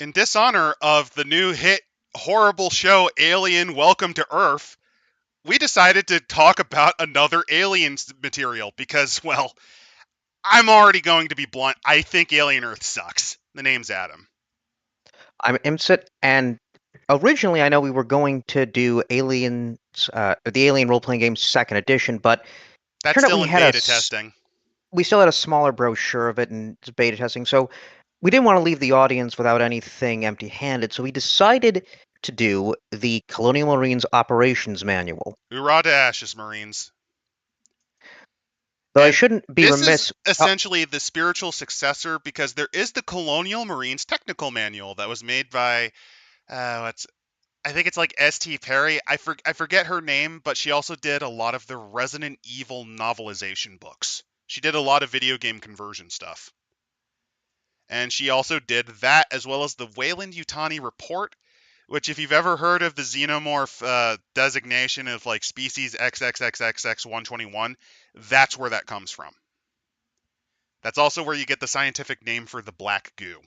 In dishonor of the new hit horrible show Alien Welcome to Earth, we decided to talk about another Aliens material because, well, I'm already going to be blunt. I think Alien Earth sucks. The name's Adam. I'm ImpCit, and originally I know we were going to do the Alien role-playing game second edition, but That's turned out still in beta testing. we still had a smaller brochure of it and it's beta testing, so we didn't want to leave the audience without anything empty-handed, so we decided to do the Colonial Marines Operations Manual. Hoorah to Ashes, Marines. Though I And shouldn't be this is remiss. essentially the spiritual successor because there is the Colonial Marines Technical Manual that was made by, what's I think it's like S.T. Perry. I forget her name, but she also did a lot of the Resident Evil novelization books. She did a lot of video game conversion stuff. And she also did that as well as the Weyland-Yutani Report, which if you've ever heard of the xenomorph designation of like species XXXXX121, that's where that comes from. That's also where you get the scientific name for the black goo.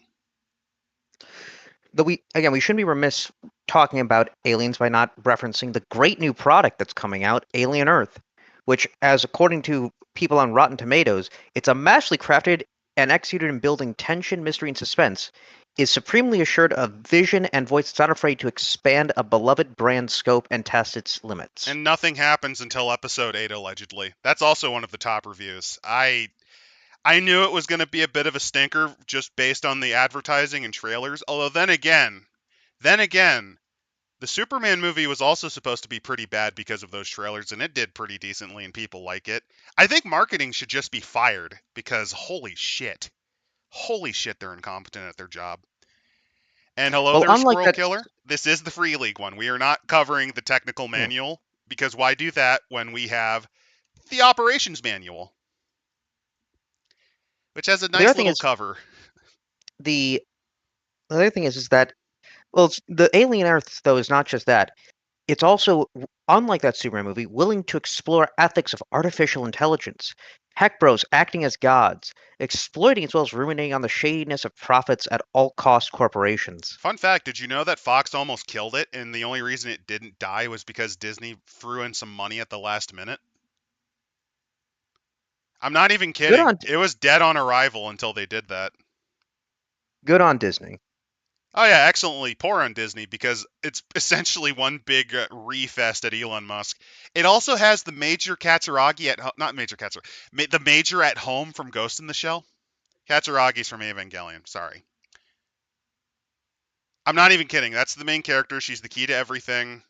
Though we shouldn't be remiss talking about aliens by not referencing the great new product that's coming out, Alien Earth, which, as according to people on Rotten Tomatoes, it's a masterfully crafted and executed in building tension, mystery, and suspense, is supremely assured of vision and voice that's not afraid to expand a beloved brand scope and test its limits. And nothing happens until episode 8, allegedly. That's also one of the top reviews. I knew it was going to be a bit of a stinker just based on the advertising and trailers. Although then again, the Superman movie was also supposed to be pretty bad because of those trailers, and it did pretty decently, and people like it. I think marketing should just be fired because holy shit, they're incompetent at their job. And hello Well, there, unlike Squirrel that, Killer. This is the Freeleague one. We are not covering the technical hmm, manual because why do that when we have the operations manual, which has a the nice other thing little is cover. the the other thing is that the Alien Earth though is not just that. It's also, unlike that Superman movie, willing to explore ethics of artificial intelligence. Heck bros acting as gods, exploiting as well as ruminating on the shadiness of profits at all cost corporations. Fun fact, did you know that Fox almost killed it, and the only reason it didn't die was because Disney threw in some money at the last minute? I'm not even Good kidding. on It was dead on arrival until they did that. good on Disney. Oh yeah, excellently poor on Disney because it's essentially one big refest at Elon Musk. It also has the Major Katsuragi not Major Katsur, the Major at Home from Ghost in the Shell. Katsuragi's from Evangelion. Sorry, I'm not even kidding. That's the main character. She's the key to everything.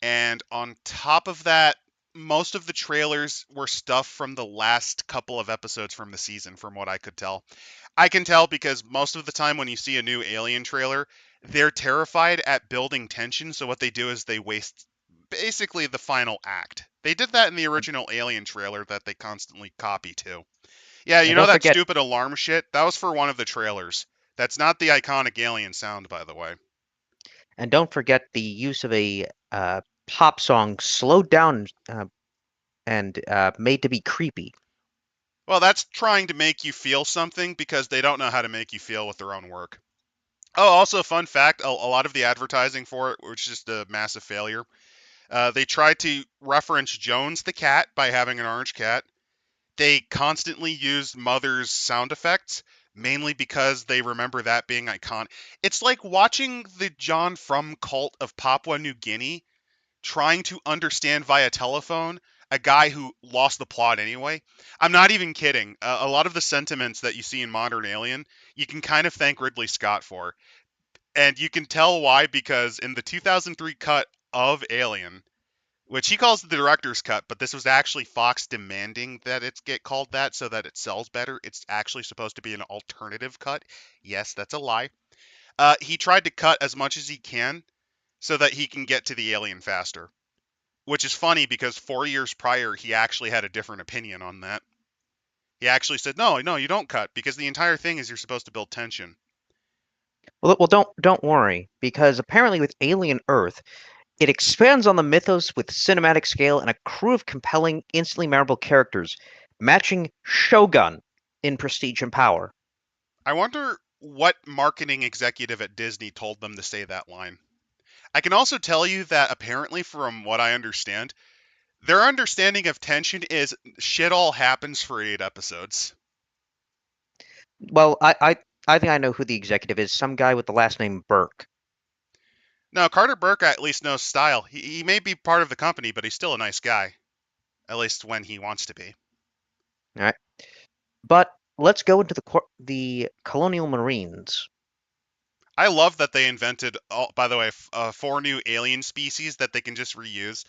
And on top of that, most of the trailers were stuff from the last couple of episodes from the season, from what I could tell. I can tell because most of the time when you see a new Alien trailer, they're terrified at building tension. So what they do is they waste basically the final act. They did that in the original Alien trailer that they constantly copy too. Yeah, you And know don't that forget stupid alarm shit? That was for one of the trailers. That's not the iconic Alien sound, by the way. and don't forget the use of a pop song slowed down and made to be creepy. Well, that's trying to make you feel something because they don't know how to make you feel with their own work. Oh, also, fun fact: a lot of the advertising for it, which is just a massive failure, they tried to reference Jones the cat by having an orange cat. They constantly used Mother's sound effects, mainly because they remember that being iconic. It's like watching the John from cult of Papua New Guinea trying to understand via telephone a guy who lost the plot anyway. I'm not even kidding. A lot of the sentiments that you see in Modern Alien, you can kind of thank Ridley Scott for. And you can tell why because in the 2003 cut of Alien, which he calls the director's cut, but this was actually Fox demanding that it get called that so that it sells better. It's actually supposed to be an alternative cut. Yes, that's a lie. He tried to cut as much as he can so that he can get to the alien faster. Which is funny because 4 years prior, he actually had a different opinion on that. He actually said, no, no, you don't cut because the entire thing is you're supposed to build tension. Well, don't worry because apparently with Alien Earth, it expands on the mythos with cinematic scale and a crew of compelling, instantly memorable characters, matching Shogun in prestige and power. I wonder what marketing executive at Disney told them to say that line. I can also tell you that apparently, from what I understand, their understanding of tension is shit all happens for 8 episodes. Well, I think I know who the executive is. Some guy with the last name Burke. No, Carter Burke at least knows style. He may be part of the company, but he's still a nice guy, at least when he wants to be. All right, but let's go into the Colonial Marines. I love that they invented, by the way, 4 new alien species that they can just reuse.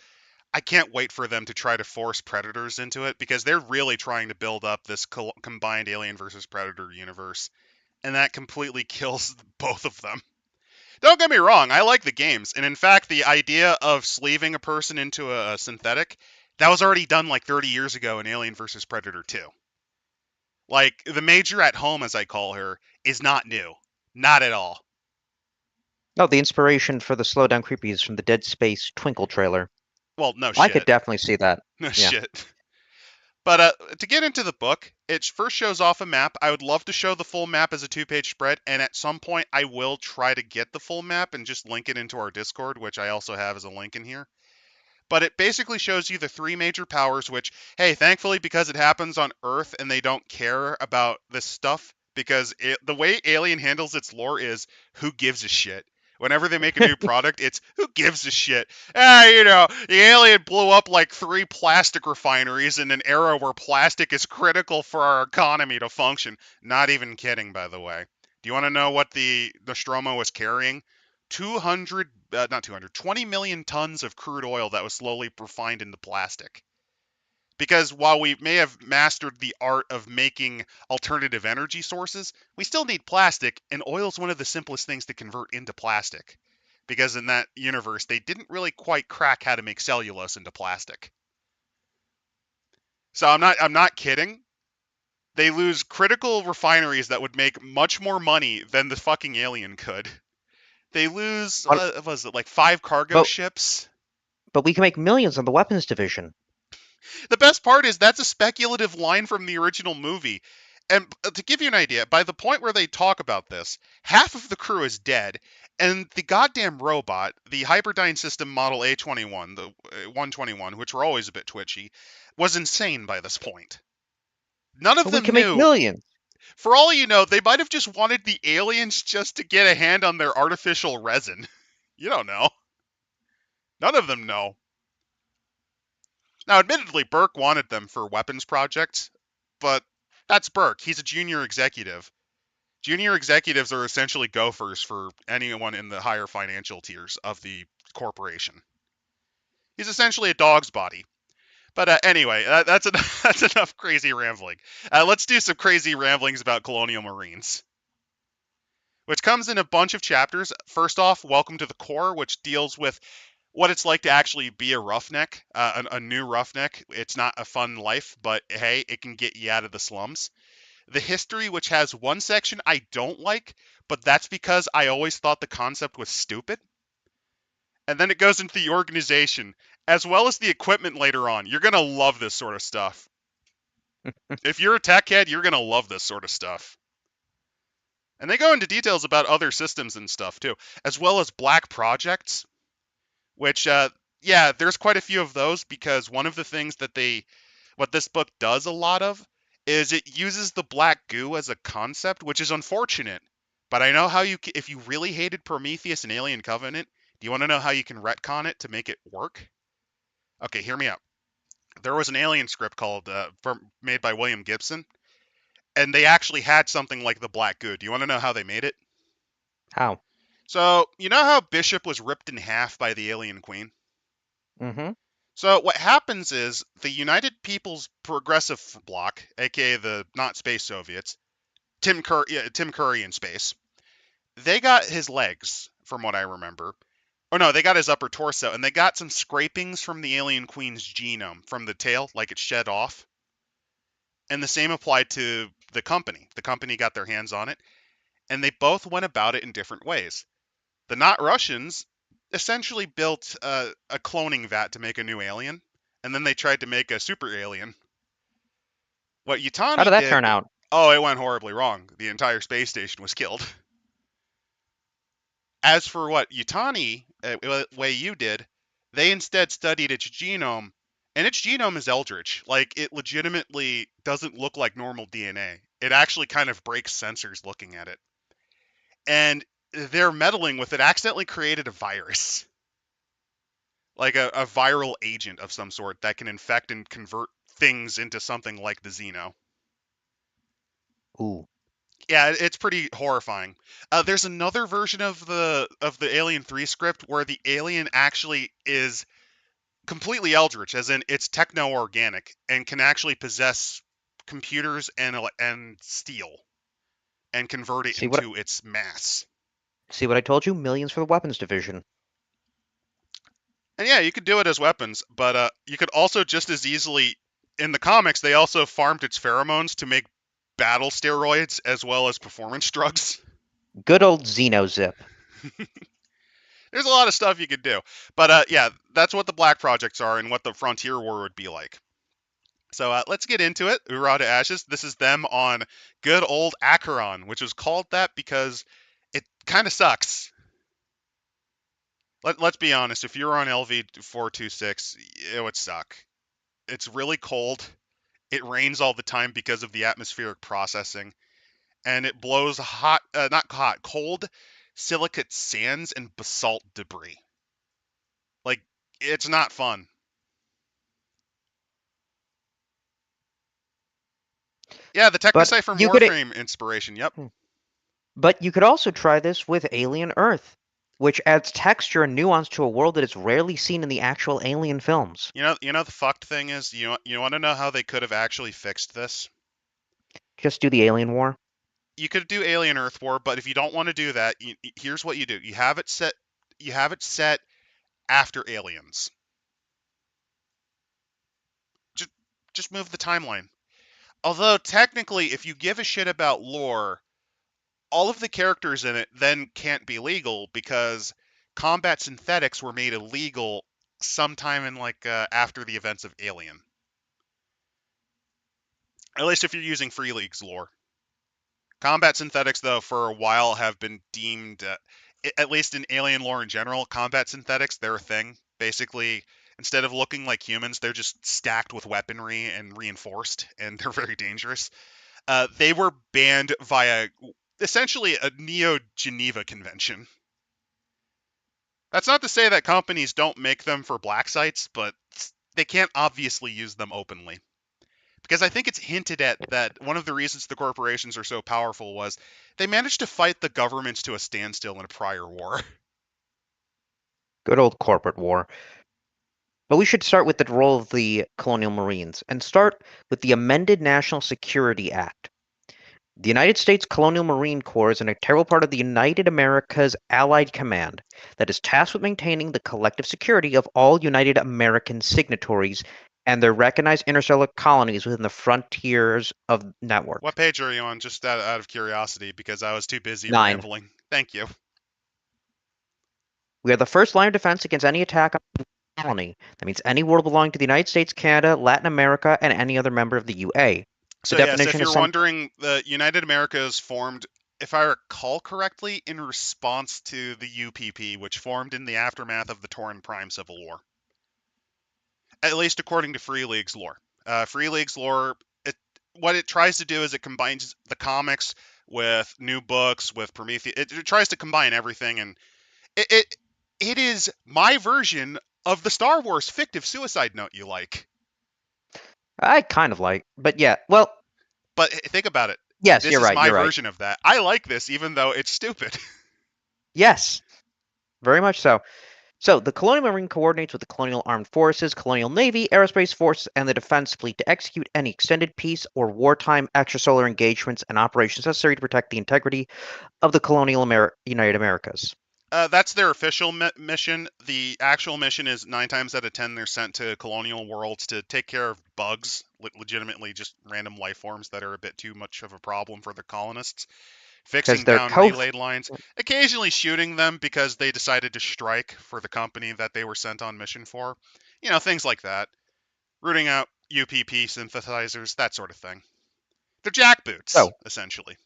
I can't wait for them to try to force predators into it because they're really trying to build up this combined alien versus predator universe, and that completely kills both of them. Don't get me wrong, I like the games, and in fact, the idea of sleeving a person into a synthetic that was already done like 30 years ago in Alien versus Predator 2. Like the Major at Home, as I call her, is not new, not at all. No, the inspiration for the slow down creepy is from the Dead Space Twinkle trailer. Well, no I could shit, definitely see that. no Yeah. shit. But to get into the book, it first shows off a map. I would love to show the full map as a 2-page spread, and at some point I will try to get the full map and just link it into our Discord, which I also have as a link in here. But it basically shows you the 3 major powers, which, hey, thankfully, because it happens on Earth and they don't care about this stuff, because the way Alien handles its lore is who gives a shit. Whenever they make a new product, it's who gives a shit. The alien blew up like 3 plastic refineries in an era where plastic is critical for our economy to function. Not even kidding, by the way. Do you want to know what the Nostromo was carrying? 200 not 200, 20 million tons of crude oil that was slowly refined into plastic. Because while we may have mastered the art of making alternative energy sources, we still need plastic, and oil is one of the simplest things to convert into plastic. Because in that universe, they didn't really quite crack how to make cellulose into plastic. So I'm not kidding. They lose critical refineries that would make much more money than the fucking alien could. They lose, But was it like 5 cargo but ships? but we can make millions on the weapons division. The best part is that's a speculative line from the original movie. And to give you an idea, by the point where they talk about this, half of the crew is dead, and the goddamn robot, the Hyperdyne System Model A21, the 121, which were always a bit twitchy, was insane by this point. None of But we them can make knew. millions. For all you know, they might have just wanted the aliens just to get a hand on their artificial resin. You don't know. None of them know. Now, admittedly, Burke wanted them for weapons projects, but that's Burke. He's a junior executive. Junior executives are essentially gophers for anyone in the higher financial tiers of the corporation. He's essentially a dog's body. But anyway, that's enough crazy rambling. Let's do some crazy ramblings about Colonial Marines, which comes in a bunch of chapters. First off, Welcome to the Core, which deals with what it's like to actually be a roughneck, a new roughneck. It's not a fun life, but hey, it can get you out of the slums. The history, which has one section I don't like, but that's because I always thought the concept was stupid. And then it goes into the organization, as well as the equipment later on. You're going to love this sort of stuff. If you're a tech head, you're going to love this sort of stuff. And they go into details about other systems and stuff too, as well as black projects, which, yeah, there's quite a few of those because one of the things what this book does a lot of is it uses the black goo as a concept, which is unfortunate. But I know how if you really hated Prometheus and Alien Covenant, do you want to know how you can retcon it to make it work? Okay, hear me out. There was an Alien script called, made by William Gibson, and they actually had something like the black goo. Do you want to know how they made it? How? So, you know how Bishop was ripped in half by the Alien Queen? Mm-hmm. So what happens is the United People's Progressive Bloc, aka the not space Soviets, Tim Curry in space, they got his legs, from what I remember. Oh no, they got his upper torso, and they got some scrapings from the alien queen's genome from the tail, like it shed off. And the same applied to the company. The company got their hands on it, and they both went about it in different ways. The not Russians essentially built a cloning vat to make a new alien, and then they tried to make a super alien. What How did Yutani that turn did, out? Oh, it went horribly wrong. The entire space station was killed. As for what Yutani, way you did, they instead studied its genome, and its genome is eldritch. Like, it legitimately doesn't look like normal DNA. It actually kind of breaks sensors looking at it. And they're meddling with it, accidentally created a virus, like a viral agent of some sort that can infect and convert things into something like the Xeno. Ooh. Yeah, it's pretty horrifying. There's another version of the Alien 3 script where the alien actually is completely eldritch, as in it's techno-organic and can actually possess computers and steel and convert it See what into its mass. see what I told you? Millions for the weapons division. And yeah, you could do it as weapons, but you could also just as easily, in the comics, they also farmed its pheromones to make battle steroids as well as performance drugs. Good old Xenozip. There's a lot of stuff you could do. But yeah, that's what the Black Projects are and what the Frontier War would be like. So let's get into it. Ura to Ashes. This is them on good old Acheron, which was called that because it kind of sucks. Let's be honest. If you're on LV 426, it would suck. It's really cold. It rains all the time because of the atmospheric processing, and it blows hot, not hot, cold silicate sands and basalt debris. Like, it's not fun. Yeah, the But Technocipher you could Warframe inspiration. Yep. but you could also try this with Alien Earth, which adds texture and nuance to a world that is rarely seen in the actual Alien films. You know the fucked thing is, you want to know how they could have actually fixed this? Just do the Alien War. You could do Alien Earth War, but if you don't want to do that, here's what you do. You have it set. You have it set after Aliens. Just just move the timeline. Although technically, if you give a shit about lore, all of the characters in it then can't be legal because combat synthetics were made illegal sometime in like after the events of Alien. At least if you're using Freeleague's lore. Combat synthetics, though, for a while have been deemed, at least in alien lore in general, combat synthetics, they're a thing. Basically, instead of looking like humans, they're just stacked with weaponry and reinforced, and they're very dangerous. They were banned via essentially a Neo Geneva Convention. That's not to say that companies don't make them for black sites, but they can't obviously use them openly. Because I think it's hinted at that one of the reasons the corporations are so powerful was they managed to fight the governments to a standstill in a prior war. Good old corporate war. But we should start with the role of the Colonial Marines and start with the amended National Security Act. The United States Colonial Marine Corps is an integral part of the United America's Allied Command that is tasked with maintaining the collective security of all United American signatories and their recognized interstellar colonies within the frontiers of What network. page are you on? Just out of curiosity, because I was too busy 9. rambling. Thank you. We are the first line of defense against any attack on a colony. That means any world belonging to the United States, Canada, Latin America, and any other member of the UA. The So yes, if definition is you're some wondering, the United America is formed, if I recall correctly, in response to the UPP, which formed in the aftermath of the Tauran Prime Civil War. At least according to Free League's lore. Free League's lore, what it tries to do is it combines the comics with new books, with Prometheus. It tries to combine everything, and it, it it is my version of the Star Wars fictive suicide note you like. I kind of like, but yeah, well, But think about it. yes, This you're is right, my you're right. version of that. I like this, even though it's stupid. Yes, very much so. So, the Colonial Marine coordinates with the Colonial Armed Forces, Colonial Navy, Aerospace Forces, and the Defense Fleet to execute any extended peace or wartime extrasolar engagements and operations necessary to protect the integrity of the United Americas. That's their official mission. The actual mission is 9 times out of 10 they're sent to colonial worlds to take care of bugs, legitimately just random life forms that are a bit too much of a problem for the colonists. Because Fixing they're down relayed lines, occasionally shooting them because they decided to strike for the company that they were sent on mission for. Things like that. Rooting out UPP synthesizers, that sort of thing. They're jackboots, So, essentially.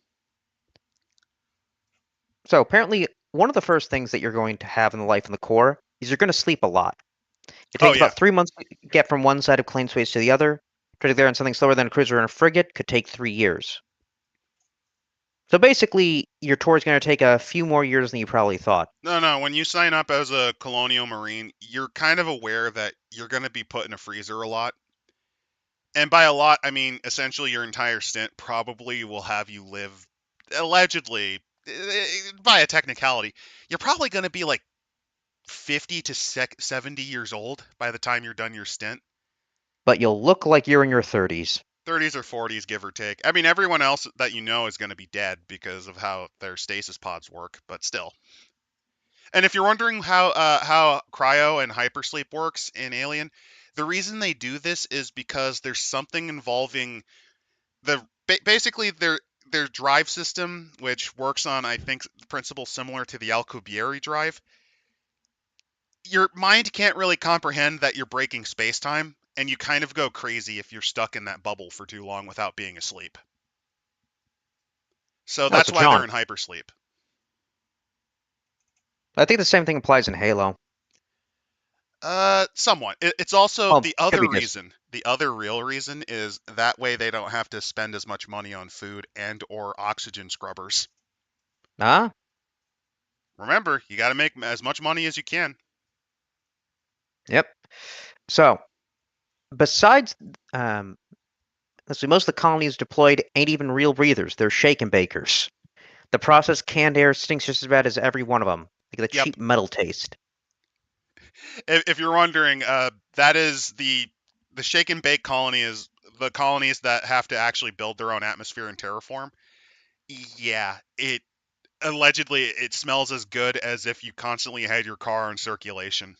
so apparently, one of the first things that you're going to have in the life in the Corps is you're going to sleep a lot. It Oh takes yeah. about 3 months to get from one side of claim space to the other. To declare on something slower than a cruiser and a frigate could take 3 years. So basically, your tour is going to take a few more years than you probably thought. No. When you sign up as a Colonial Marine, you're kind of aware that you're going to be put in a freezer a lot. And by a lot, I mean essentially your entire stint probably will have you live, allegedly, by a technicality, you're probably going to be like 50 to 70 years old by the time you're done your stint. But you'll look like you're in your 30s. 30s or 40s, give or take. I mean, everyone else that you know is going to be dead because of how their stasis pods work, but still. And if you're wondering how cryo and hypersleep works in Alien, the reason they do this is because there's something involving basically their drive system, which works on, I think, principles similar to the Alcubierre drive. Your mind can't really comprehend that you're breaking space time, and you kind of go crazy if you're stuck in that bubble for too long without being asleep. So Oh, that's so why they're John, in hypersleep. I think the same thing applies in Halo. Somewhat. It's also Well, the could other be just, reason. The other real reason is that way they don't have to spend as much money on food and or oxygen scrubbers. ah, Remember, you got to make as much money as you can. yep. So, besides, let's see, most of the colonies deployed ain't even real breathers. They're shake and bakers. The processed canned air stinks just as bad as every one of them. Like the Yep. cheap metal taste. If you're wondering, that is the shake and bake colony is the colonies that have to actually build their own atmosphere and terraform. Yeah, it allegedly it smells as good as if you constantly had your car in circulation.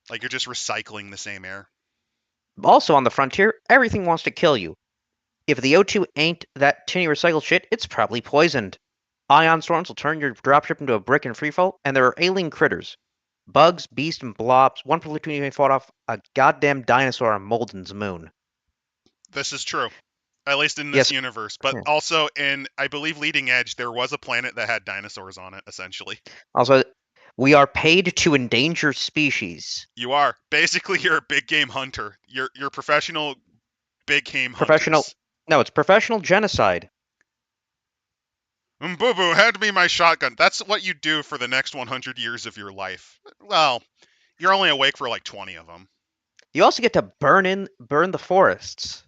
Like you're just recycling the same air. Also on the frontier, everything wants to kill you. If the O2 ain't that tinny recycled shit, it's probably poisoned. Ion storms will turn your dropship into a brick in freefall, and there are alien critters. Bugs, beasts, and blobs. One platoon even fought off a goddamn dinosaur on Molden's moon. This is true. At least in this Yes, universe, but yeah. also in, I believe, Leading Edge, there was a planet that had dinosaurs on it. Essentially, Also, we are paid to endanger species. you are basically you're a big game hunter. You're professional big game Professional. hunters. No, it's professional genocide. Boo boo, hand me my shotgun. That's what you do for the next 100 years of your life. Well, you're only awake for like 20 of them You also get to burn the forests.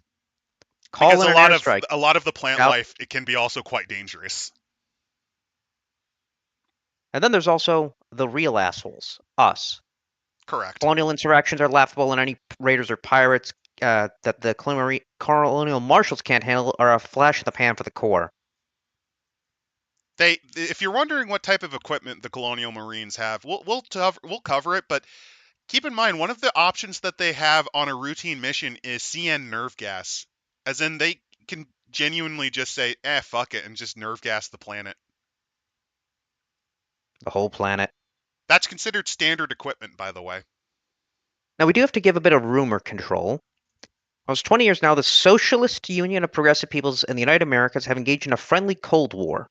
Call because in an airstrike. a lot of the plant Out. life it can be also quite dangerous. And then there's also the real assholes. Us. Correct. Colonial insurrections are laughable, and any raiders or pirates that the colonial marshals can't handle are a flash in the pan for the Corps. If you're wondering what type of equipment the Colonial Marines have, we'll cover it, but keep in mind, one of the options that they have on a routine mission is CN nerve gas. As in, they can genuinely just say, fuck it, and just nerve gas the planet. The whole planet. That's considered standard equipment, by the way. Now, we do have to give a bit of rumor control. Almost 20 years now, the Socialist Union of Progressive Peoples and the United Americas have engaged in a friendly Cold War.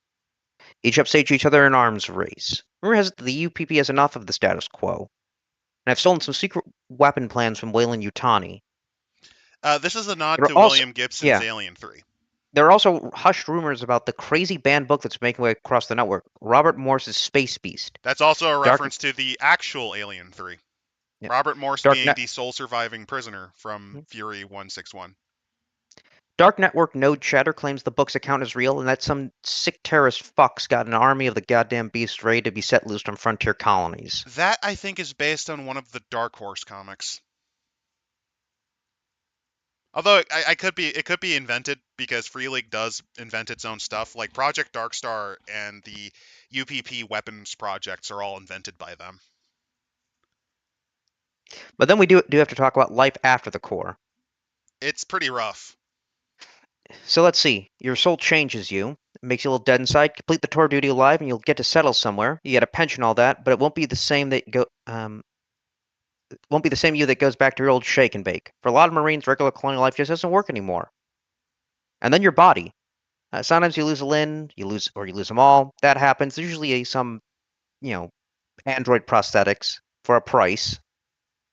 Each upstage each other in arms race. Rumor has it that the UPP has enough of the status quo, and have stolen some secret weapon plans from Wayland Yutani. This is a nod There are to also, William Gibson's yeah, Alien 3. there are also hushed rumors about the crazy banned book that's making way across the network, Robert Morse's Space Beast. That's also a Dark, reference to the actual Alien 3. yeah, Robert Morse Dark being Net, the sole surviving prisoner from Fury 161. Dark Network Node Chatter claims the book's account is real and that some sick terrorist fucks got an army of the goddamn beast ready to be set loose from frontier colonies. That, I think, is based on one of the Dark Horse comics. Although it could be invented because Freeleague does invent its own stuff. Like Project Darkstar and the UPP weapons projects are all invented by them. But then we do have to talk about life after the Corps. It's pretty rough. So let's see. Your soul changes you. It makes you a little dead inside. Complete the tour duty alive, and you'll get to settle somewhere. You get a pension, all that, but it won't be the same won't be the same you that goes back to your old shake and bake. For a lot of Marines, regular colonial life just doesn't work anymore. and then your body. Sometimes you lose a limb, you lose them all. That happens. There's usually some, you know, android prosthetics for a price.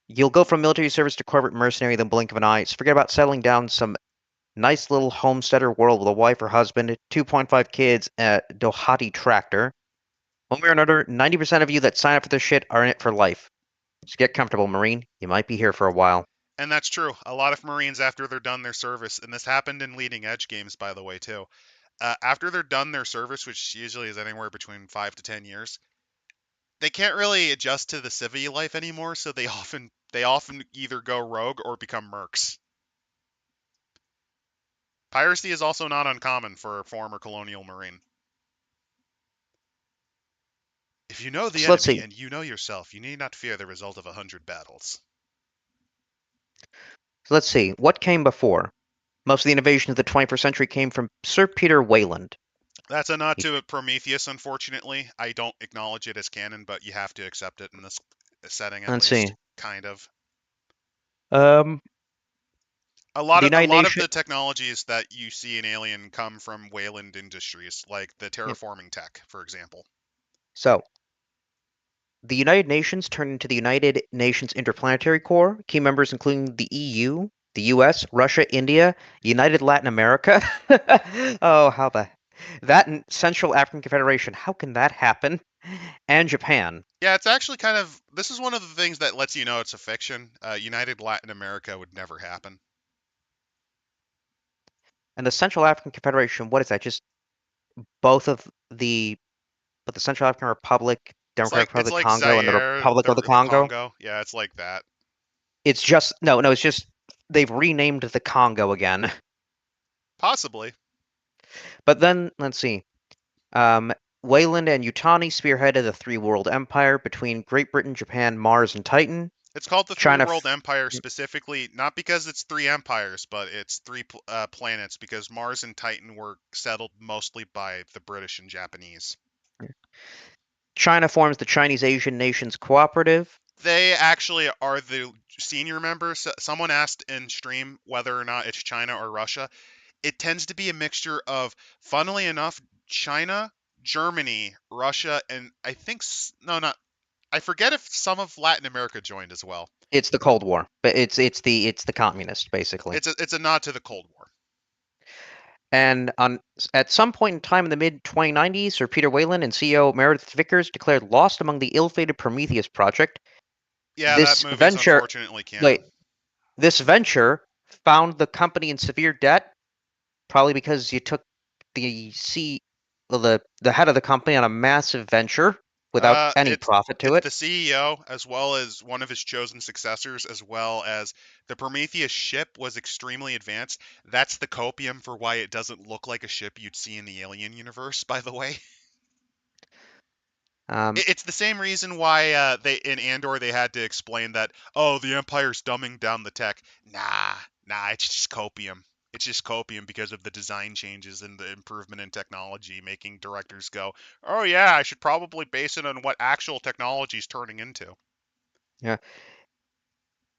You'll go from military service to corporate mercenary in the blink of an eye. So forget about settling down some nice little homesteader world with a wife or husband, 2.5 kids, a Dohati tractor. One way or another, 90% of you that sign up for this shit are in it for life. Just get comfortable, Marine. You might be here for a while. And that's true. A lot of Marines, after they're done their service, and this happened in leading edge games, by the way, too. After they're done their service, which usually is anywhere between 5 to 10 years, they can't really adjust to the civvy life anymore. So they often either go rogue or become mercs. Piracy is also not uncommon for a former colonial marine. If you know the So let's enemy see. and you know yourself, you need not fear the result of 100 battles. So let's see. What came before? Most of the innovation of the 21st century came from Sir Peter Wayland. That's a nod He, to Prometheus, unfortunately. I don't acknowledge it as canon, but you have to accept it in this setting at let's see. least. Kind of. Um, A lot the of a United lot of Nations. the technologies that you see in Alien come from Wayland Industries, like the terraforming tech, for example. So the United Nations turned into the United Nations Interplanetary Corps. Key members including the EU, the US, Russia, India, United Latin America. Oh, how the that and Central African Confederation. How can that happen? And Japan. Yeah, it's actually kind of. This is one of the things that lets you know it's a fiction. United Latin America would never happen. And the Central African Confederation, what is that? Just both of the but the Central African Republic, Democratic It's Republic of like Congo, and the Zaire, Republic of the the Congo. Congo. Yeah, it's like that. It's just no, it's just they've renamed the Congo again. Possibly. But then let's see. Um, Wayland and Yutani spearheaded the Three World Empire between Great Britain, Japan, Mars, and Titan. It's called the Three China. World Empire specifically, not because it's three empires, but it's three planets, because Mars and Titan were settled mostly by the British and Japanese. China forms the Chinese Asian Nations Cooperative. They actually are the senior members. Someone asked in stream whether or not it's China or Russia. It tends to be a mixture of, funnily enough, China, Germany, Russia, and I think no, not. I forget if some of Latin America joined as well. It's the Cold War, but it's the communist basically. It's a nod to the Cold War. And at some point in time in the mid 2090s, Sir Peter Wayland and CEO Meredith Vickers declared lost among the ill-fated Prometheus project. Yeah, that This movie is venture, unfortunately canon. wait, this venture found the company in severe debt, probably because you took the C, the head of the company on a massive venture without Uh, any it's profit to it's it. the CEO as well as one of his chosen successors, as well as the Prometheus ship was extremely advanced. That's the copium for why it doesn't look like a ship you'd see in the Alien universe, by the way. Um, It's the same reason why they in Andor they had to explain that, oh, the Empire's dumbing down the tech. Nah, it's just copium. It's just copium because of the design changes and the improvement in technology, making directors go, oh yeah, I should probably base it on what actual technology is turning into. yeah.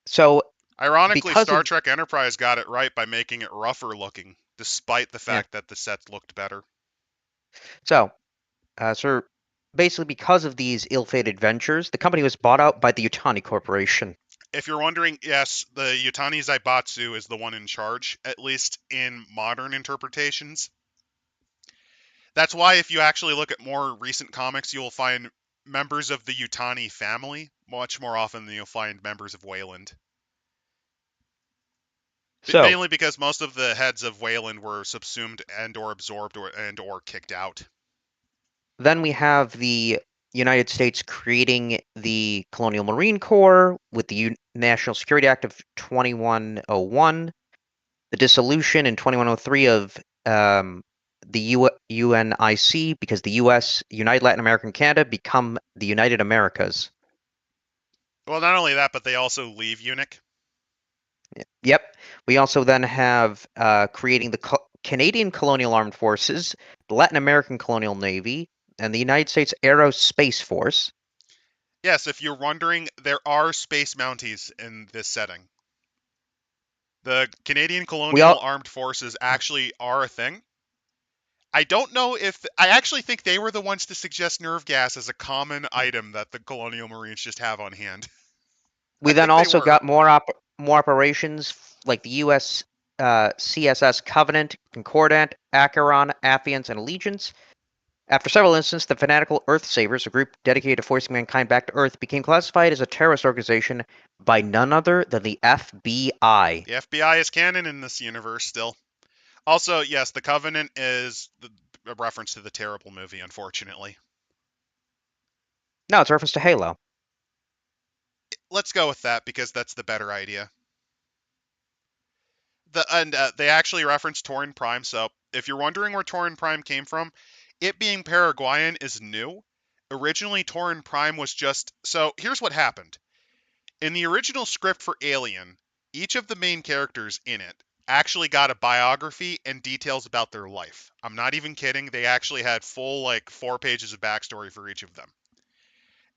So Ironically, because Star of Trek Enterprise got it right by making it rougher looking, despite the yeah, fact that the sets looked better. so Sir, basically because of these ill-fated ventures, the company was bought out by the Yutani Corporation. If you're wondering, yes, the Yutani Zaibatsu is the one in charge, at least in modern interpretations. That's why if you actually look at more recent comics, you will find members of the Yutani family much more often than you'll find members of Wayland. So Mainly because most of the heads of Wayland were subsumed and or absorbed or kicked out. then we have the United States creating the Colonial Marine Corps with the National Security Act of 2101, the dissolution in 2103 of the UNIC because the U.S., United Latin America, and Canada become the United Americas. Well, not only that, but they also leave UNIC. Yep. We also then have creating the Canadian Colonial Armed Forces, the Latin American Colonial Navy, and the United States Aerospace Force. Yes, if you're wondering, there are space mounties in this setting. The Canadian We Colonial all Armed Forces actually are a thing. I don't know if I actually think they were the ones to suggest nerve gas as a common item that the Colonial Marines just have on hand. we I then think they also were. got more operations like the U.S. CSS Covenant, Concordant, Acheron, Affiance, and Allegiance. After several incidents, the fanatical Earth Savers, a group dedicated to forcing mankind back to Earth, became classified as a terrorist organization by none other than the FBI. The FBI is canon in this universe still. Also, yes, the Covenant is a reference to the terrible movie, unfortunately. No, it's a reference to Halo. Let's go with that because that's the better idea. They actually reference Tauren Prime, so if you're wondering where Tauren Prime came from, it being Paraguayan is new. Originally, Tauren Prime was just so. Here's what happened. In the original script for Alien, each of the main characters in it actually got a biography and details about their life. I'm not even kidding. They actually had full, like, 4 pages of backstory for each of them.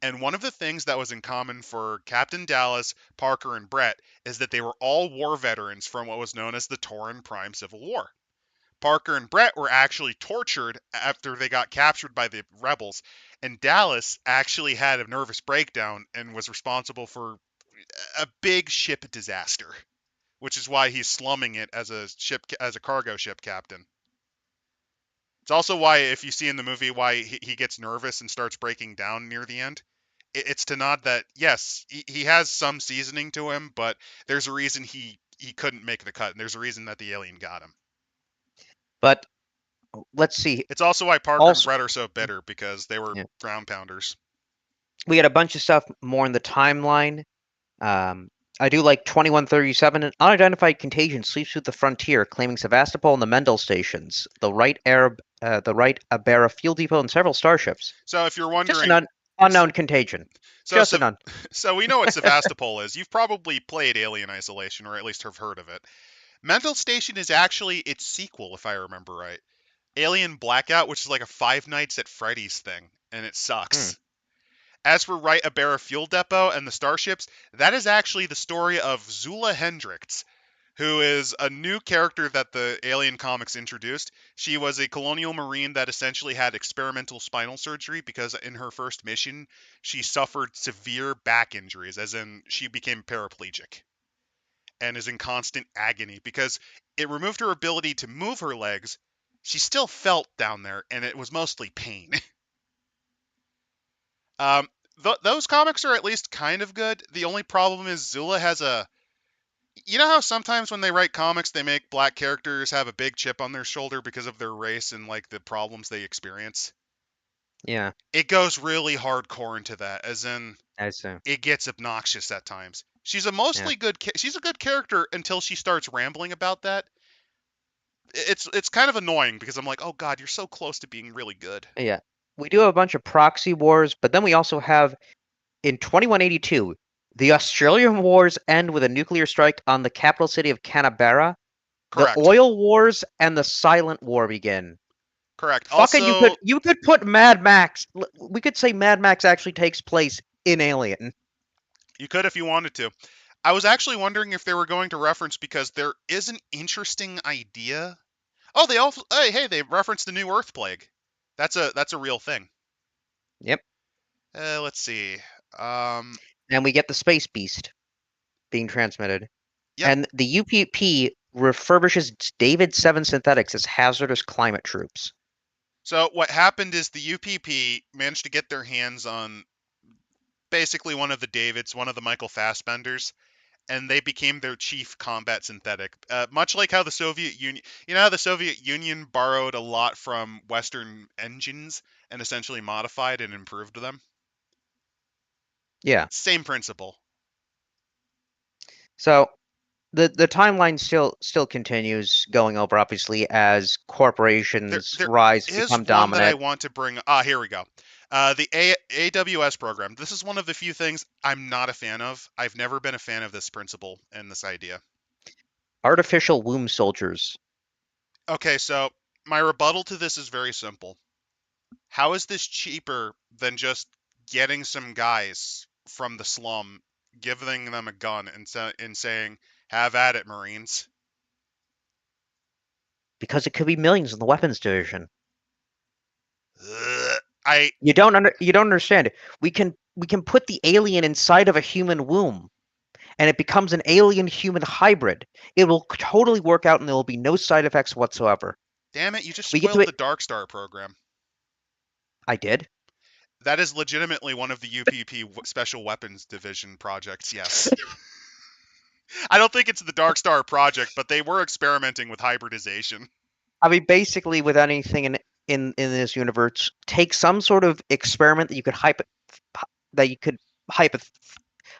And one of the things that was in common for Captain Dallas, Parker, and Brett is that they were all war veterans from what was known as the Tauren Prime Civil War. Parker and Brett were actually tortured after they got captured by the rebels, and Dallas actually had a nervous breakdown and was responsible for a big ship disaster, which is why he's slumming it as a cargo ship captain. It's also why, if you see in the movie, why he gets nervous and starts breaking down near the end. It's to nod that yes, he has some seasoning to him, but there's a reason he couldn't make the cut, and there's a reason that the alien got him. But let's see. It's also why Parker and Also, Brett are so bitter because they were yeah, ground pounders. we had a bunch of stuff more in the timeline. Um, I do like 2137. An unidentified contagion sweeps through the frontier, claiming Sevastopol and the Mendel stations, the right Abera fuel depot, and several starships. So if you're Just wondering, an unknown contagion. so Just an un. so we know what Sevastopol is. You've probably played Alien Isolation, or at least have heard of it. Mental Station is actually its sequel, if I remember right. Alien Blackout, which is like a Five Nights at Freddy's thing, and it Hmm. sucks. As for Right Abera Fuel Depot and the starships, that is actually the story of Zula Hendricks, who is a new character that the Alien comics introduced. She was a colonial marine that essentially had experimental spinal surgery because in her first mission, she suffered severe back injuries, as in she became paraplegic and is in constant agony because it removed her ability to move her legs. She still felt down there, and it was mostly pain. um, those comics are at least kind of good. The only problem is Zula has a. You know how sometimes when they write comics, they make black characters have a big chip on their shoulder because of their race and like the problems they experience? Yeah, It goes really hardcore into that, as in I see. it gets obnoxious at times. Yeah, She's a good character until she starts rambling about that. It's kind of annoying because I'm like, oh god, you're so close to being really good. yeah. We do have a bunch of proxy wars, but then we also have in 2182, the Australian Wars end with a nuclear strike on the capital city of Canberra. The Correct. Oil Wars and the Silent War begin. Correct. Fucking, Also, you could put Mad Max. We could say Mad Max actually takes place in Alien. you could if you wanted to. I was actually wondering if they were going to reference because there is an interesting idea. Oh, they also hey, they referenced the new Earth plague. That's a real thing. Yep, Let's see. Um, and we get the Space Beast being transmitted, yep. and the UPP refurbishes David 7 synthetics as hazardous climate troops. So what happened is the UPP managed to get their hands on basically one of the Davids, one of the Michael Fassbenders, and they became their chief combat synthetic. Much like how the Soviet Union, how the Soviet Union borrowed a lot from Western engines and essentially modified and improved them. Yeah, Same principle. so the timeline still continues going over obviously as corporations There rise, is become one that I dominant. want to bring. Here we go. The AWS program. This is one of the few things I'm not a fan of. I've never been a fan of this principle and this idea. Artificial womb soldiers. Okay, so my rebuttal to this is very simple. How is this cheaper than just getting some guys from the slum, giving them a gun and saying, Have at it, Marines. Because it could be millions in the weapons division. Ugh. I You don't understand. We can put the alien inside of a human womb, and it becomes an alien human hybrid. It will totally work out, and there will be no side effects whatsoever. damn it, you just We get to spoiled it. the Dark Star program. I did. That is legitimately one of the UPP Special Weapons Division projects, yes. I don't think it's the Dark Star project, but they were experimenting with hybridization. I mean, basically, with anything in this universe, take some sort of experiment that you could that you could hypo,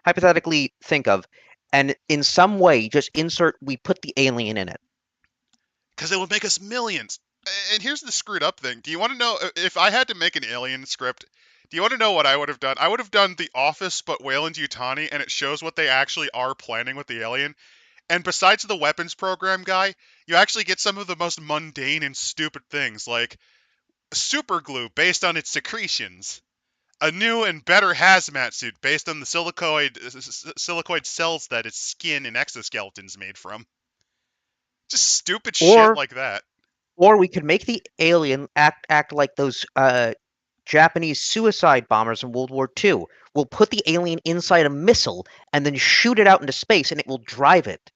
hypothetically think of, and in some way just insert. We put the alien in it. Because it would make us millions. And here's the screwed up thing. Do you want to know if I had to make an alien script? Do you want to know what I would have done? I would have done The Office, but Wayland-Yutani, and it shows what they actually are planning with the alien. And besides the weapons program guy, you actually get some of the most mundane and stupid things, like super glue based on its secretions, a new and better hazmat suit based on the silicoid cells that its skin and exoskeletons made from. Just stupid shit Or like that. or we could make the alien act like those Japanese suicide bombers in World War II. We'll put the alien inside a missile and then shoot it out into space, and it will drive it.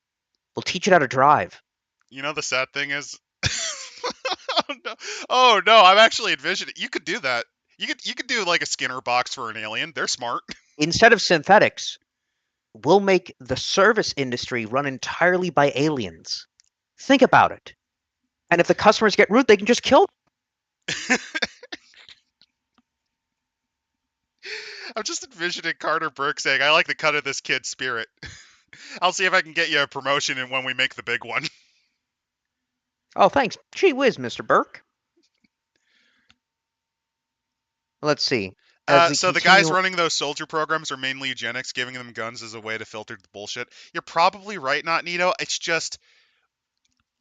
We'll teach it how to drive. You know the sad thing is, oh no, oh no, I'm actually envisioning. You could do that. You could do like a Skinner box for an alien. They're smart. Instead of synthetics, we'll make the service industry run entirely by aliens. Think about it. And if the customers get rude, they can just kill them. I'm just envisioning Carter Burke saying, "I like the cut of this kid's spirit. I'll see if I can get you a promotion and when we make the big one." Oh, thanks. Gee whiz, Mr. Burke. Let's see. As we So the guys continue, running those soldier programs are mainly eugenics, giving them guns as a way to filter the bullshit. You're probably right, not Nito. It's just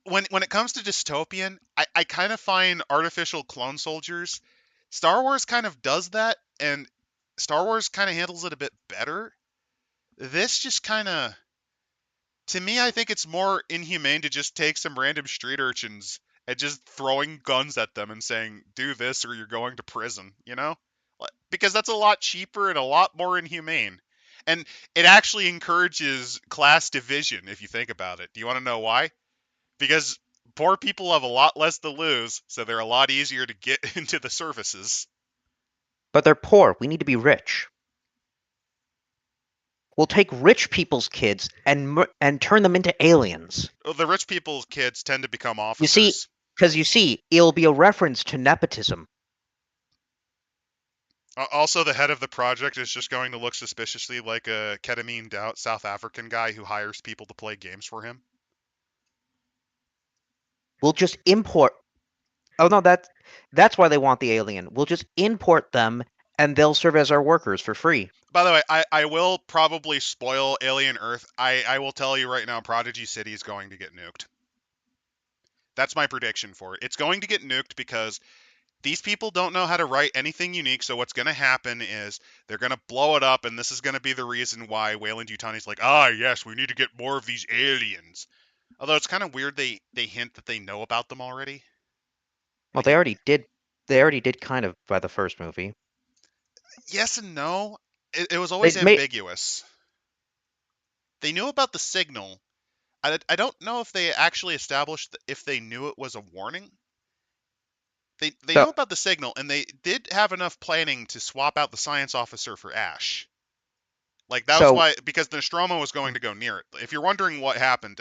when it comes to dystopian, I kind of find artificial clone soldiers. Star Wars kind of does that, and Star Wars kind of handles it a bit better. This just kind of, to me, I think it's more inhumane to just take some random street urchins and just throwing guns at them and saying, "Do this or you're going to prison." You know, because that's a lot cheaper and a lot more inhumane, and it actually encourages class division if you think about it. Do you want to know why? Because poor people have a lot less to lose, so they're a lot easier to get into the services. but they're poor. We need to be rich. We'll take rich people's kids and turn them into aliens. Well, the rich people's kids tend to become You see, officers. because it'll be a reference to nepotism. Also, the head of the project is just going to look suspiciously like a ketamine out South African guy who hires people to play games for him. We'll just import. Oh no, that's why they want the alien. We'll just import them, and they'll serve as our workers for free. By the way, I will probably spoil Alien Earth. I will tell you right now, Prodigy City is going to get nuked. That's my prediction for it. It's going to get nuked because these people don't know how to write anything unique, so what's going to happen is they're going to blow it up, and this is going to be the reason why Wayland-Yutani's like, yes, we need to get more of these aliens. Although it's kind of weird they hint that they know about them already. Well, Like, they already did kind of by the first movie. yes and no. It was They always made ambiguous. They knew about the signal. I don't know if they actually established if they knew it was a warning. They knew so about the signal, and they did have enough planning to swap out the science officer for Ash. Like that was so why, because the Nostromo was going to go near it. If you're wondering what happened,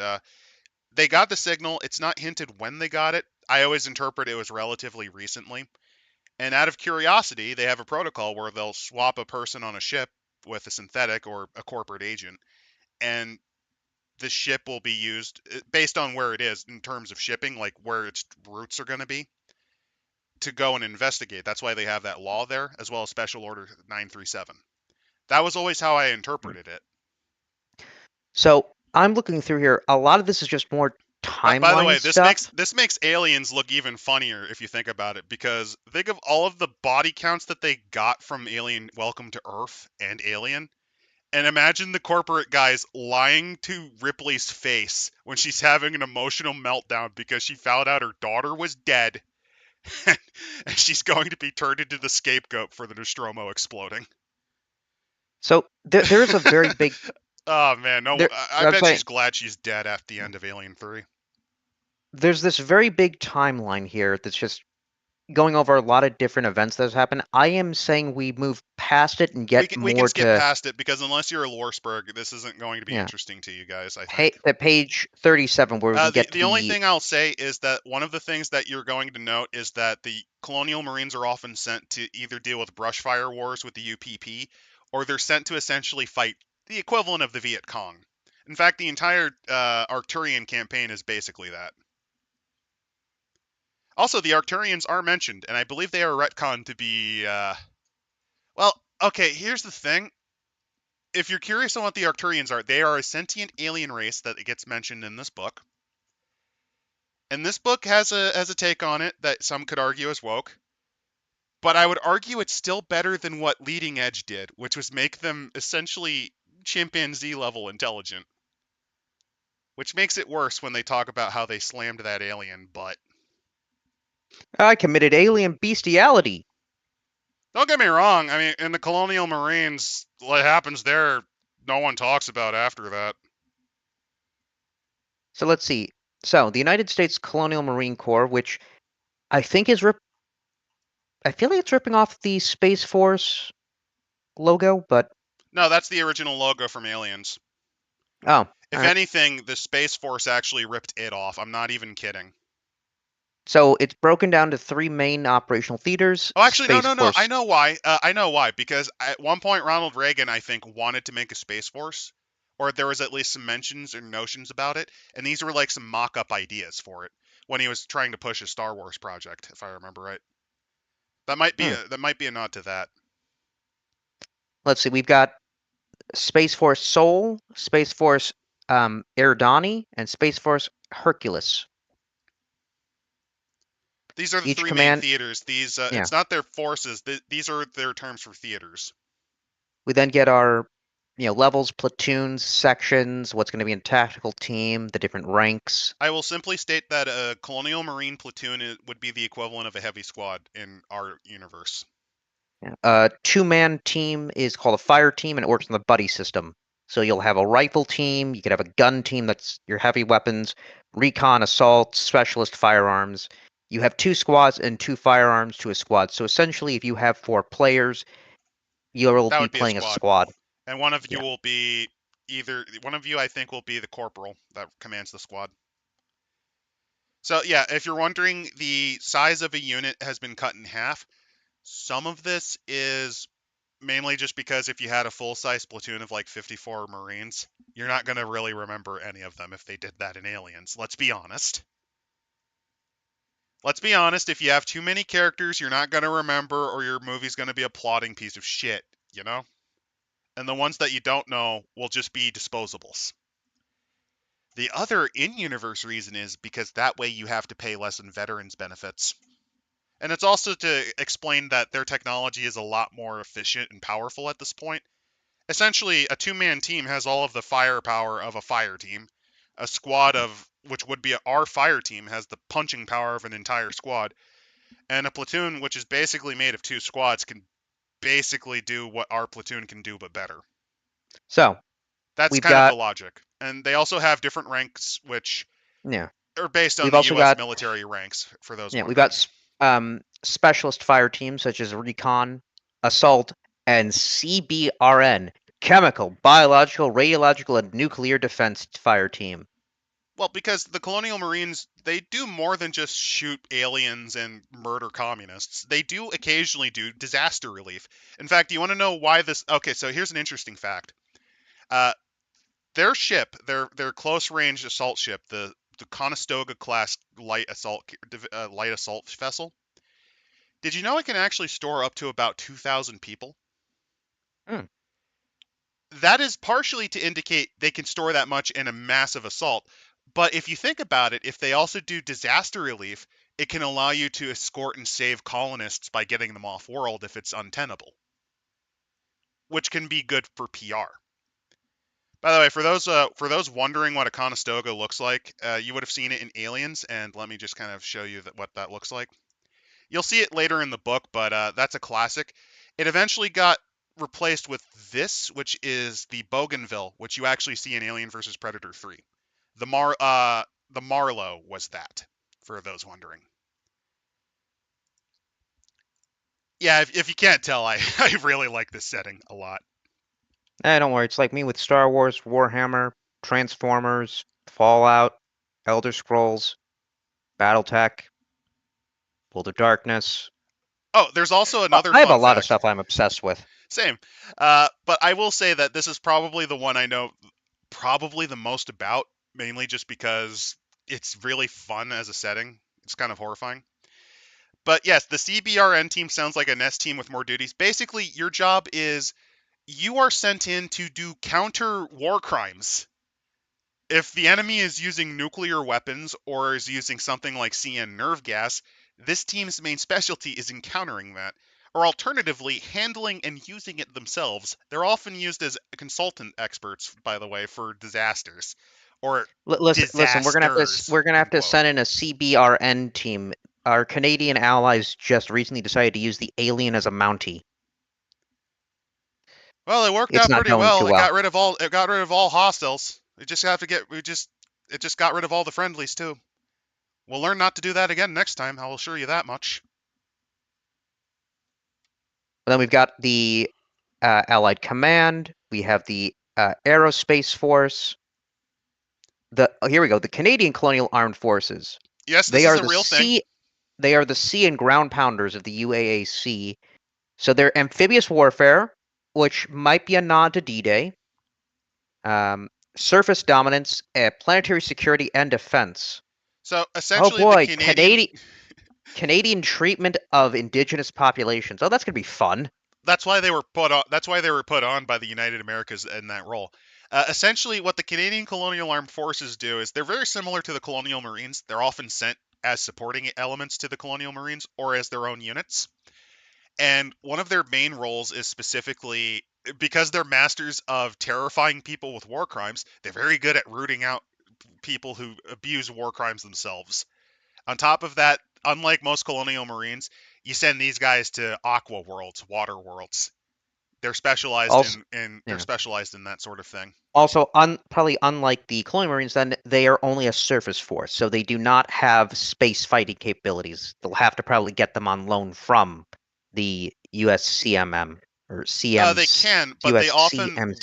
they got the signal. It's not hinted when they got it. I always interpret it was relatively recently. And out of curiosity, they have a protocol where they'll swap a person on a ship with a synthetic or a corporate agent, and the ship will be used based on where it is in terms of shipping, like where its routes are going to be, to go and investigate. That's why they have that law there, as well as Special Order 937. That was always how I interpreted it. so I'm looking through here. A lot of this is just more By the timeline way, this makes stuff. this makes aliens look even funnier if you think about it, because think of all of the body counts that they got from Alien Welcome to Earth and Alien, And imagine the corporate guys lying to Ripley's face when she's having an emotional meltdown because she found out her daughter was dead and she's going to be turned into the scapegoat for the Nostromo exploding. So there is a very big Oh man, no, there. I I'm bet saying she's glad she's dead at the end of Alien 3. there's this very big timeline here that's just going over a lot of different events that has happened. I am saying we move past it and get We can more skip to past it because unless you're a Lorsberg, this isn't going to be yeah. interesting to you guys, I Hey, think. the page 37 where we get to The only the thing I'll say is that one of the things that you're going to note is that the Colonial Marines are often sent to either deal with brushfire wars with the UPP, or they're sent to essentially fight the equivalent of the Viet Cong. In fact, the entire Arcturian campaign is basically that. Also, the Arcturians are mentioned, and I believe they are retconned to be. Well, okay, here's the thing. If you're curious on what the Arcturians are, they are a sentient alien race that gets mentioned in this book. And this book has a take on it that some could argue is woke, but I would argue it's still better than what Leading Edge did, which was make them essentially chimpanzee level intelligent. Which makes it worse when they talk about how they slammed that alien, but I committed alien bestiality. don't get me wrong, I mean in the Colonial Marines, what happens there no one talks about after that. So let's see. So the United States Colonial Marine Corps, which I think is I feel like it's ripping off the Space Force logo, but No, that's the original logo from Aliens. oh, all If right. anything, the Space Force actually ripped it off. I'm not even kidding. So it's broken down to three main operational theaters: Oh, actually, no, Space no, no. I Force. know why. I know why. Because at one point, Ronald Reagan, I think, wanted to make a space force, or there was at least some mentions or notions about it, and these were like some mock-up ideas for it when he was trying to push his Star Wars project, if I remember right. Hmm. That might be a nod to that. Let's see. We've got Space Force Seoul, Space Force Erdani, and Space Force Hercules. These are the Each three main command, theaters. These yeah. it's not their forces. These are their terms for theaters. We then get our, levels, platoons, sections, what's going to be in tactical team, the different ranks. I will simply state that a Colonial Marine platoon would be the equivalent of a heavy squad in our universe. Yeah. A two-man team is called a fire team, and it works on the buddy system. So you'll have a rifle team, you could have a gun team that's your heavy weapons, recon, assault, specialist firearms. You have two squads and two firearms to a squad. So essentially, if you have four players, you'll That be would be a playing a squad. squad. And one of you Yeah. will be either one of you I think will be the corporal that commands the squad. So yeah, if you're wondering, the size of a unit has been cut in half. Some of this is mainly just because if you had a full-size platoon of like 54 Marines, you're not going to really remember any of them if they did that in Aliens. Let's be honest. Let's be honest, if you have too many characters, you're not going to remember or your movie's going to be a plotting piece of shit, you know? And the ones that you don't know will just be disposables. The other in-universe reason is because that way you have to pay less in veterans benefits. And it's also to explain that their technology is a lot more efficient and powerful at this point. Essentially, a two-man team has all of the firepower of a fire team. A squad of, which would be our fire team, has the punching power of an entire squad. And a platoon, which is basically made of two squads, can basically do what our platoon can do, but better. So That's we've kind of the got, logic. And they also have different ranks, which yeah, are based on we've the also U.S. got, military ranks, for those yeah, we've got wondering. specialist fire teams such as recon, assault, and CBRN, chemical, biological, radiological, and nuclear defense fire team. Well, because the Colonial Marines, they do more than just shoot aliens and murder communists. They do occasionally do disaster relief. In fact, do you want to know why this? Okay, so here's an interesting fact. Uh, their ship, their close range assault ship, the Conestoga class light assault vessel. Did you know it can actually store up to about 2,000 people? Hmm. That is partially to indicate they can store that much in a massive assault. But if you think about it, if they also do disaster relief, it can allow you to escort and save colonists by getting them off world if it's untenable, which can be good for PR. By the way, for those wondering what a Conestoga looks like, you would have seen it in Aliens, and let me just kind of show you what that looks like. You'll see it later in the book, but that's a classic. It eventually got replaced with this, which is the Bougainville, which you actually see in Alien versus Predator 3. The Marlow was that, for those wondering. Yeah, if you can't tell, I really like this setting a lot. Don't worry, it's like me with Star Wars, Warhammer, Transformers, Fallout, Elder Scrolls, BattleTech, World of Darkness. Oh, there's also another I have a fun lot of fact. stuff I'm obsessed with. Same. But I will say that this is probably the one I know probably the most about, mainly just because it's really fun as a setting. It's kind of horrifying. But yes, the CBRN team sounds like a NEST team with more duties. Basically, your job is you are sent in to do counter war crimes. If the enemy is using nuclear weapons or is using something like CN nerve gas, this team's main specialty is encountering that, or alternatively, handling and using it themselves. They're often used as consultant experts, by the way, for disasters, or Listen. disasters, We're gonna have to unquote. send in a CBRN team. Our Canadian allies just recently decided to use the alien as a Mountie. Well, it worked It's out not pretty going well. too well. It got rid of all hostiles. We just have to get we just it just got rid of all the friendlies too. We'll learn not to do that again next time, I'll assure you that much. And then we've got the Allied Command. We have the Aerospace Force. Here we go. The Canadian Colonial Armed Forces. Yes, this They is are a the real thing. sea. They are the sea and ground pounders of the UAAC. So they're amphibious warfare, which might be a nod to D-Day. Surface dominance, planetary security, and defense. So Oh essentially, the boy, Canadian Canadian treatment of indigenous populations. Oh, that's gonna be fun. that's why they were put on. That's why they were put on by the United Americas in that role. Essentially, what the Canadian Colonial Armed Forces do is they're very similar to the Colonial Marines. They're often sent as supporting elements to the Colonial Marines or as their own units. And one of their main roles is specifically because they're masters of terrifying people with war crimes. They're very good at rooting out people who abuse war crimes themselves. On top of that, unlike most Colonial Marines, you send these guys to aqua worlds, water worlds. Also, They're yeah. specialized in that sort of thing. Also, probably unlike the Colonial Marines, then they are only a surface force, so they do not have space fighting capabilities. They'll have to probably get them on loan from the USCMM or They CMC, can, but USCMC.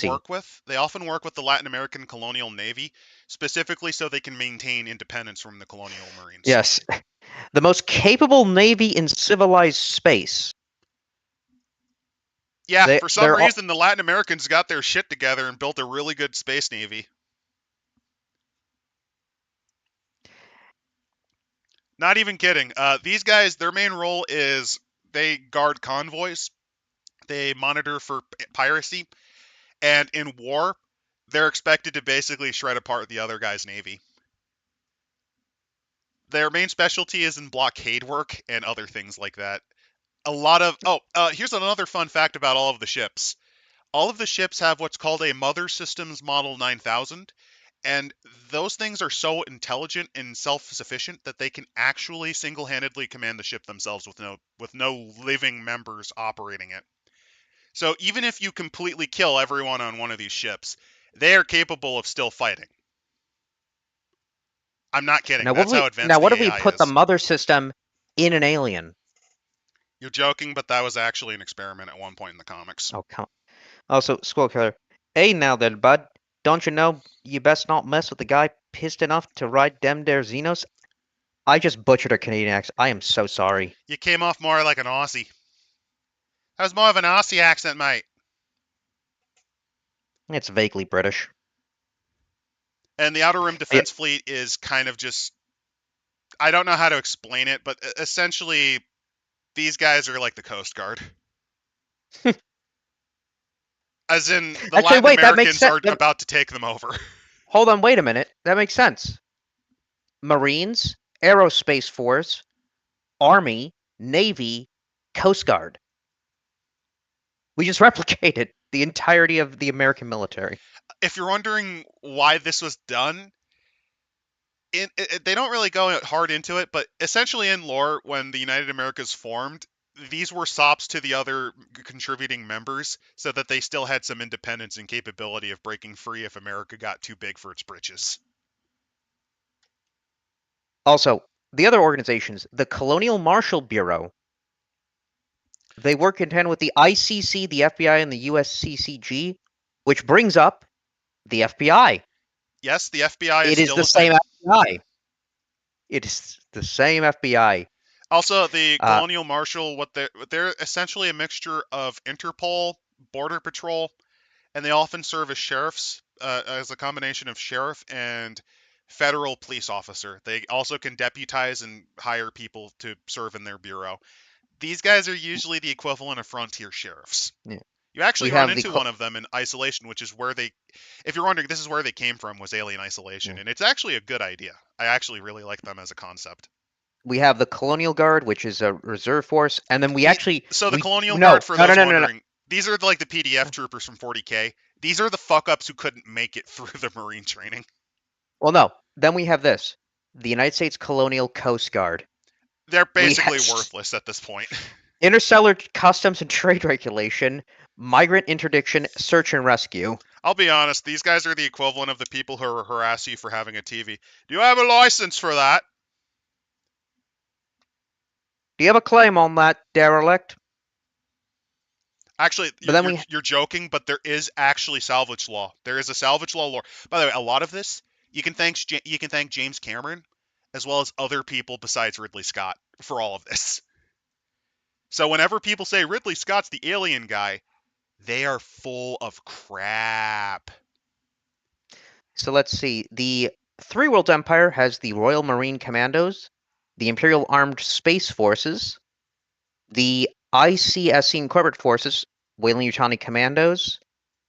they often work with the Latin American Colonial Navy, specifically so they can maintain independence from the Colonial Marines. Yes, the most capable navy in civilized space. Yeah, They for some they're all reason the Latin Americans got their shit together and built a really good space navy. Not even kidding. These guys, their main role is they guard convoys, they monitor for piracy, and in war, they're expected to basically shred apart the other guy's navy. Their main specialty is in blockade work and other things like that. A lot of here's another fun fact about all of the ships. All of the ships have what's called a Mother Systems Model 9000, and those things are so intelligent and self-sufficient that they can actually single-handedly command the ship themselves with no living members operating it. So even if you completely kill everyone on one of these ships, they are capable of still fighting. I'm not kidding. That's how now advanced what the if we AI put the is. mother system in an alien? You're joking, but that was actually an experiment at one point in the comics. Oh, come. Also, Squirrel Killer. Hey now then, bud. Don't you know you best not mess with the guy pissed enough to ride dem der Xenos? I just butchered a Canadian accent. I am so sorry. You came off more like an Aussie. That was more of an Aussie accent, mate. It's vaguely British. And the Outer Rim Yeah, Defense Fleet is kind of just. I don't know how to explain it, but essentially, these guys are like the Coast Guard. As in, the actually, Latin wait, that makes Americans sense. are about to take them over. Hold on, wait a minute. That makes sense. Marines, Aerospace Force, Army, Navy, Coast Guard. We just replicated the entirety of the American military. If you're wondering why this was done, they don't really go hard into it, but essentially in lore, when the United Americas formed, these were sops to the other contributing members so that they still had some independence and capability of breaking free if America got too big for its britches. Also, the other organizations, the Colonial Marshal Bureau, they work in tandem with the ICC, the FBI, and the USCCG, which brings up the FBI. Yes, the FBI is It is still the a same thing. FBI. It is the same FBI. Also, the Uh, Colonial Marshal, they're essentially a mixture of Interpol, Border Patrol, and they often serve as sheriffs, as a combination of sheriff and federal police officer. They also can deputize and hire people to serve in their bureau. These guys are usually the equivalent of frontier sheriffs. yeah. You actually We run have the into one of them in Isolation, which is where they, if you're wondering, this is where they came from, was Alien Isolation, yeah. and it's actually a good idea. I actually really like them as a concept. We have the Colonial Guard, which is a reserve force, and then we The actually so the we Colonial no Guard, for no no those no no no. wondering, these are like the PDF troopers from 40K. These are the fuck ups who couldn't make it through the Marine training. Well, no. Then we have this: the United States Colonial Coast Guard. They're We have basically worthless at this point. interstellar customs and trade regulation, migrant interdiction, search and rescue. I'll be honest, these guys are the equivalent of the people who harass you for having a TV. Do you have a license for that? Do you have a claim on that derelict? Actually, But you're, then you're we you're joking, but there is actually salvage law. There is a salvage law lore. By the way, a lot of this you can thank James Cameron, as well as other people besides Ridley Scott for all of this. So whenever people say Ridley Scott's the alien guy, they are full of crap. so let's see. The Three World Empire has the Royal Marine Commandos, the Imperial Armed Space Forces, the ICSC Incorporated Forces, Weyland-Yutani Commandos,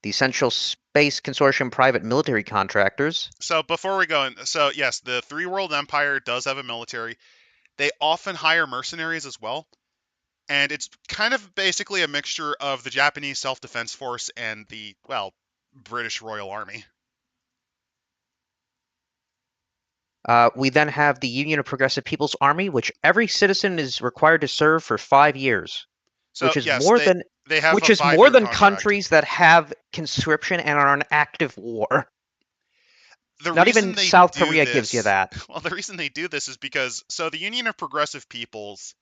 the Central Space Consortium Private Military Contractors. So before we go in, so yes, the Three World Empire does have a military. They often hire mercenaries as well. And it's kind of basically a mixture of the Japanese Self-Defense Force and the, well, British Royal Army. We then have the Union of Progressive People's Army, which every citizen is required to serve for 5 years, So which is yes, more than they have which a is more 5-year than contract. countries that have conscription and are in active war. The Not reason even they South do Korea gives you this, that. well, the reason they do this is because so the Union of Progressive Peoples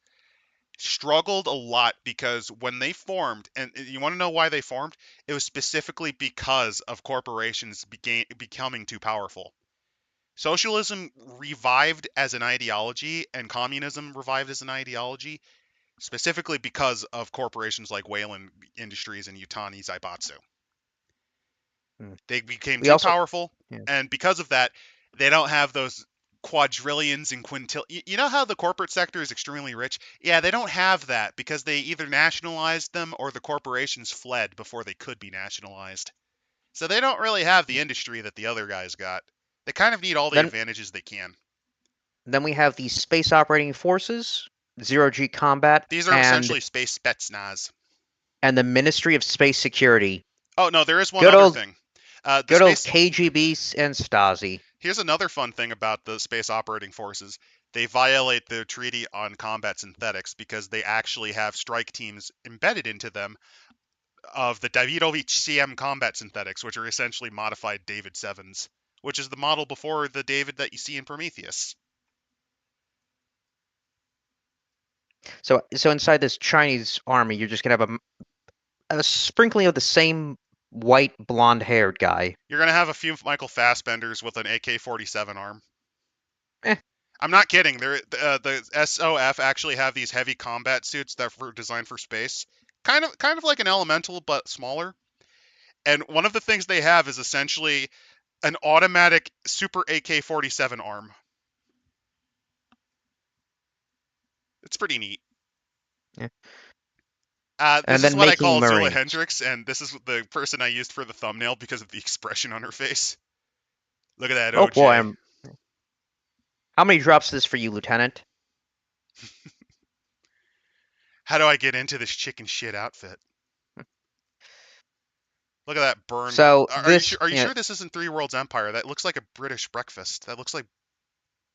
struggled a lot because when they formed, and you want to know why they formed, it was specifically because of corporations becoming too powerful. Socialism revived as an ideology and communism revived as an ideology specifically because of corporations like Wayland Industries and Yutani Zaibatsu. Hmm. They became We too also powerful, yeah. and because of that, they don't have those quadrillions and quintil. You know how the corporate sector is extremely rich? Yeah, they don't have that because they either nationalized them or the corporations fled before they could be nationalized. So they don't really have the industry that the other guys got. They kind of need all the Then advantages they can. then we have the Space Operating Forces, Zero G Combat, These are and essentially space spetsnaz. the Ministry of Space Security. Oh no, there is one Good other old thing. The good old space KGB and Stasi. Here's another fun thing about the space operating forces. They violate the treaty on combat synthetics because they actually have strike teams embedded into them of the Davidovich CM combat synthetics, which are essentially modified David 7s, which is the model before the David that you see in Prometheus. So inside this Chinese army, you're just gonna have a sprinkling of the same white blonde-haired guy. You're going to have a few Michael Fassbenders with an AK-47 arm. Eh, I'm not kidding. The SOF actually have these heavy combat suits that were designed for space, kind of like an elemental but smaller. And one of the things they have is essentially an automatic super AK-47 arm. It's pretty neat. yeah. This And is then what I making call Zilla Marines. Hendricks, and this is the person I used for the thumbnail because of the expression on her face. Look at that Oh boy, OJ. how many drops is this for you, Lieutenant? How do I get into this chicken shit outfit? Look at that burned. So Are you this, sure? Are you sure this isn't Three Worlds Empire? That looks like a British breakfast. That looks like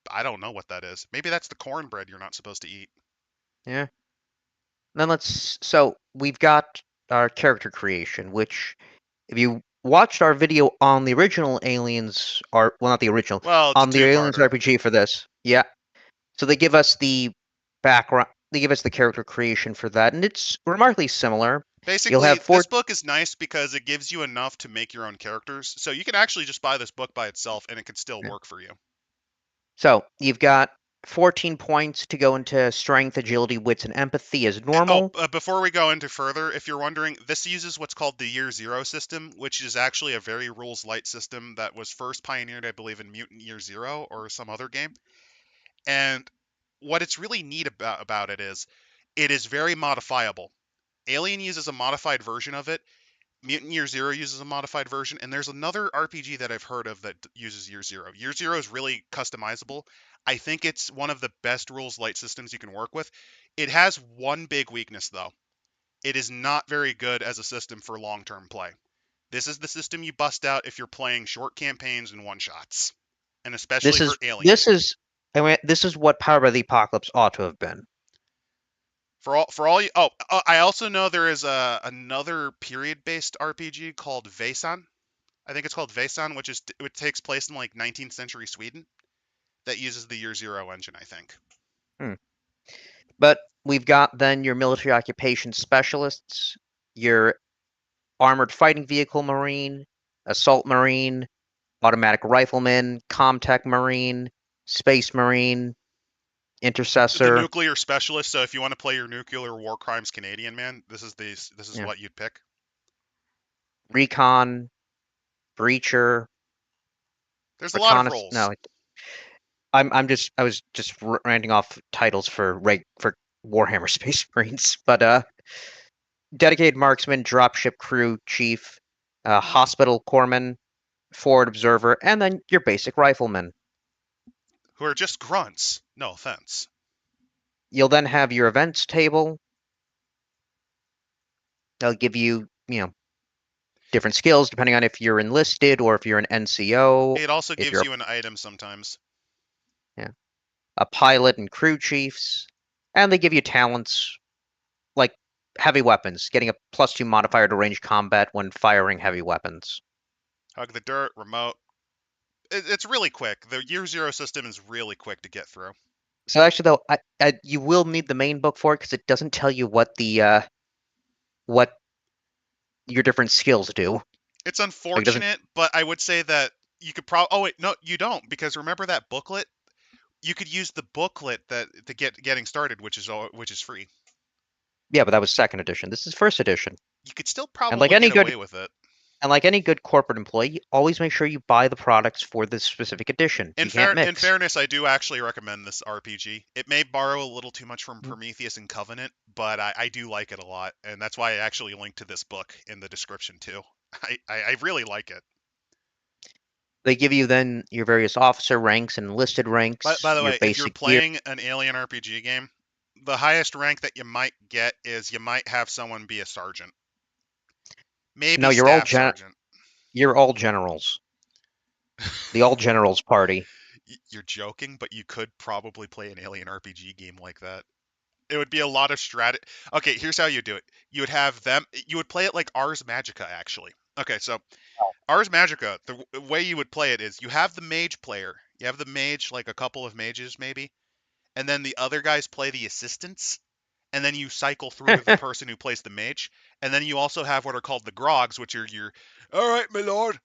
I don't know what that is. Maybe that's the cornbread you're not supposed to eat. yeah. Then so we've got our character creation, which if you watched our video on the original Aliens, or well, not the original, Well, it's a on the Aliens two-parter. RPG for this, yeah. So they give us the background, they give us the character creation for that, and it's remarkably similar. You'll Basically, have this four. book is nice because it gives you enough to make your own characters. So you can actually just buy this book by itself and it can still Yeah. work for you. So you've got 14 points to go into strength, agility, wits, and empathy as Oh, normal. before we go into further, if you're wondering, this uses what's called the Year Zero system, which is actually a very rules light system that was first pioneered, I believe, in Mutant Year Zero or some other game. And what it's really neat about it is very modifiable. Alien uses a modified version of it. Mutant Year Zero uses a modified version, and there's another RPG that I've heard of that uses Year Zero. Year Zero is really customizable. I think it's one of the best rules light systems you can work with. It has one big weakness though. It is not very good as a system for long-term play. This is the system you bust out if you're playing short campaigns and one-shots, and especially This for is Alien. this is I mean, this is what Power by the Apocalypse ought to have been. For all you, I also know there is another period-based RPG called Vasan. I think it's called Vasan, which takes place in like 19th century Sweden that uses the Year Zero engine, I think. Hmm. But we've got then your military occupation specialists, your armored fighting vehicle marine, assault marine, automatic rifleman, comtech marine, space marine, The intercessor, nuclear specialist. So if you want to play your nuclear war crimes Canadian man, this is yeah, what you'd pick. recon, breacher, There's a lot of reconnaissance. roles. No, I was just ranting off titles for Warhammer Space Marines, but dedicated marksman, dropship crew chief, hospital corpsman, forward observer, and then your basic rifleman. Who are just grunts. No offense. You'll then have your events table. They'll give you, different skills depending on if you're enlisted or if you're an NCO, It also if gives you're you an item sometimes. yeah, a pilot and crew chiefs, and they give you talents like heavy weapons, getting a +2 modifier to range combat when firing heavy weapons. Hug the dirt, remote. It's really quick. The Year Zero system is really quick to get through. So actually, though, you will need the main book for it because it doesn't tell you what your different skills do. It's Like, it doesn't. unfortunate, but I would say that you could probably. Oh wait, no, you don't, because remember that booklet? You could use the booklet that to getting started, which is free. Yeah, but that was second edition. This is first edition, You could still and like probably any get good away with it. and like any good corporate employee, always make sure you buy the products for this specific edition. You can't In mix. fairness, I do actually recommend this RPG. It may borrow a little too much from Prometheus and Covenant, but I do like it a lot, and that's why I actually linked to this book in the description too. I really like it. They give you then your various officer ranks and enlisted But ranks, by the your way, if you're basic gear. playing an Alien RPG game, the highest rank that you might get is you might have someone be a sergeant, maybe No, staff sergeant. you're all generals. The all generals party. You're joking, but you could probably play an Alien RPG game like that. It would be a lot of strat. Okay, here's how you do it. You would have them. You would play it like Ars Magica, actually. Okay, so Ars Magica, the way you would play it is you have the mage player. You have the mage, like a couple of mages maybe, and then the other guys play the assistants, and then you cycle through to the person who plays the mage, and then you also have what are called the grogs, which are your, all right, my lord,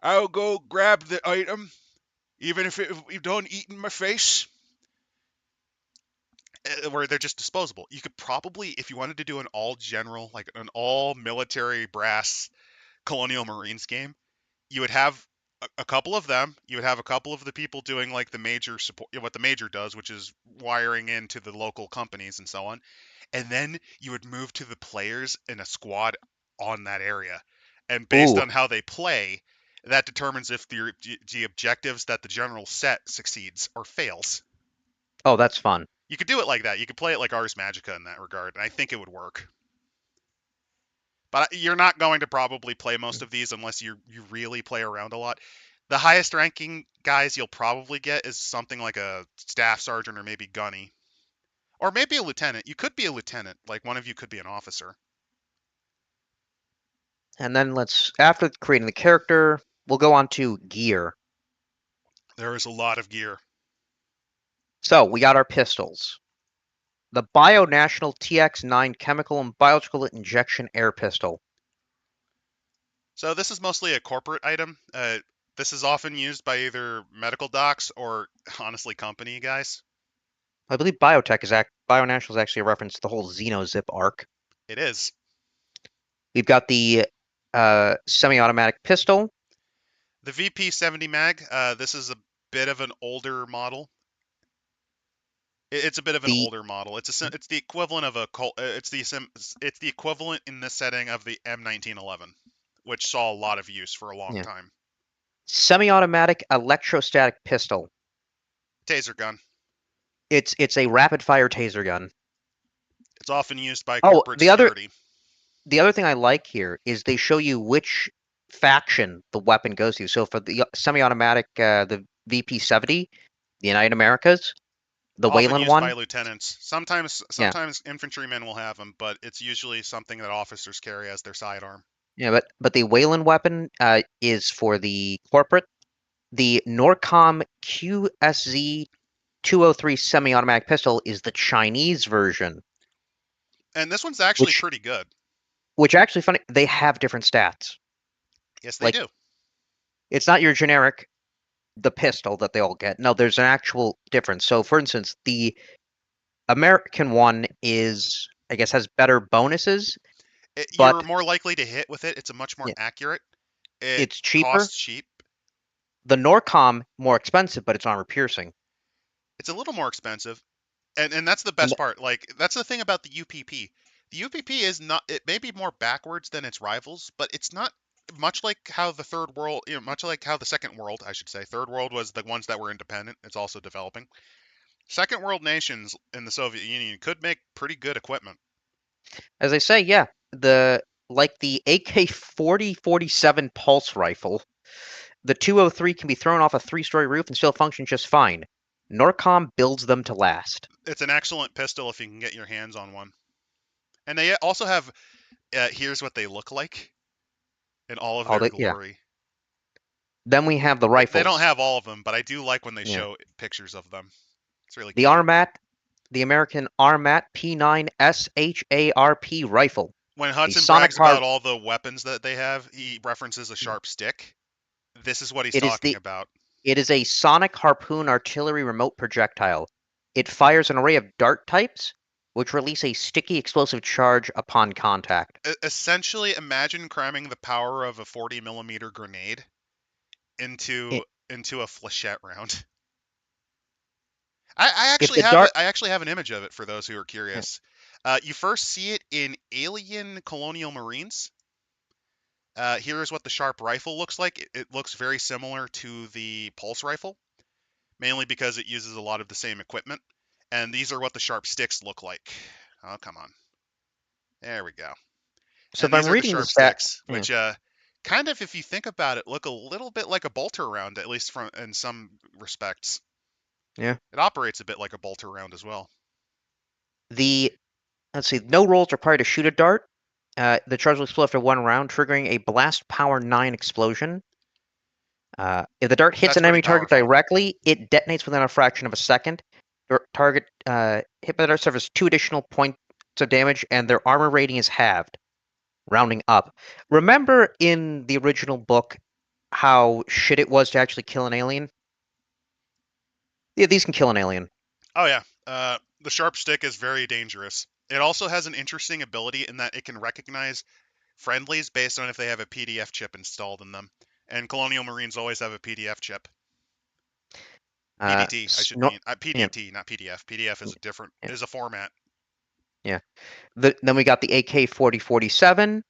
I'll go grab the item, even if you don't eat in my face, where they're just disposable. You could probably, if you wanted to do an all general, like an all military brass Colonial Marines game, you would have a couple of them. You would have a couple of the people doing like the major support, what the major does, which is wiring into the local companies and so on. And then you would move to the players in a squad on that area. And based Ooh, on how they play, that determines if the objectives that the general set succeeds or fails. oh, that's fun. You could do it like that. You could play it like Ars Magica in that regard, and I think it would work. but you're not going to probably play most of these unless you really play around a lot. The highest ranking guys you'll probably get is something like a staff sergeant or maybe gunny, or maybe a lieutenant. You could be a lieutenant, like one of you could be an officer. And then after creating the character, we'll go on to gear. There is a lot of gear. So we got our pistols. The Bio-National TX-9 Chemical and Biological Injection Air Pistol. So this is mostly a corporate item. This is often used by either medical docs or honestly company guys. I believe Bio-National is actually a reference to the whole Xenozip arc. It is. We've got the semi-automatic pistol. The VP70 mag. This is a bit of an older model. It's a bit of an The older model. It's the equivalent of a it's the equivalent in this setting of the M1911, which saw a lot of use for a long yeah, time. semi-automatic electrostatic pistol. Taser gun. It's a rapid-fire taser gun. It's often used by Oh, corporate the other security. the other thing I like here is they show you which faction the weapon goes to. So for the semi-automatic, the VP70, the United Americas, the Often Wayland used by one, lieutenants. Sometimes yeah, sometimes infantrymen will have them, but it's usually something that officers carry as their sidearm. yeah, but the Wayland weapon is for the corporate. The Norcom QSZ 203 semi-automatic pistol is the Chinese version, And this one's actually which pretty good. actually funny, they have different stats. Yes, they Like do. it's not your generic the pistol that they all get. No, there's an actual difference. So for instance, the American one is I guess has better bonuses, You're but more likely to hit with it. It's a much more yeah, accurate. It it's cheaper. costs cheap. The Norcom more expensive, but it's armor piercing. It's a little more expensive, and that's the And best part. Like that's the thing about the UPP. The UPP is not. It may be more backwards than its rivals, but it's not much like how the third world, much like how the second world, I should say, third world was the ones that were independent. It's also developing. Second world nations in the Soviet Union could make pretty good equipment. as I say, yeah, the AK-40-47 pulse rifle, the 203 can be thrown off a three-story roof and still function just fine. Norcom builds them to last. It's an excellent pistol if you can get your hands on one. And they also have here's what they look like in all of All their the yeah. glory. Then we have the They don't rifles. have all of them, but I do like when they Yeah. show pictures of them. It's really The cute. Armat, the American Armat P9 SHARP rifle. When A Hudson sonic brags har about all the weapons that they have, he references a sharp stick. This is what he's it is talking the about. it is a sonic harpoon artillery remote projectile. It fires an array of dart types, which release a sticky explosive charge upon contact. Essentially, imagine cramming the power of a 40 millimeter grenade into It, into a flechette round. I if actually the have dart, I actually have an image of it for those who are yeah, curious. You first see it in Alien Colonial Marines. Here is what the sharp rifle looks like. It looks very similar to the pulse rifle, mainly because it uses a lot of the same equipment. And these are what the sharp sticks look like. Oh, come on. There we go. so And if these I'm are the reading the sharp stat, sticks, yeah, which kind of, if you think about it, look a little bit like a bolter round, at least from in some respects. yeah, It operates a bit like a bolter round as well. the let's see, no rolls required to shoot a dart. The charge will explode after one round, triggering a blast power 9 explosion. If the dart hits That's an pretty enemy target powerful. directly, it detonates within a fraction of a second. The target hit by the dart suffers 2 additional points of damage, and their armor rating is halved, rounding up. Remember in the original book how shit it was to actually kill an alien? Yeah, these can kill an alien. Oh yeah, the sharp stick is very dangerous. It also has an interesting ability in that it can recognize friendlies based on if they have a PDF chip installed in them. And Colonial Marines always have a PDF chip. PDT, I should mean Yeah, PDT, not PDF. PDF is yeah, a format. yeah. Then we got the AK-40-47,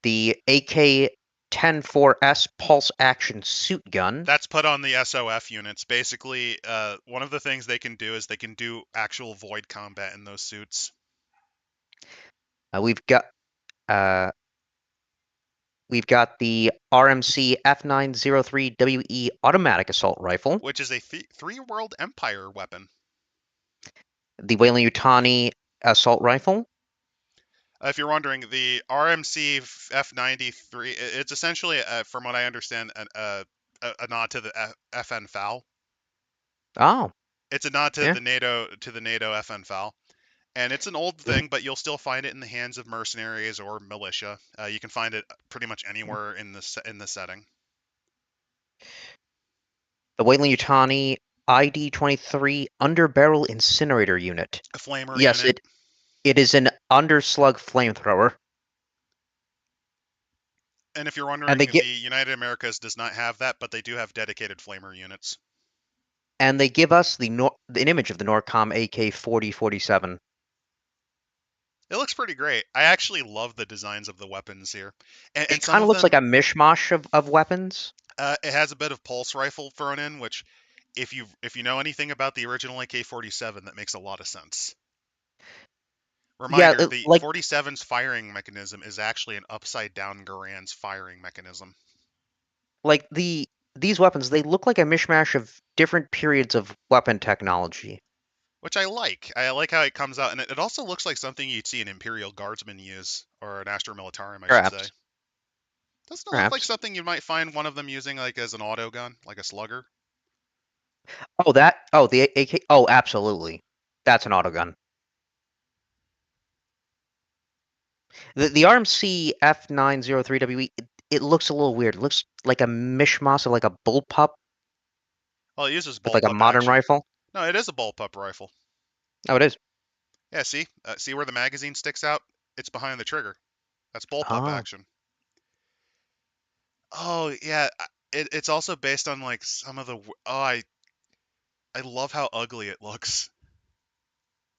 the AK-10-4S pulse action suit gun. That's put on the SOF units. Basically, one of the things they can do is they can do actual void combat in those suits. We've got We've got the RMC F903WE automatic assault rifle, which is a three World Empire weapon. the Weyland-Yutani assault rifle, If you're wondering, the RMC F93, it's essentially, from what I understand, a nod to the FN FAL. oh, It's a nod yeah. to the NATO FN FAL. And it's an old Mhm. thing, but you'll still find it in the hands of mercenaries or militia. You can find it pretty much anywhere in the setting. The Weyland-Yutani ID-23 underbarrel incinerator unit. A flamer Yes, unit. it is an underslug flamethrower, And if you're and they wondering, get the United Americas does not have that, but they do have dedicated flamer units. and they give us an image of the Norcom AK-4047. It looks pretty great. I actually love the designs of the weapons here, and It some kind of of looks like them. a mishmash of weapons. It has a bit of pulse rifle thrown in, which, if you know anything about the original AK-47, that makes a lot of sense. Yeah, Reminder: the like 47's firing mechanism is actually an upside down Garand's firing mechanism, these weapons, they look like a mishmash of different periods of weapon technology. which I like. I like how it comes out, and it also looks like something you'd see an Imperial Guardsman use, or an Astra Militarum, I should say. Perhaps, Doesn't it look like perhaps. something you might find one of them using, like as an auto gun, like a slugger? The AK. Oh, absolutely. That's an autogun. The RMC F903WE, it looks a little weird. It looks like a mishmash of like a bullpup Well, it uses with like a bullpup modern action. rifle. No, it is a bullpup rifle. Oh, it is. Yeah, see where the magazine sticks out? It's behind the trigger. That's bullpup Oh, action. Oh yeah, it's also based on like some of the. Oh, I love how ugly it looks.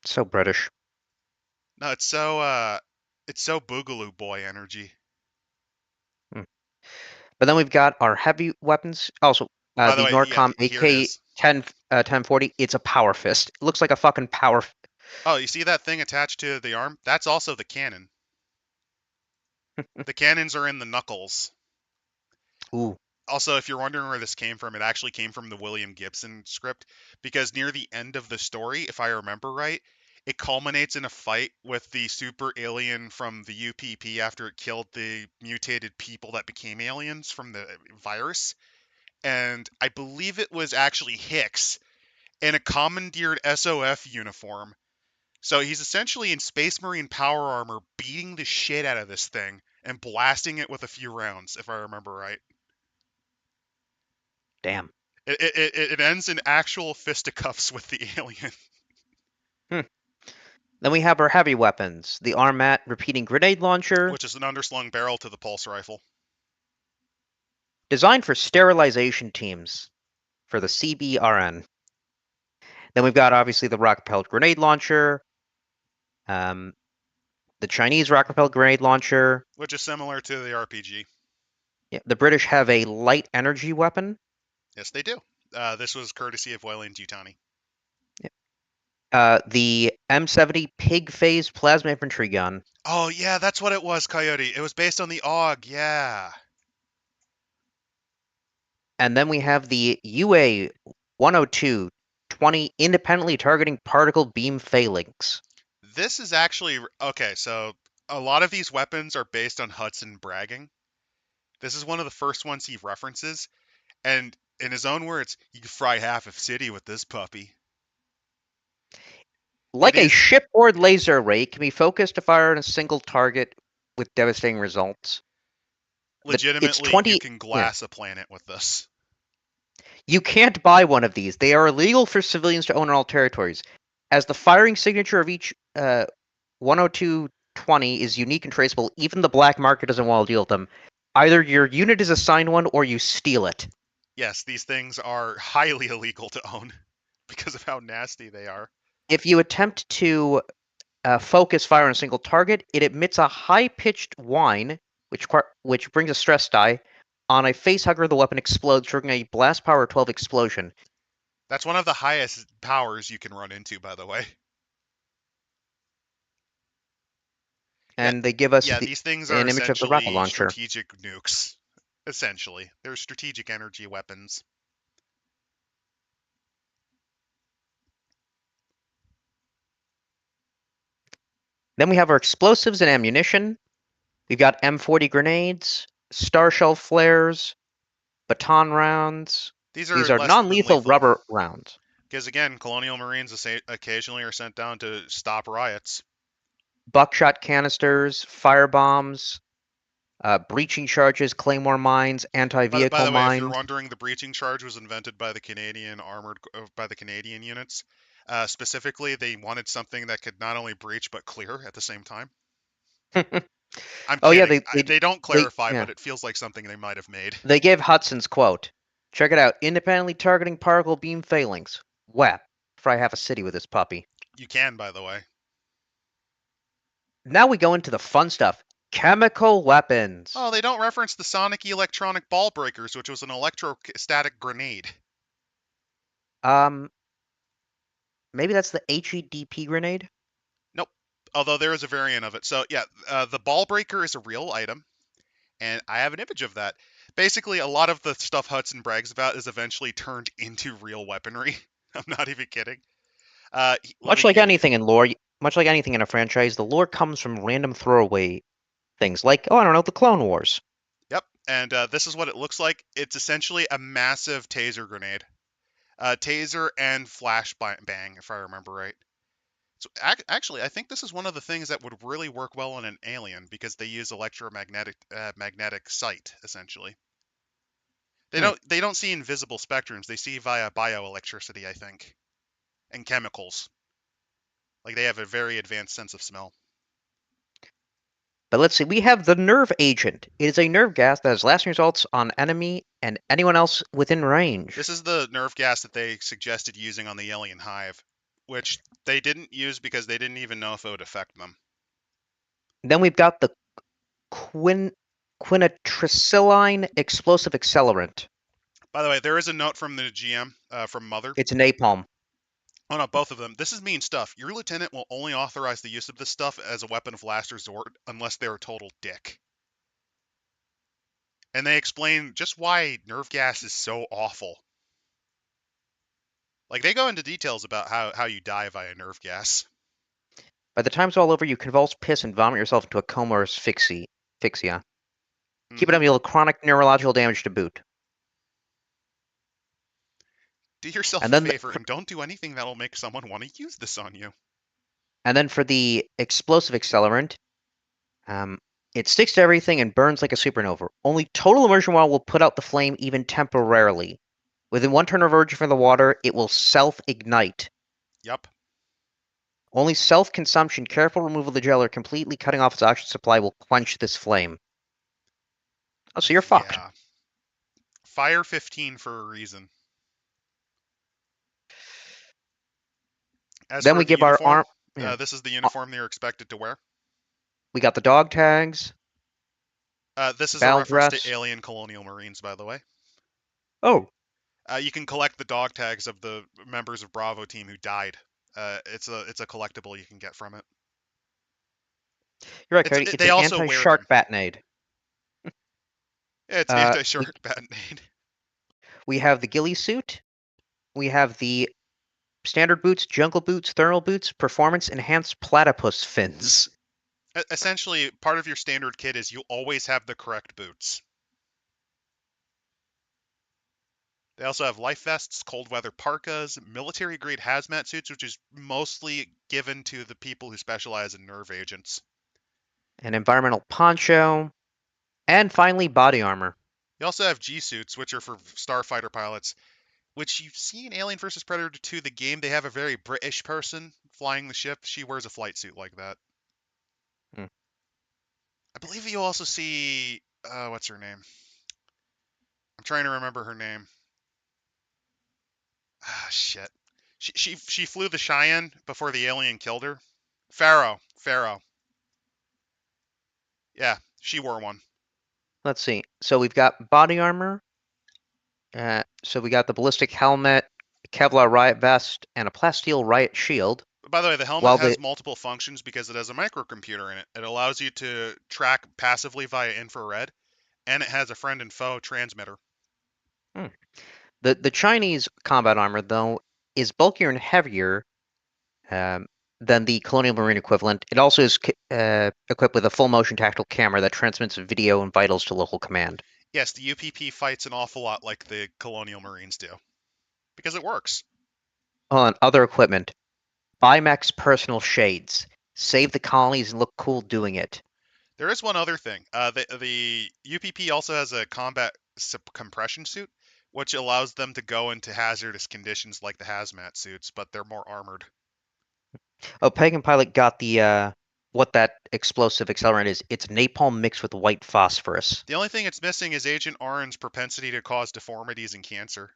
so British. No, it's so Boogaloo Boy energy. Hmm. But then we've got our heavy weapons. Also, By the the way, yeah, Norcom here it is. AK 1040. It's a power fist. It looks like a fucking power. Oh, you see that thing attached to the arm? That's also the cannon. The cannons are in the knuckles. Ooh, Also, if you're wondering where this came from, it actually came from the William Gibson script, because near the end of the story, if I remember right, it culminates in a fight with the super alien from the UPP after it killed the mutated people that became aliens from the virus. And I believe it was actually Hicks in a commandeered SOF uniform. So he's essentially in Space Marine power armor beating the shit out of this thing and blasting it with a few rounds, if I remember right. damn. It ends in actual fisticuffs with the alien, Hmm. Then we have our heavy weapons. The Armat repeating grenade launcher, which is an underslung barrel to the pulse rifle, designed for sterilization teams for the CBRN. Then we've got obviously the rocket-propelled grenade launcher, um, the Chinese rocket-propelled grenade launcher. which is similar to the RPG. Yeah, the British have a light energy weapon. Yes, they do. This was courtesy of Weyland-Yutani. The M70 pig phase plasma infantry gun. Oh yeah, that's what it was, Coyote. It was based on the AUG. Yeah. And then we have the UA 102 20 independently targeting particle beam phalanx. This is actually okay. So a lot of these weapons are based on Hudson bragging. This is one of the first ones he references, and in his own words, you can fry half of city with this puppy. It Like a is shipboard laser array, can be focused to fire on a single target with devastating results. It's legitimately, you 20. can Yeah. glass a planet with this. You can't buy one of these. They are illegal for civilians to own in all territories. As the firing signature of each 10220 is unique and traceable, even the black market doesn't want to deal with them. Either your unit is assigned one or you steal it. Yes, these things are highly illegal to own because of how nasty they are. If you attempt to focus fire on a single target, it emits a high-pitched whine, which brings a stress die. On a facehugger, the weapon explodes, triggering a blast power 12 explosion. That's one of the highest powers you can run into, by the way. Yeah, and they give us yeah. These things are an image of the rocket essentially launcher. strategic nukes. Essentially, they're strategic energy weapons. Then we have our explosives and ammunition. We've got M40 grenades, star shell flares, baton rounds. These These are are less than non-lethal lethal. rubber rounds. Because again, Colonial Marines occasionally are sent down to stop riots. Buckshot canisters, fire bombs, breaching charges, claymore mines, By anti-vehicle the way, if you're mines. wondering, the breaching charge was invented by the Canadian units. Specifically, they wanted something that could not only breach but clear at the same time. I'm Oh yeah, kidding. They don't clarify, yeah, but it feels like something they might have made. they gave Hudson's quote. Check it out. Independently targeting particle beam failings. Whap. For I have a city with this puppy. You can, by the way. Now we go into the fun stuff. Chemical weapons. Oh, they don't reference the sonic electronic ball breakers, which was an electrostatic grenade. Um, maybe that's the HEDP grenade? Nope. Although there is a variant of it. So yeah, the ball breaker is a real item, and I have an image of that. Basically, a lot of the stuff Hudson brags about is eventually turned into real weaponry. I'm not even kidding. Let Much me like give you. anything in lore, much like anything in a franchise, the lore comes from random throwaway things like, oh, I don't know, the Clone Wars. Yep, and this is what it looks like. It's essentially a massive taser grenade, taser and bang, if I remember right. So actually, I think this is one of the things that would really work well on an alien because they use magnetic sight essentially. Hmm. They don't see invisible spectrums. They see via bioelectricity, I think, and chemicals. Like they have a very advanced sense of smell. But let's see, we have the nerve agent. It is a nerve gas that has lasting results on enemy and anyone else within range. This is the nerve gas that they suggested using on the alien hive, which they didn't use because they didn't even know if it would affect them. Then we've got the quinatricilline explosive accelerant. By the way, there is a note from the GM from Mother. It's napalm. Oh no, both of them. This is mean stuff. Your lieutenant will only authorize the use of this stuff as a weapon of last resort unless they're a total dick. And they explain just why nerve gas is so awful. Like they go into details about how you die via nerve gas. By the time it's all over, you convulse, piss, and vomit yourself into a coma or asphyxia. Keep it Hmm. up, you'll have chronic neurological damage to boot. Do yourself And a then, favor and don't do anything that'll make someone want to use this on you. for the explosive accelerant, um, it sticks to everything and burns like a supernova. Only total immersion while will put out the flame even temporarily. Within one turn of urging from the water, it will self-ignite. Yup. Only self-consumption, careful removal of the gel, or completely cutting off its oxygen supply will quench this flame. Oh, so you're fucked. Yeah. Fire 15 for a reason. As Then for we the give our uniform, arm. Yeah. this is the Uh, uniform they're expected to wear. We got the dog tags, This is a battle reference to dress. Alien Colonial Marines, by the way. Oh, You can collect the dog tags of the members of Bravo team who died. It's a collectible you can get from it. you're right, Cody. It's They an also wear anti-shark them. batnade. Yeah, it's an Uh, we anti-shark band-aid. we have the ghillie suit. We have the standard boots, jungle boots, thermal boots, performance enhanced platypus fins. Essentially, part of your standard kit is you always have the correct boots. They also have life vests, cold weather parkas, military grade hazmat suits, which is mostly given to the people who specialize in nerve agents. An environmental poncho, and finally body armor. They also have G suits, which are for starfighter pilots, which you see in Alien vs Predator 2, the game. They have a very British person flying the ship. She wears a flight suit like that. Hmm. I believe you also see what's her name? I'm trying to remember her name. Ah, shit. She flew the Cheyenne before the alien killed her. Pharaoh. Yeah, she wore one. Let's see. So we've got body armor. So we got the ballistic helmet, Kevlar riot vest, and a plasteel riot shield. By the way, the helmet While the has multiple functions because it has a microcomputer in it. It allows you to track passively via infrared, and it has a friend and foe transmitter. hmm, the Chinese combat armor though is bulkier and heavier um, than the Colonial Marine equivalent. It also is equipped with a full motion tactical camera that transmits video and vitals to local command. Yes, the UPP fights an awful lot like the Colonial Marines do because it works. On other equipment, Bimax personal shades. Save the colonies and look cool doing it. There is one other thing. The UPP also has a combat compression suit, which allows them to go into hazardous conditions like the hazmat suits, but they're more armored. Oh, Pagan Pilot got the what that explosive accelerant is. It's napalm mixed with white phosphorus. The only thing it's missing is Agent Orange's propensity to cause deformities and cancer.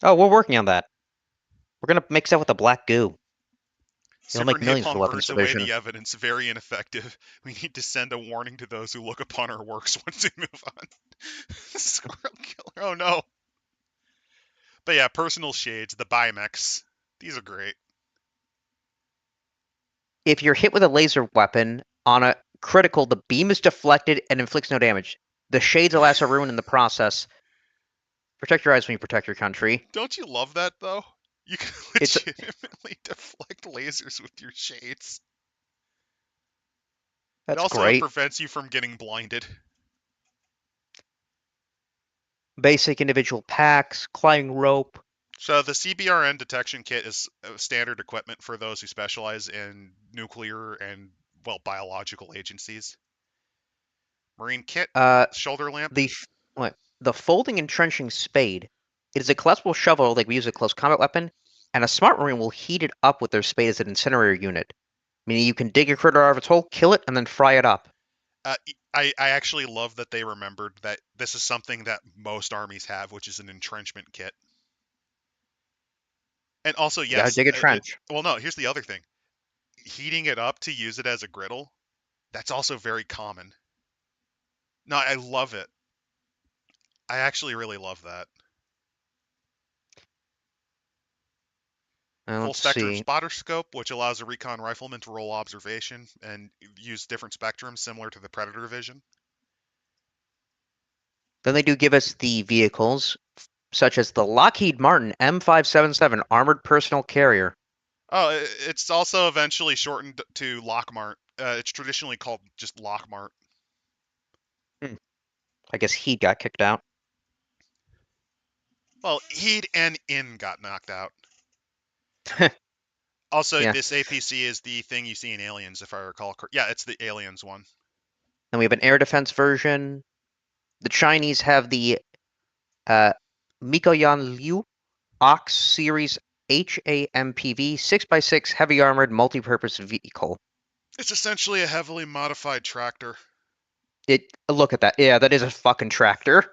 Oh, we're working on that. We're gonna mix that with the black goo. It'll Super make millions for the Napalm weapons burns away division. the evidence. Very ineffective. We need to send a warning to those who look upon our works once we move on. Squirrel killer. Oh no. But yeah, personal shades, the Bimex. These are great. If you're hit with a laser weapon on a critical, the beam is deflected and inflicts no damage. The shades, alas, are ruined in the process. Protect your eyes when you protect your country. Don't you love that though? You can It's legitimately deflect lasers with your shades. It That's also great. prevents you from getting blinded. Basic individual packs, climbing rope. So the CBRN detection kit is standard equipment for those who specialize in nuclear and, well, biological agencies. Marine kit, Uh, shoulder lamp. the what? The folding and trenching spade. It is a collapsible shovel like we use a close combat weapon, and a smart marine will heat it up with their spade as an incinerator unit. Meaning you can dig a critter out of its hole, kill it, and then fry it up. I actually love that they remembered that this is something that most armies have, which is an entrenchment kit. And also, You gotta yes, dig a trench. well, no, here's the other thing. Heating it up to use it as a griddle, that's also very common. No, I love it. I actually really love that. Full Let's spectrum see. spotter scope, which allows a recon rifleman to roll observation and use different spectrums similar to the Predator vision. Then they do give us the vehicles, such as the Lockheed Martin M577 Armored Personnel Carrier. Oh, it's also eventually shortened to Lockmart. It's traditionally called just Lockmart. Hmm, I guess he got kicked out. Well, Heed and In got knocked out. Also, Yeah. this APC is the thing you see in Aliens, if I recall. Yeah, it's the Aliens one. Then we have an air defense version. The Chinese have the uh, Mikoyan Liu Ox Series HAMPV 6x6 heavy armored multi-purpose vehicle. It's essentially a heavily modified tractor. It look at that. Yeah, that is a fucking tractor.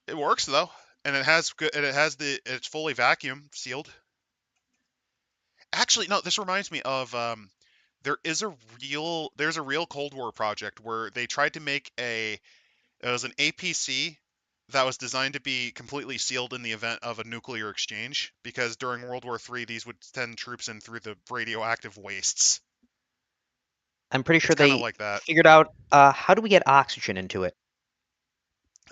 It works though, and it has good. And it has it's fully vacuum sealed. Actually, no, this reminds me of there's a real Cold War project where they tried to make it was an APC that was designed to be completely sealed in the event of a nuclear exchange because during World War III these would send troops in through the radioactive wastes. I'm pretty It's sure kind of they like that. figured out how do we get oxygen into it?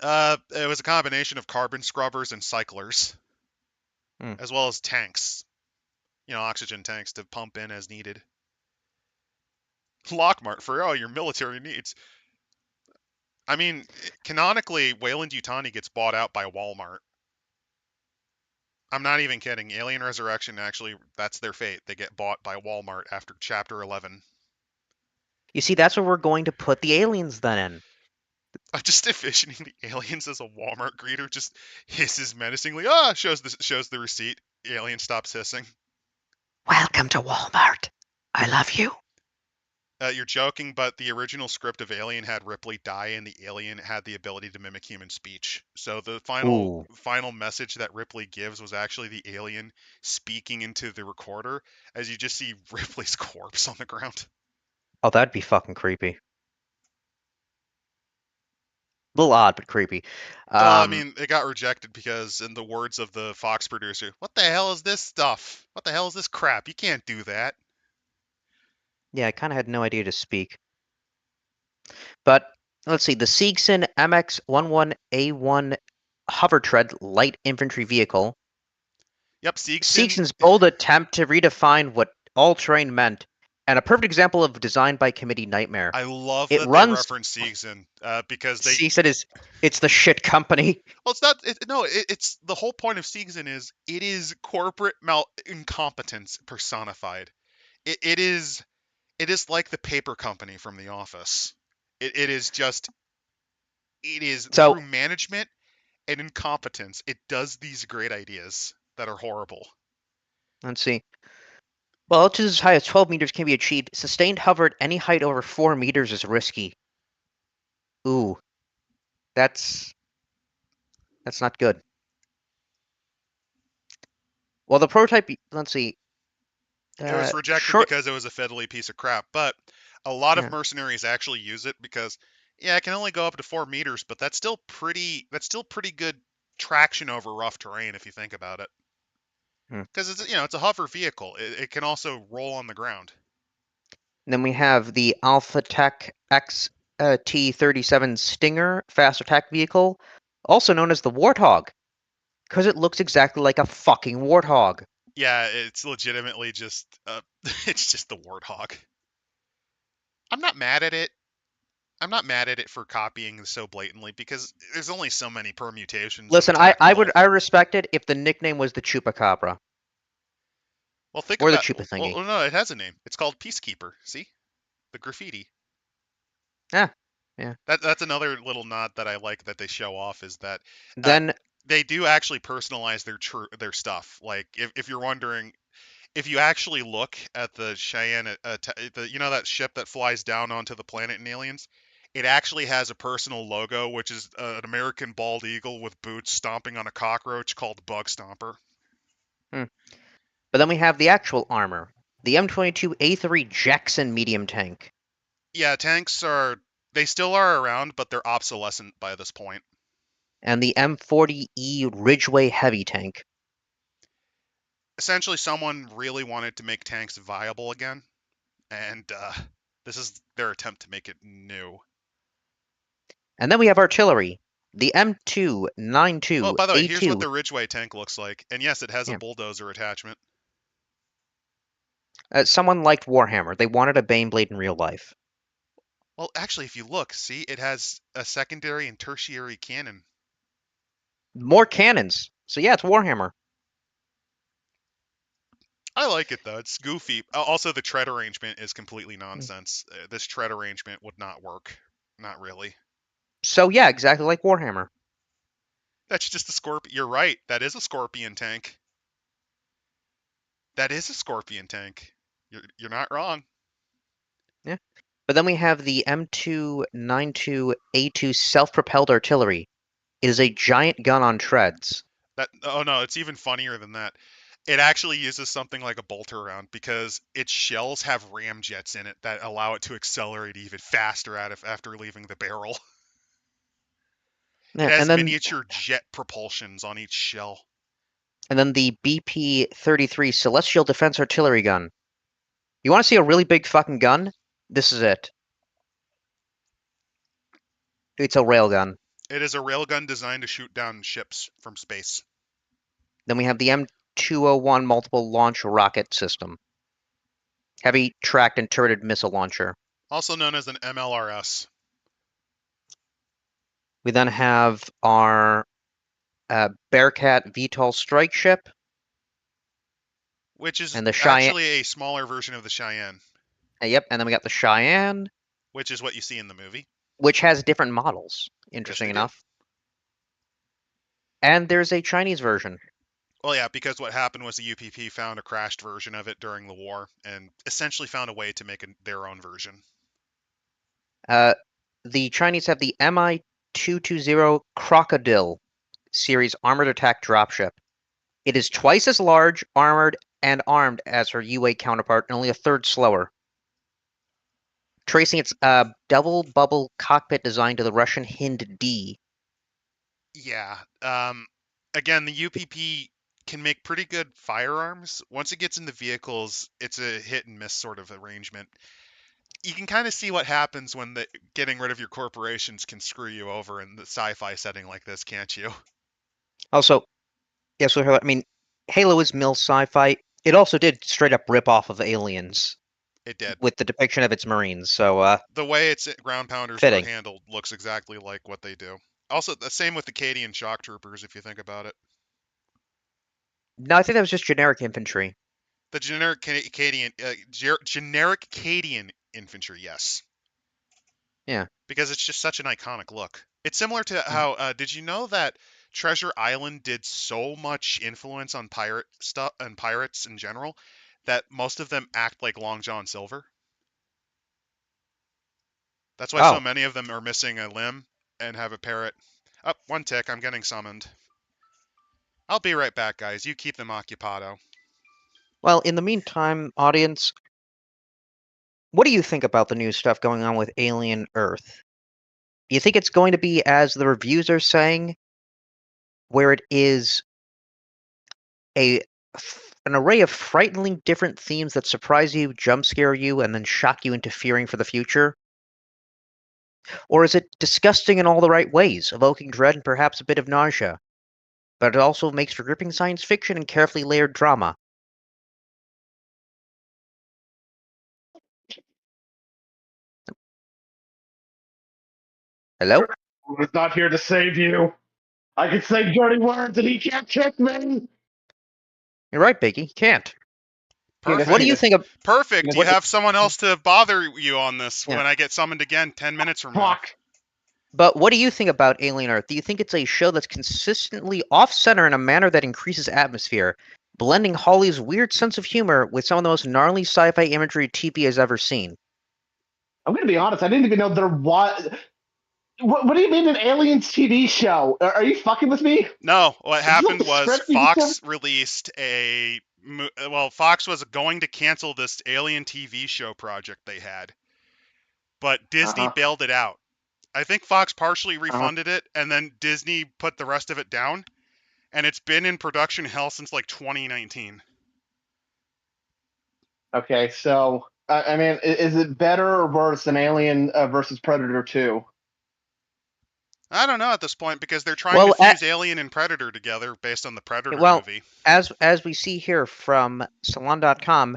It was a combination of carbon scrubbers and cyclers, Hmm. as well as tanks, oxygen tanks to pump in as needed. Lockmart for all your military needs. I mean, canonically, Wayland Yutani gets bought out by Walmart. I'm not even kidding. Alien Resurrection actually, that's their fate. They get bought by Walmart after Chapter 11. You see, that's where we're going to put the aliens then in. I'm just envisioning the aliens as a Walmart greeter just hisses menacingly. Ah, shows the receipt. The alien stops hissing. Welcome to Walmart. I love you. You're joking, but the original script of Alien had Ripley die, and the alien had the ability to mimic human speech. So the final Ooh. final message that Ripley gives was actually the alien speaking into the recorder, as you just see Ripley's corpse on the ground. Oh, that'd be fucking creepy. little odd but creepy. Well, I Um, mean, it got rejected because, in the words of the Fox producer, "What the hell is this stuff? What the hell is this crap? You can't do that." yeah, I kind of had no idea to speak. But let's see, the Siegson MX-11A1 hover tread light infantry vehicle. Yep, Siegson. Siegson's bold attempt to redefine what all-terrain meant, and a perfect example of design by committee nightmare. I love It that they runs. reference Siegson because they. Siegson is it's the shit company. Well, it's not. No, it's the whole point of Siegson is it is corporate mal incompetence personified. It is. It is like the paper company from The Office. It is just. It is So through management and incompetence. It does these great ideas that are horrible. let's see. Well, altitudes as high as 12 meters can be achieved. Sustained hover at any height over 4 meters is risky. Ooh, that's that's not good. Well, the prototype. Let's see. It was rejected Short. because it was a fiddly piece of crap. But a lot of Yeah. mercenaries actually use it because, yeah, it can only go up to 4 meters, but that's still pretty. That's still pretty good traction over rough terrain if you think about it. Hmm. Because it's a hover vehicle. It can also roll on the ground. Then we have the Alpha Tech X T-37 Stinger fast attack vehicle, also known as the Warthog, because it looks exactly like a fucking warthog. Yeah, it's legitimately just it's just the warthog. I'm not mad at it. I'm not mad at it for copying so blatantly because there's only so many permutations of Listen, I tactical. I respect it if the nickname was the Chupacabra Well, think or the about. Chupa Well, thingy. no, it has a name. It's called Peacekeeper. See the graffiti. Yeah, yeah. That's another little nod that I like that they show off is that uh, Then they do actually personalize their stuff. Like if you're wondering, if you actually look at the Cheyenne, that ship that flies down onto the planet in Aliens, it actually has a personal logo, which is an American bald eagle with boots stomping on a cockroach called Bug Stomper. hmm. But then we have the actual armor, the M22A3 Jackson medium tank, Yeah, tanks are they still are around, but they're obsolescent by this point. and the M40E Ridgeway heavy tank. Essentially, someone really wanted to make tanks viable again, and this is their attempt to make it new. And then we have artillery, the Oh, by the way, here's what M292A2. the Ridgeway tank looks like, and yes, it has a Yeah. bulldozer attachment. Someone liked Warhammer. They wanted a Baneblade in real life. Well, actually, if you look, see, it has a secondary and tertiary cannon. More cannons. So yeah, it's Warhammer. I like it though; it's goofy. Also, the tread arrangement is completely nonsense. This tread arrangement would not work. Not really. So yeah, exactly like Warhammer. That's just a scorpion. You're right. That is a scorpion tank. That is a scorpion tank. You're not wrong. Yeah. But then we have the M292A2 self-propelled artillery. It is a giant gun on treads. That Oh no, it's even funnier than that. It actually uses something like a bolter round because its shells have ramjets in it that allow it to accelerate even faster after leaving the barrel. It Yeah, has miniature jet propulsions on each shell. and then the BP-33 Celestial Defense Artillery Gun. You want to see a really big fucking gun? This is it. It's a railgun. It is a railgun designed to shoot down ships from space, Then we have the M201 multiple launch rocket system. Heavy tracked and turreted missile launcher. also known as an MLRS, We then have our Bearcat VTOL strike ship which is and the Cheyenne. actually a smaller version of the Cheyenne, Yep, and then we got the Cheyenne, which is what you see in the movie. which has different models, Yes, interesting they do. enough. And there's a Chinese version. Well, yeah, because what happened was the UPP found a crashed version of it during the war and essentially found a way to make their own version. Uh, the Chinese have the Mi-220 Crocodile series armored attack dropship. It is twice as large, armored, and armed as her UA counterpart, and only a third slower. tracing its double bubble cockpit design to the Russian Hind D. Yeah. Again, the UPP can make pretty good firearms. Once it gets in the vehicles, it's a hit and miss sort of arrangement. You can kind of see what happens when getting rid of your corporations can screw you over in the sci-fi setting like this, can't you? Also, yeah, so I mean, Halo is mill sci-fi. It also did straight up rip off of Aliens It did. with the depiction of its Marines, so The way its ground pounders were fitting. handled looks exactly like what they do. Also, the same with the Cadian shock troopers, if you think about it. No, I think that was just generic infantry. The generic generic Cadian infantry, yes, Yeah. because it's just such an iconic look. It's similar to Mhm. how did you know that Treasure Island did so much influence on pirate stuff and pirates in general that most of them act like Long John Silver? That's why so Oh, many of them are missing a limb and have a parrot. Up, one tick. I'm getting summoned. I'll be right back, guys. You keep them occupado. well, in the meantime, audience, what do you think about the new stuff going on with Alien Earth? You think it's going to be as the reviews are saying, where it is a an array of frighteningly different themes that surprise you, jump scare you, and then shock you into fearing for the future? Or is it disgusting in all the right ways, evoking dread and perhaps a bit of nausea? But it also makes for gripping science fiction and carefully layered drama. Hello? He's not here to save you. I can say dirty words and he can't kick me. You're right, Biggie. You can't. Penis, What do Perfect. you penis, think of Perfect. penis. You what? have someone else to bother you on this Yeah. when I get summoned again 10 minutes from now. Fuck. But what do you think about Alien Earth? Do you think it's a show that's consistently off-center in a manner that increases atmosphere, blending Hawley's weird sense of humor with some of the most gnarly sci-fi imagery TV has ever seen? I'm gonna be honest. I didn't even know there was. What do you mean an aliens TV show? Are you fucking with me? No, what Did you look happened the was script you just said? Fox released well, Fox was going to cancel this Alien TV show project they had, but Uh Disney huh. bailed it out. I think Fox partially Uh huh. refunded it, and then Disney put the rest of it down, and it's been in production hell since like 2019. Okay, so I mean, is it better or worse than Alien versus Predator 2? I don't know at this point because they're trying to Well, fuse Alien and Predator together based on the Predator well, movie. as we see here from Salon.com,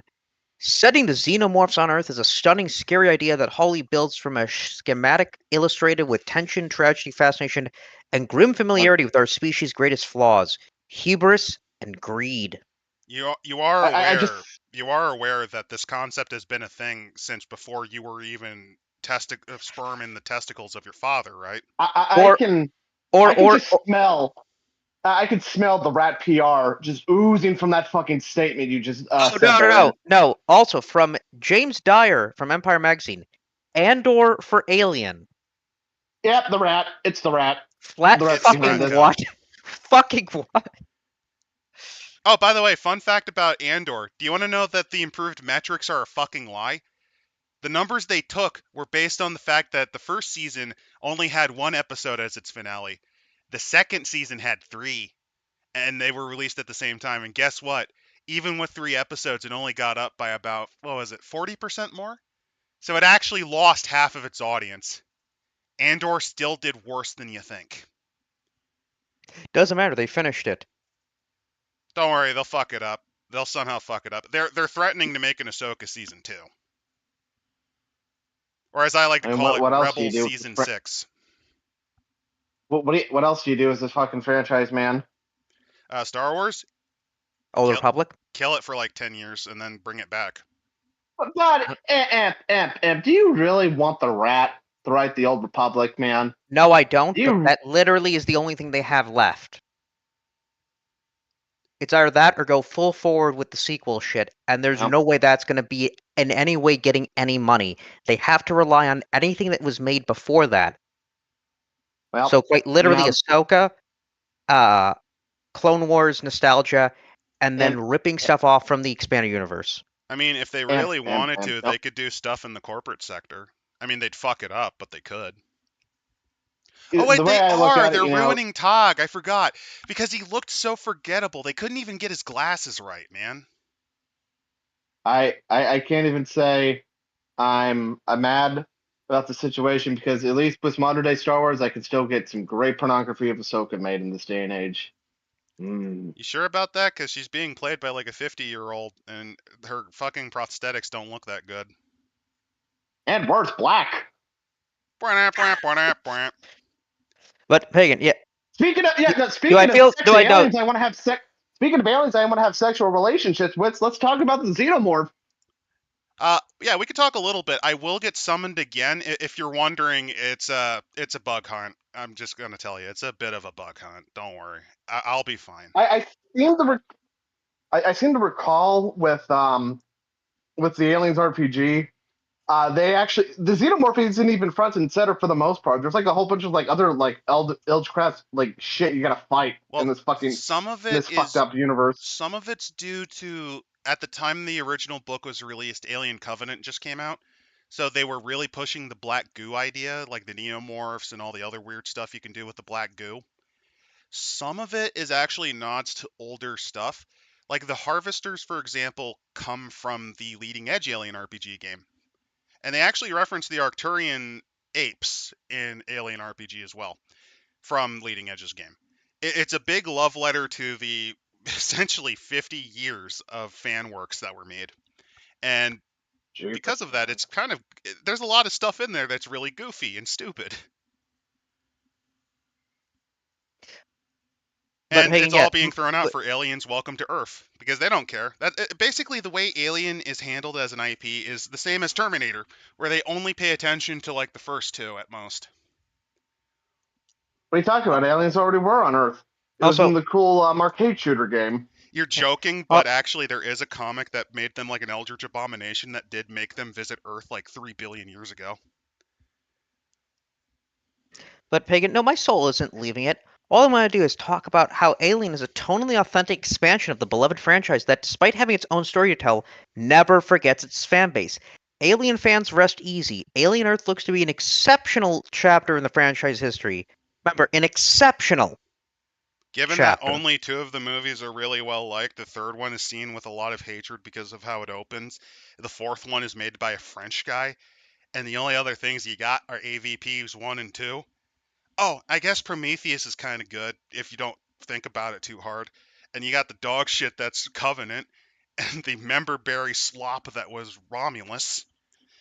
setting the xenomorphs on Earth is a stunning, scary idea that Hawley builds from a schematic illustrated with tension, tragedy, fascination, and grim familiarity with our species' greatest flaws: hubris and greed. You are I just aware that this concept has been a thing since before you were even sperm in the testicles of your father, right? I Or, can or, I can or, just smell. I can smell the rat PR just oozing from that fucking statement you just oh, said no, no, there, no, Ed. no. Also, from James Dyer from Empire Magazine, Andor for Alien. Yep, the rat. It's the rat. Flat The rat's It's behind fucking this. Ratco. what? Fucking what? Oh, by the way, fun fact about Andor. Do you want to know that the improved metrics are a fucking lie? The numbers they took were based on the fact that the first season only had one episode as its finale. The second season had three, and they were released at the same time. And guess what? Even with three episodes, it only got up by about, what was it, 40% more? So it actually lost half of its audience. Andor still did worse than you think. Doesn't matter. They finished it. Don't worry, they'll fuck it up. They'll somehow fuck it up. They're threatening to make an Ahsoka season 2. Or as I like to I mean, call it, what else do you Rebels do? season 6. What else do you do as a fucking franchise man? Star Wars, Old kill Republic? kill it for like 10 years and then bring it back. But do you really want the rat to write the Old Republic, man? No, I don't, Do but you? that literally is the only thing they have left. It's either that or go full forward with the sequel shit, and there's Well, no way that's going to be in any way getting any money. They have to rely on anything that was made before that. well, So quite you know literally how Ahsoka, uh, Clone Wars nostalgia, and and then ripping stuff off from the expanded universe. I mean, if they really wanted and to, they could do stuff in the corporate sector. I mean, they'd fuck it up, but they could. Oh The wait, way they I look are. at it, They're ruining Tog. I forgot because he looked so forgettable. They couldn't even get his glasses right, man. I can't even say I'm mad about the situation because at least with modern day Star Wars, I can still get some great pornography of Ahsoka made in this day and age. Mm. You sure about that? Because she's being played by like a 50-year-old, and her fucking prosthetics don't look that good. And worse, black. But Pagan, yeah, Speaking of do, no, do I speaking of feel? Do sexy I know? aliens, I want to have sex. Speaking of aliens, I want to have sexual relationships with. Let's talk about the xenomorph. Yeah, we could talk a little bit. I will get summoned again. If you're wondering, it's a bug hunt. I'm just gonna tell you, it's a bit of a bug hunt. Don't worry, I'll be fine. I seem to I seem to recall with the aliens RPG. They actually the xenomorph isn't even front and center for the most part. There's like a whole bunch of like other like Eldcraft like shit you gotta fight Well, in some of it this fucked is up universe. some of it's due to at the time the original book was released, Alien Covenant just came out. So they were really pushing the black goo idea, like the neomorphs and all the other weird stuff you can do with the black goo. Some of it is actually nods to older stuff. Like the Harvesters, for example, come from the leading edge Alien RPG game. And they actually reference the Arcturian apes in Alien RPG as well from leading edge's game. It's a big love letter to the essentially 50 years of fan works that were made. And because of that, it's kind of there's a lot of stuff in there that's really goofy and stupid. But And Pagan, it's yeah, all being thrown out for Aliens Welcome to Earth because they don't care. Basically the way Alien is handled as an IP is the same as Terminator, where they only pay attention to like the first two at most. What are you talking about? Aliens already were on Earth. It was in also, the cool arcade shooter game. You're joking, uh, but actually there is a comic that made them like an eldritch abomination that did make them visit Earth like 3 billion years ago. but Pagan, no, my soul isn't leaving it. All I want to do is talk about how Alien is a tonally authentic expansion of the beloved franchise that, despite having its own story to tell, never forgets its fan base. Alien fans rest easy. Alien Earth looks to be an exceptional chapter in the franchise history. Remember, an exceptional Given that chapter. only two of the movies are really well liked, the third one is seen with a lot of hatred because of how it opens. The fourth one is made by a French guy, and the only other things you got are AVPs 1 and 2. Oh, I guess Prometheus is kind of good if you don't think about it too hard. And you got the dog shit that's Covenant, and the member berry slop that was Romulus.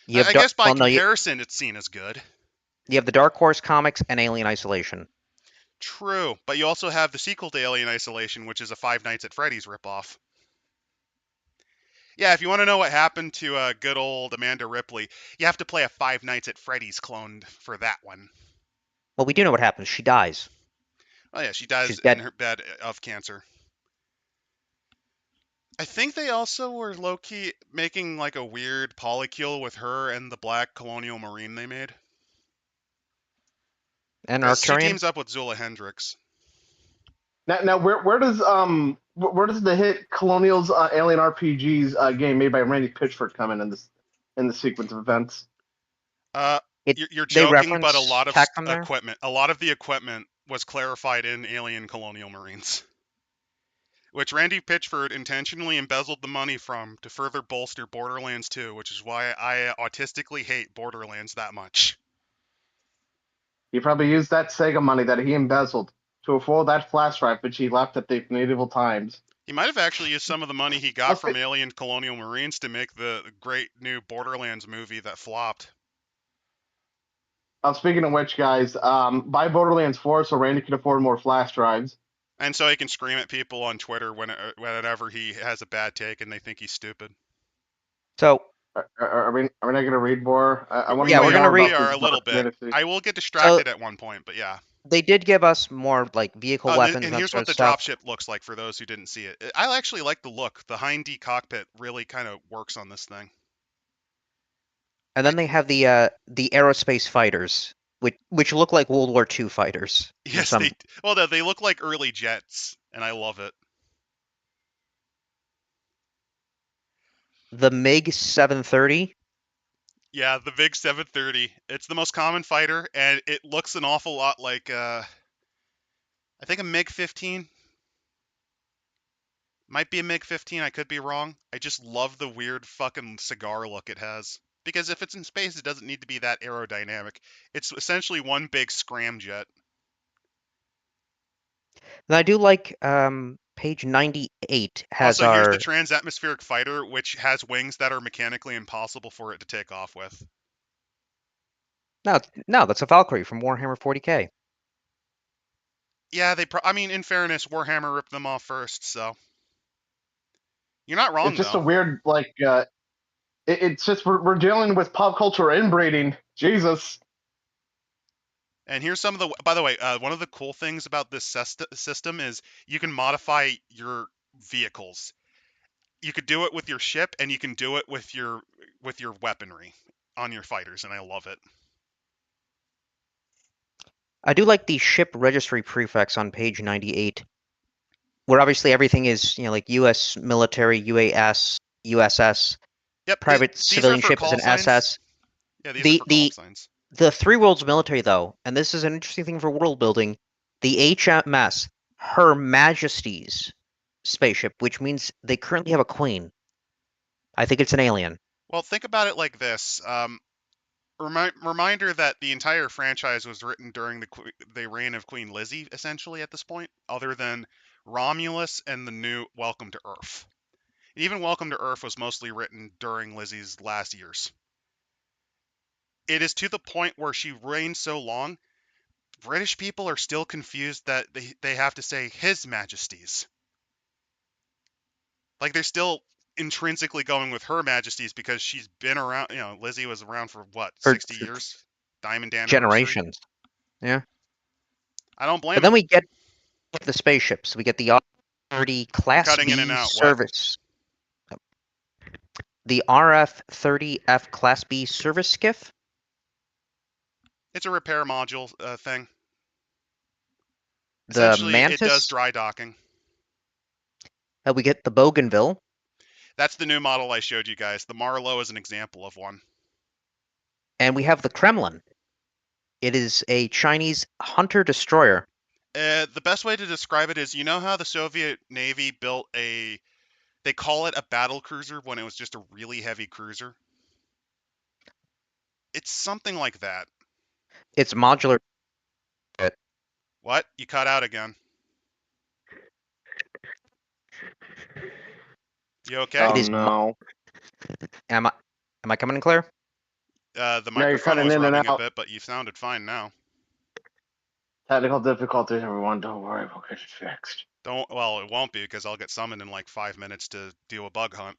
You have I guess by well, no, comparison, it's seen as good. you have the Dark Horse comics and Alien Isolation. True, but you also have the sequel to Alien Isolation, which is a Five Nights at Freddy's ripoff. Yeah, if you want to know what happened to good old Amanda Ripley, you have to play a Five Nights at Freddy's cloned for that one. Well, we do know what happens. She dies. Oh yeah, she She's dies in dead. her bed of cancer. I think they also were low-key making like a weird polycule with her and the black Colonial Marine they made. And Because she Arcturian. teams up with Zula Hendrix. Now where does the hit Colonials Alien RPGs game made by Randy Pitchford come in the sequence of events? Uh, It you're they joking, but a reference lot of tech from there. equipment, a lot of the equipment was clarified in Alien Colonial Marines, which Randy Pitchford intentionally embezzled the money from to further bolster Borderlands 2, which is why I autistically hate Borderlands that much. He probably used that Sega money that he embezzled to afford that flash drive which he left at the medieval times. He might have actually used some of the money he I'll got from spe- Alien Colonial Marines to make the great new Borderlands movie that flopped. Speaking of which, guys, buy Borderlands 4 so Randy can afford more flash drives. And so he can scream at people on Twitter whenever he has a bad take and they think he's stupid. So Are we not going to read more? I want to yeah, know we're gonna more read. We about are this a little dark bit. fantasy. I will get So distracted at one point, but yeah. they did give us more like vehicle Oh, weapons and and that here's sort what of the stuff. dropship looks like for those who didn't see it. I actually like the look. The Hind D cockpit really kind of works on this thing. And then they have the aerospace fighters, which look like World War II fighters. In Yes, some they look like early jets, and I love it. the MiG 730 Yeah, the big 730. It's the most common fighter, and it looks an awful lot like I think a MiG-15. Might be a MiG-15. I could be wrong. I just love the weird fucking cigar look it has. Because if it's in space, it doesn't need to be that aerodynamic. It's essentially one big scramjet. And I do like page 98 has Also, here's the our transatmospheric fighter, which has wings that are mechanically impossible for it to take off with. no, that's a Valkyrie from Warhammer 40K. Yeah, I mean, in fairness, Warhammer ripped them off first, so you're not It's wrong just though. a weird it's just we're dealing with pop culture inbreeding. Jesus. And here's some of the. By the way, one of the cool things about this system is you can modify your vehicles. You could do it with your ship, and you can do it with your weaponry on your fighters, and I love it. I do like the ship registry prefix on page 98, where obviously everything is, like U.S. military, UAS, USS, Yep, private these are civilian for ship is call an signs. SS. Yeah, these are The for call the signs. the Three Worlds military, though, and this is an interesting thing for world building, the HMS, Her Majesty's spaceship, which means they currently have a queen. I think it's an alien. Well, think about it like this. Reminder that the entire franchise was written during the reign of Queen Lizzie, essentially at this point, other than Romulus and the new Welcome to Earth. Even Welcome to Earth was mostly written during Lizzie's last years. It is to the point where she reigned so long, British people are still confused that they have to say His Majesty's. Like they're still intrinsically going with Her Majesty's because she's been around. Lizzie was around for what, For 60 years? Diamond anniversary. generations. Yeah. I don't blame But then them. we get the spaceships. We get the R30 You're Class cutting in and B out. What? service. The RF-30F Class B service skiff. It's a repair module thing. The Essentially, it does Mantis. dry docking. We get the Bougainville. That's the new model I showed you guys. The Marlowe is an example of one. And we have the Kremlin. It is a Chinese hunter-destroyer. The best way to describe it is, you know how the Soviet Navy built they call it a battle cruiser when it was just a really heavy cruiser? It's something like that. It's modular. What? You cut out again. You okay? It Oh is. no. Am I coming in clear? The No, you're microphone cutting was in and rubbing a out. bit, but you sounded fine now. Technical difficulties, everyone. Don't worry, we'll get it fixed. Well, it won't be because I'll get summoned in like 5 minutes to do a bug hunt.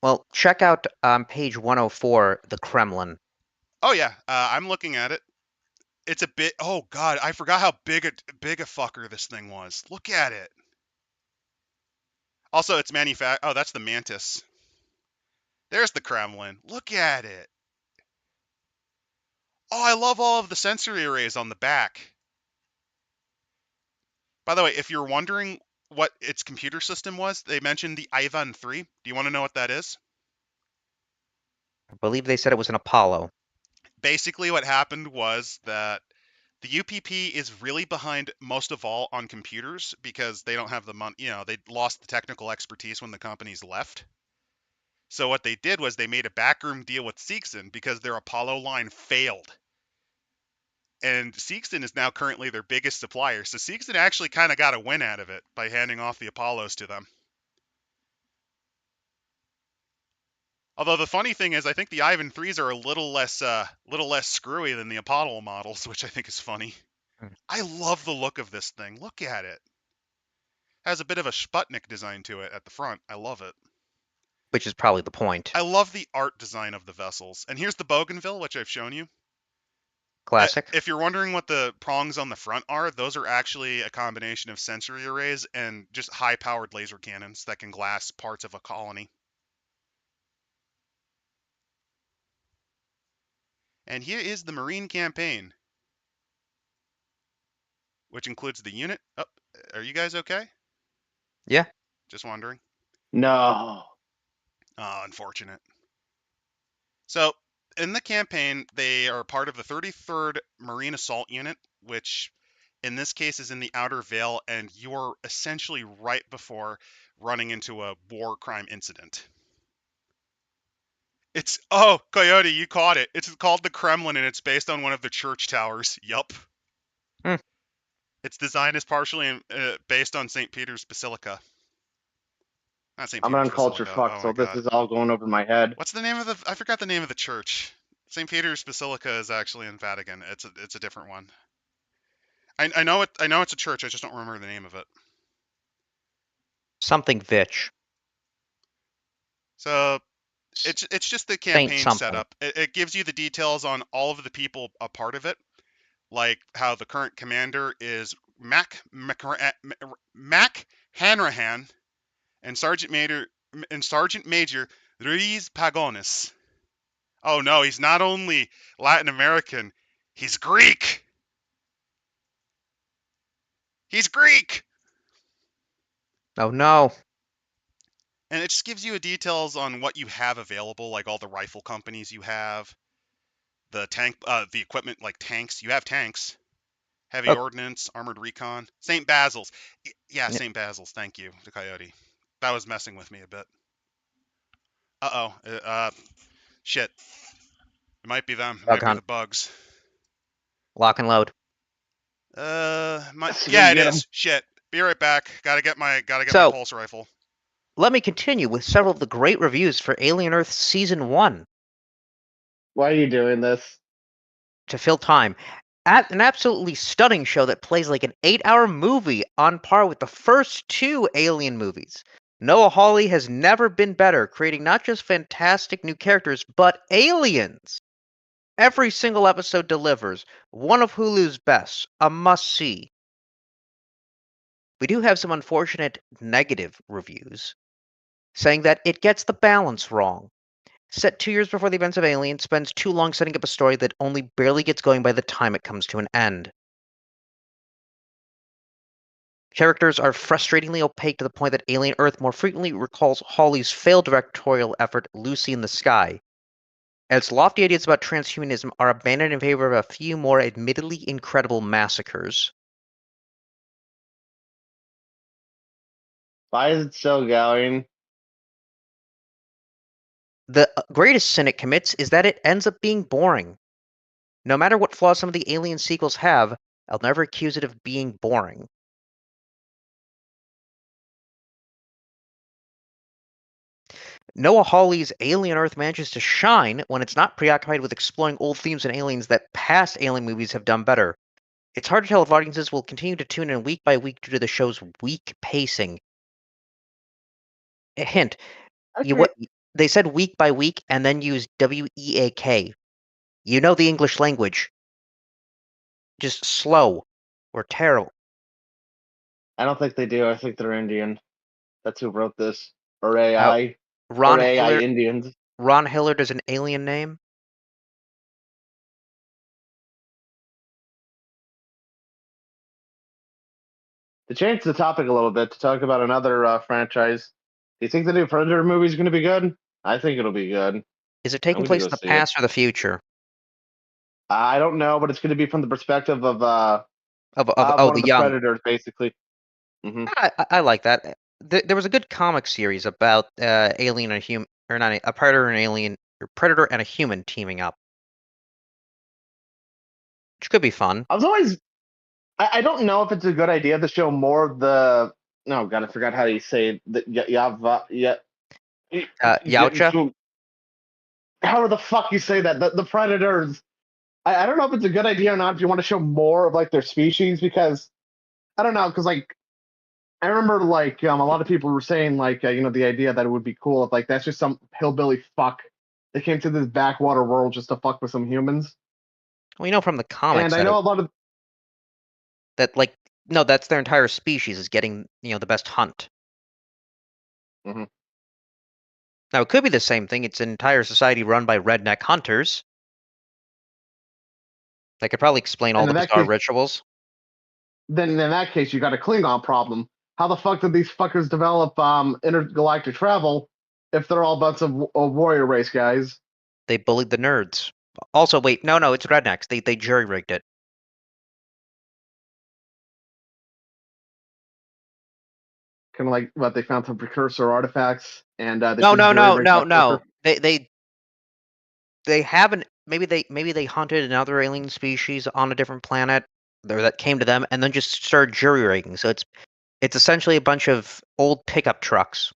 Well, check out page 104, the Kremlin. Oh yeah, I'm looking at it. It's a bit. Oh god, I forgot how big a fucker this thing was. Look at it. Also, it's Oh, that's the Mantis. There's the Kremlin. Look at it. Oh, I love all of the sensory arrays on the back. By the way, if you're wondering what its computer system was, they mentioned the Ivan 3. Do you want to know what that is? I believe they said it was an Apollo. Basically, what happened was that the UPP is really behind most of all on computers because they don't have the money. They lost the technical expertise when the companies left. So what they did was they made a backroom deal with Seegson because their Apollo line failed. And Seegson is now currently their biggest supplier. So Seegson actually kind of got a win out of it by handing off the Apollos to them. Although the funny thing is, I think the Ivan 3s are a little less screwy than the Apollo models, which I think is funny. I love the look of this thing. Look at it. Has a bit of a Sputnik design to it at the front. I love it. Which is probably the point. I love the art design of the vessels. And here's the Bougainville, which I've shown you. Classic. If you're wondering what the prongs on the front are, those are actually a combination of sensory arrays and just high-powered laser cannons that can glass parts of a colony. And here is the Marine campaign, which includes the unit. Oh, are you guys okay? Yeah. Just wondering. No. Oh, unfortunate. So in the campaign, they are part of the 33rd Marine Assault Unit, which in this case is in the Outer Vale, and you're essentially right before running into a war crime incident. It's Coyote, you caught it. It's called the Kremlin, and it's based on one of the church towers. Yup. Hmm. Its design is partially based on St. Peter's Basilica. Not St. I'm an Peter's uncultured Basilica. fuck, Oh so my this god. is all going over my head. What's the name of the? I forgot the name of the church. St. Peter's Basilica is actually in Vatican. It's a different one. I know it. I know it's a church. I just don't remember the name of it. Something Vitch. So it's just the Saint campaign something. setup. It gives you the details on all of the people a part of it, like how the current commander is Mac Hanrahan and Sergeant Major Ruiz Pagonis. Oh no, he's not only Latin American, he's Greek. He's Greek. Oh no. And it just gives you details on what you have available, like all the rifle companies you have, the equipment like tanks. You have tanks, heavy Oh, ordnance, armored recon. St. Basil's. Yeah, yeah. St. Basil's. Thank you, the Coyote. That was messing with me a bit. Shit. It might be them. It Bug might be hunt. the bugs. Lock and load. Let's go Yeah, it get him. is. Shit. Be right back. Gotta get my So, pulse rifle. let me continue with several of the great reviews for Alien Earth Season 1 Why are you doing this? to fill time. An absolutely stunning show that plays like an 8-hour movie on par with the first 2 Alien movies. Noah Hawley has never been better, creating not just fantastic new characters, but aliens. Every single episode delivers. One of Hulu's best. A must see. We do have some unfortunate negative reviews saying that it gets the balance wrong. Set 2 years before the events of Alien, spends too long setting up a story that only barely gets going by the time it comes to an end. Characters are frustratingly opaque to the point that Alien Earth more frequently recalls Hawley's failed directorial effort, Lucy in the Sky. Its lofty ideas about transhumanism are abandoned in favor of a few more admittedly incredible massacres. Why is it still going? The greatest sin it commits is that it ends up being boring. No matter what flaws some of the Alien sequels have, I'll never accuse it of being boring. Noah Hawley's Alien Earth manages to shine when it's not preoccupied with exploring old themes and aliens that past Alien movies have done better. It's hard to tell if audiences will continue to tune in week by week due to the show's weak pacing. A hint, Okay, they said week by week and then used WEAK. You know the English language. Just slow or terrible. I don't think they do. I think they're Indian. That's who wrote this. Or Uh, AI. Or Ron AI Hillard. Indians. Ron Hillard is an alien name. To change the topic a little bit, to talk about another franchise, do you think the new Predator movie is going to be good? I think it'll be good. Is it I'm taking going to place go in the see it. past or the future? I don't know, but it's going to be from the perspective of Oh, one of the the young. Predators, basically. Hmm. I like that. There was a good comic series about alien and a human, or not a predator and alien, or predator and a human teaming up, which could be fun. I was always. I don't know if it's a good idea to show more of the. No, God, I forgot how you say it. The Yava. Yeah. Yautja. How the fuck you say that? The Predators. I don't know if it's a good idea or not. If you want to show more of like their species, because I don't know, because like I remember like a lot of people were saying like the idea that it would be cool if like that's just some hillbilly fuck that came to this backwater world just to fuck with some humans. We know from the And comics I know a lot of that like no, that's their entire species is getting the best hunt. Mhm. Now it could be the same thing. It's an entire society run by redneck hunters. That could probably explain all and the in that bizarre case, rituals. then in that case you got a Klingon problem. How the fuck did these fuckers develop intergalactic travel if they're all a bunch of warrior race guys? They bullied the nerds. Also, wait, no, it's rednecks. They jury-rigged it. Kind of like what they found some precursor artifacts, and they No, just no, no, jury-rigged no, that no. paper. They haven't. Maybe they hunted another alien species on a different planet, or that came to them, and then just started jury rigging. So it's essentially a bunch of old pickup trucks.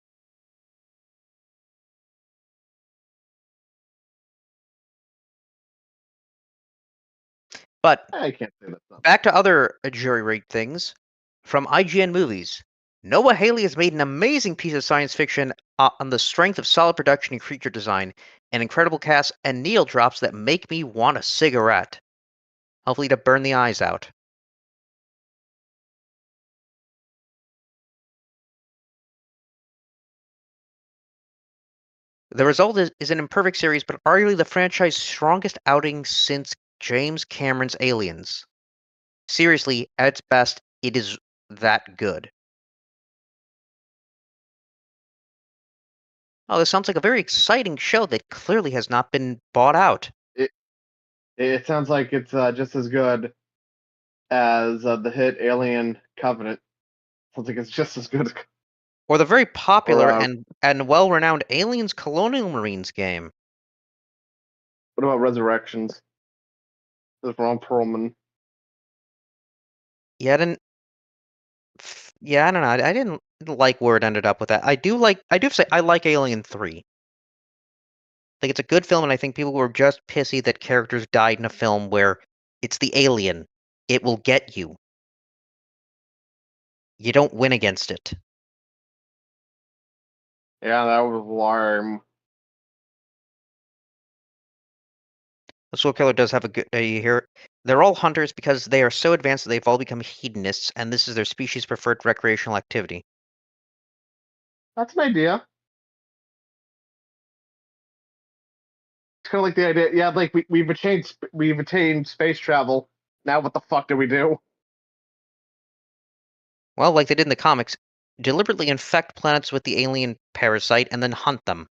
But I can't say that's not. back to other jury-rigged things. From IGN Movies, Noah Hawley has made an amazing piece of science fiction on the strength of solid production and creature design, an incredible cast, and needle drops that make me want a cigarette. Hopefully to burn the eyes out. The result is an imperfect series, but arguably the franchise's strongest outing since James Cameron's Aliens. Seriously, at its best, it is that good. Oh, this sounds like a very exciting show that clearly has not been bought out. It sounds like it's just as good as the hit Alien Covenant. Sounds like it's just as good. Or the very Or popular and well-renowned Aliens Colonial Marines game. what about Resurrections? With Ron Perlman. Yeah, I don't know. I didn't like where it ended up with that. I do have to say I like Alien 3. I think it's a good film, and I think people were just pissy that characters died in a film where it's the alien. It will get you. You don't win against it. Yeah, that was alarm. The Soul Killer does have a good. You hear? They're all hunters because they are so advanced that they've all become hedonists, and this is their species' preferred recreational activity. That's an idea. It's kind of like the idea. Yeah, like we've attained space travel. Now what the fuck do we do? Well, like they did in the comics, deliberately infect planets with the alien parasite and then hunt them.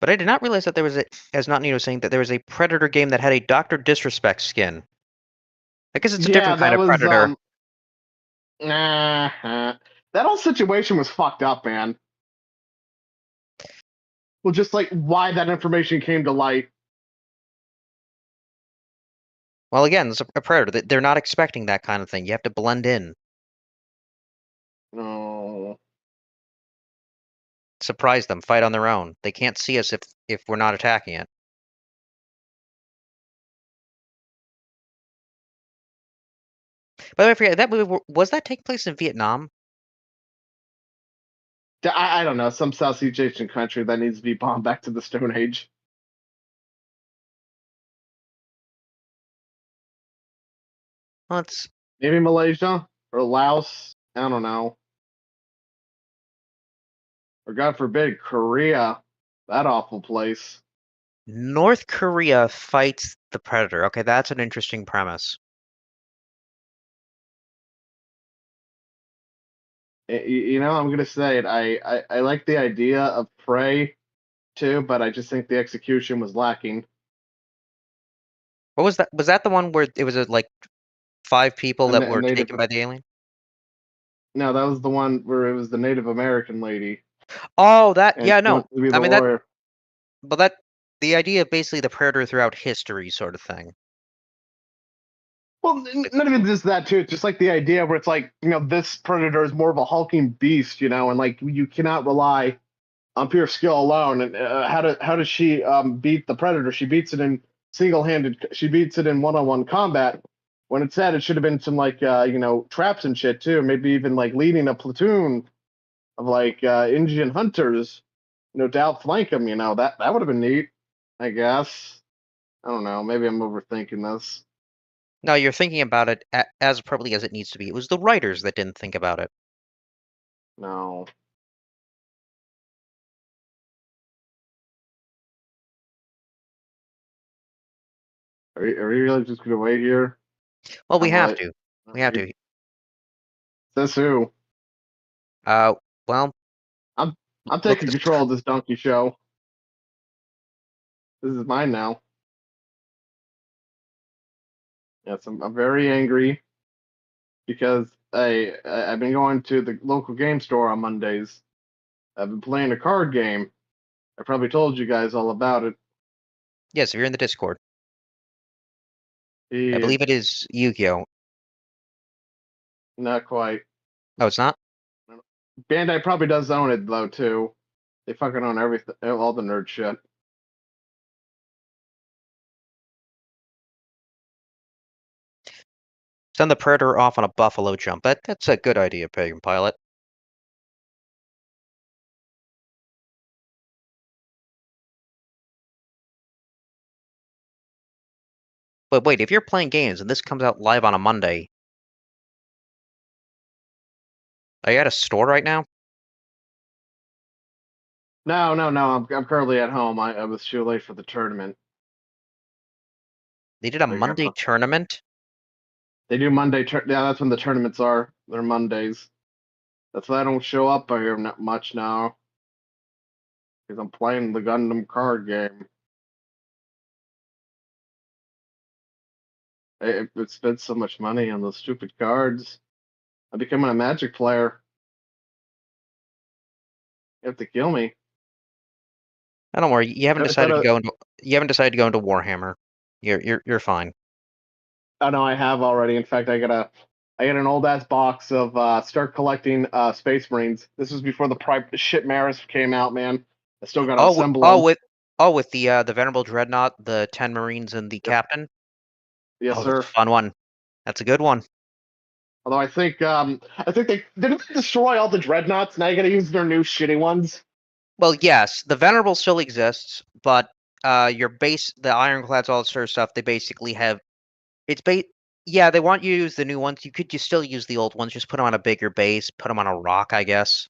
But I did not realize that there was a, as Not Nino was saying, that there was a Predator game that had a Doctor Disrespect skin. I guess it's a Yeah, different kind that of was Predator. that whole situation was fucked up, man. Well, just like why that information came to light. Well, again, it's a Predator. They're not expecting that kind of thing. You have to blend in, No. surprise them, fight on their own. They can't see us if we're not attacking it. By the way, I forget that movie. Was that taking place in Vietnam? I don't know, some Southeast Asian country that needs to be bombed back to the Stone Age. Well, it's Maybe Malaysia or Laos. I don't know. Or God forbid, Korea. That awful place. North Korea fights the Predator. Okay, that's an interesting premise. You know, I'm gonna say it. I like the idea of Prey too, but I just think the execution was lacking. What was that? Was that the one where it was like 5 people that A were native. taken by the alien? No, that was the one where it was the Native American lady, Oh, that and yeah, she no. wants to be I the mean that, lawyer. but that the idea of basically the Predator throughout history sort of thing. Well, not even just that too. It's just like the idea where it's like, you know, this predator is more of a hulking beast, you know, and like you cannot rely on pure skill alone. And how does she beat the predator? She beats it in single handed. She beats it in one-on-one combat. When it's said, it should have been some like you know, traps and shit too. Maybe even like leading a platoon of like Indian hunters, you know, to outflank them. You know, that would have been neat. I guess. I don't know. Maybe I'm overthinking this. No, you're thinking about it as appropriately as it needs to be. It was the writers that didn't think about it. No. Are we really just gonna wait here? Well, we I'm have like, to. all We have right. to. Says who? Well, I'm look taking this. control of this donkey show. This is mine now. Yes, I'm very angry because I've been going to the local game store on Mondays. I've been playing a card game. I probably told you guys all about it. Yes, if you're in the Discord, I He, believe it is Yu-Gi-Oh. not quite. Oh, it's not. Bandai probably does own it though too. They fucking own everything, all the nerd shit. Send the Predator off on a buffalo jump. That's a good idea, Pagan Pilot. But wait, if you're playing games and this comes out live on a Monday, are you at a store right now? No. I'm currently at home. I was too late for the tournament. They did a They got Monday tournament? they do Monday. Yeah, that's when the tournaments are. They're Mondays. That's why I don't show up here not much now. Because I'm playing the Gundam card game. It spent so much money on those stupid cards. I'm becoming a Magic player. You have to kill me. Oh, don't worry, you haven't Instead decided to of, go into Warhammer. You're fine. I know I have already. In fact, I got an old ass box of start collecting Space Marines. This was before the shit Maris came out, man. I still gotta Oh, assemble them. with the Venerable Dreadnought, the 10 Marines, and the Yep. Captain. Yes, Oh, that's a sir. fun one. That's a good one. Although I think they didn't they destroy all the dreadnoughts. Now you gotta use their new shitty ones. Well, yes, the Venerable still exists, but your base, the Ironclads, all that sort of stuff, they basically have. It's Yeah, they want you to use the new ones. You could just still use the old ones. Just put them on a bigger base. Put them on a rock, I guess.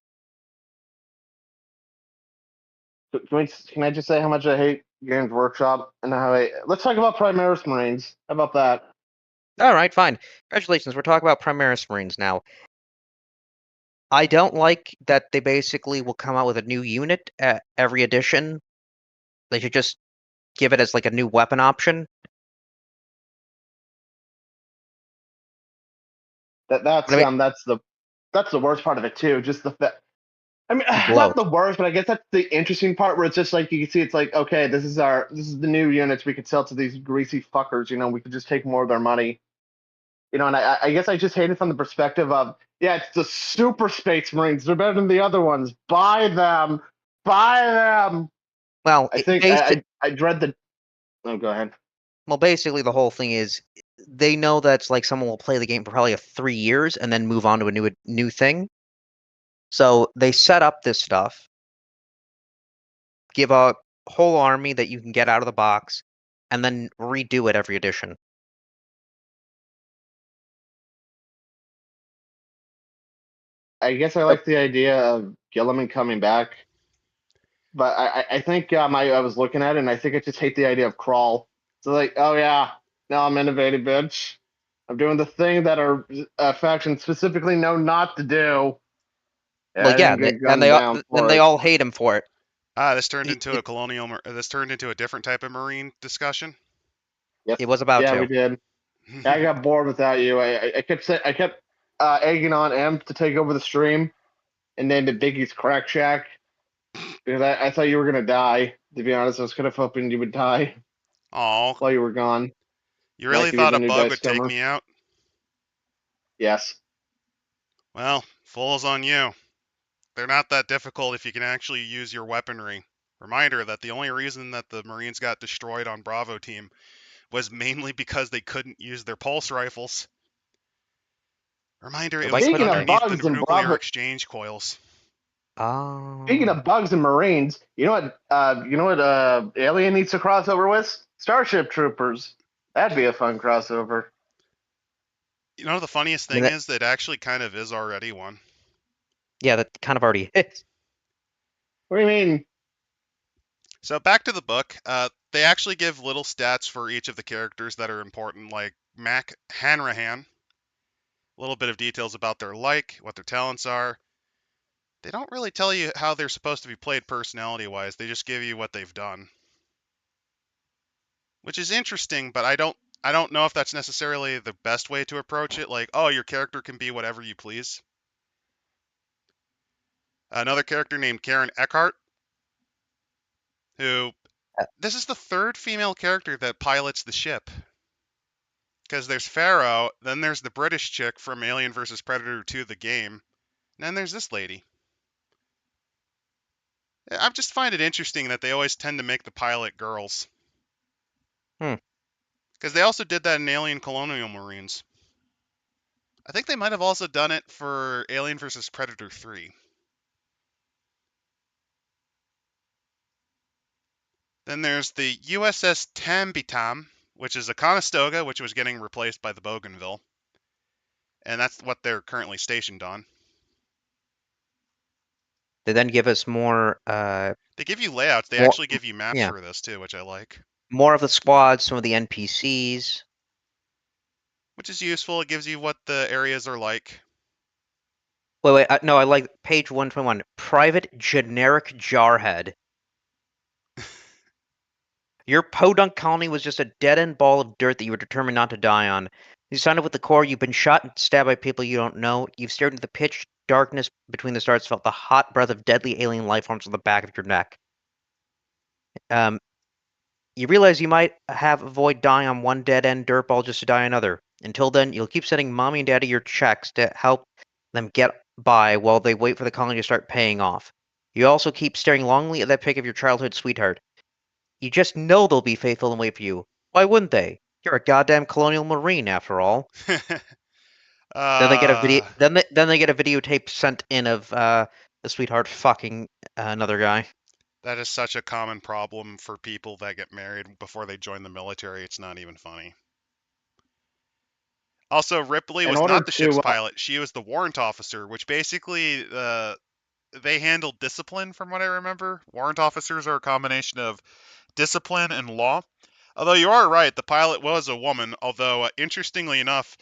Can I just say how much I hate Games Workshop and how let's talk about Primaris Marines. How about that? All right, fine. Congratulations. We're talking about Primaris Marines now. I don't like that they basically will come out with a new unit at every edition. They should just give it as like a new weapon option. That's I mean, that's the worst part of it too. Just the fact. I mean, not bloat. the worst, but I guess that's the interesting part where it's just like you can see it's like, okay, this is the new units we could sell to these greasy fuckers. We could just take more of their money. And I guess I just hate it from the perspective of, yeah, it's the super Space Marines. They're better than the other ones. Buy them, buy them. Well, I think I dread the. Oh, go ahead. basically the whole thing is they know that's like someone will play the game for probably 3 years and then move on to a new thing. So they set up this stuff, give a whole army that you can get out of the box, and then redo it every edition. I guess I like the idea of Gilliman coming back, but I think I was looking at it and I think I just hate the idea of crawl. So like, oh yeah, now I'm innovative, bitch. I'm doing the thing that our faction specifically know not to do. Yeah, Well, I yeah, didn't and they, get and gunned they all down and for they it. all hate him for it. This turned It, into it, this turned into a different type of Marine discussion. Yes, it was about yeah, to. we did. I got bored without you. I kept egging on M to take over the stream, and then the Biggie's Crack Shack because I thought you were gonna die. To be honest, I was kind of hoping you would die Oh, while you were gone. you And I really could be thought the a new bug dice would take comer. me out? Yes. Well, fool's on you. They're not that difficult if you can actually use your weaponry. Reminder that the only reason that the Marines got destroyed on Bravo team was mainly because they couldn't use their pulse rifles. Reminder, it Like was what? Speaking of underneath the bugs and nuclear Bravo, exchange coils. speaking Oh. of bugs and Marines, you know what Alien needs to cross over with? Starship Troopers. That'd be a fun crossover. You know, the funniest I mean, thing is that actually kind of is already one. yeah, that kind of already is. What do you mean? So back to the book, they actually give little stats for each of the characters that are important, like Mac Hanrahan. A little bit of details about their what their talents are. They don't really tell you how they're supposed to be played personality-wise. They just give you what they've done, which is interesting. But I don't know if that's necessarily the best way to approach it. Like, oh, your character can be whatever you please. Another character named Karen Eckhart, who Uh, this is the third female character that pilots the ship. Because there's Pharaoh, then there's the British chick from Alien vs. Predator 2, the game, and then there's this lady. I just find it interesting that they always tend to make the pilot girls. Hmm. Because they also did that in Alien Colonial Marines. I think they might have also done it for Alien vs. Predator 3. Then there's the USS Tambitam, which is a Conestoga, which was getting replaced by the Bougainville. And that's what they're currently stationed on. They then give us more, They give you layouts. They more, actually give you maps yeah, for this too, which I like. more of the squads, some of the NPCs. Which is useful. It gives you what the areas are like. Wait, no, I like page 121. Private generic jarhead. Your podunk colony was just a dead-end ball of dirt that you were determined not to die on. You signed up with the Corps, you've been shot and stabbed by people you don't know, you've stared into the pitch darkness between the stars, felt the hot breath of deadly alien life forms on the back of your neck. You realize you might have avoid dying on one dead-end dirtball just to die on another. Until then, you'll keep sending mommy and daddy your checks to help them get by while they wait for the colony to start paying off. You also keep staring longingly at that pic of your childhood sweetheart. You just know they'll be faithful and wait for you. Why wouldn't they? You're a goddamn Colonial Marine, after all. Then they get a video. uh, Then they get a videotape sent in of the sweetheart fucking another guy. that is such a common problem for people that get married before they join the military. It's not even funny. Also, Ripley In was order not the ship's to, pilot. She was the warrant officer, which basically they handle discipline, from what I remember. Warrant officers are a combination of discipline and law. Although you are right, the pilot was a woman. Although, interestingly enough,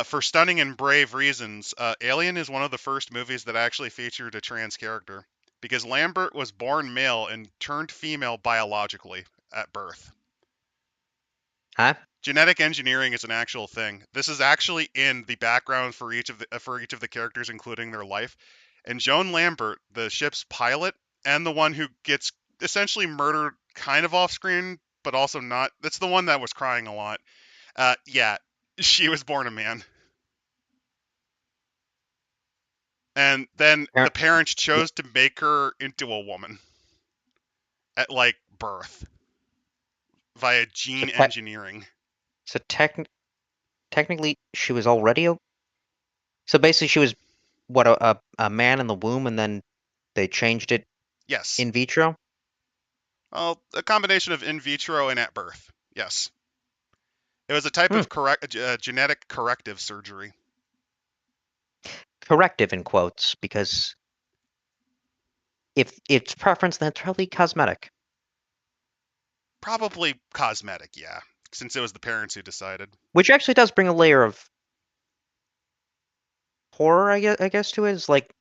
for stunning and brave reasons, Alien is one of the first movies that actually featured a trans character. Because Lambert was born male and turned female biologically at birth. Huh? Genetic engineering is an actual thing. This is actually in the background for each of the characters, including their life. And Joan Lambert, the ship's pilot, and the one who gets essentially murdered, kind of off screen, but also not. That's the one that was crying a lot. Yeah, she was born a man, and then the Parent, parents yeah, chose to make her into a woman at like birth via so, gene engineering. so technically she was already a. So basically, she was what a man in the womb, and then they changed it Yes. in vitro. Well, a combination of in vitro and at birth. Yes. It was a type Hmm. of genetic corrective surgery. Corrective in quotes, because if it's preference, then it's probably cosmetic. Probably cosmetic, yeah, since it was the parents who decided. Which actually does bring a layer of horror, I guess to it. Is like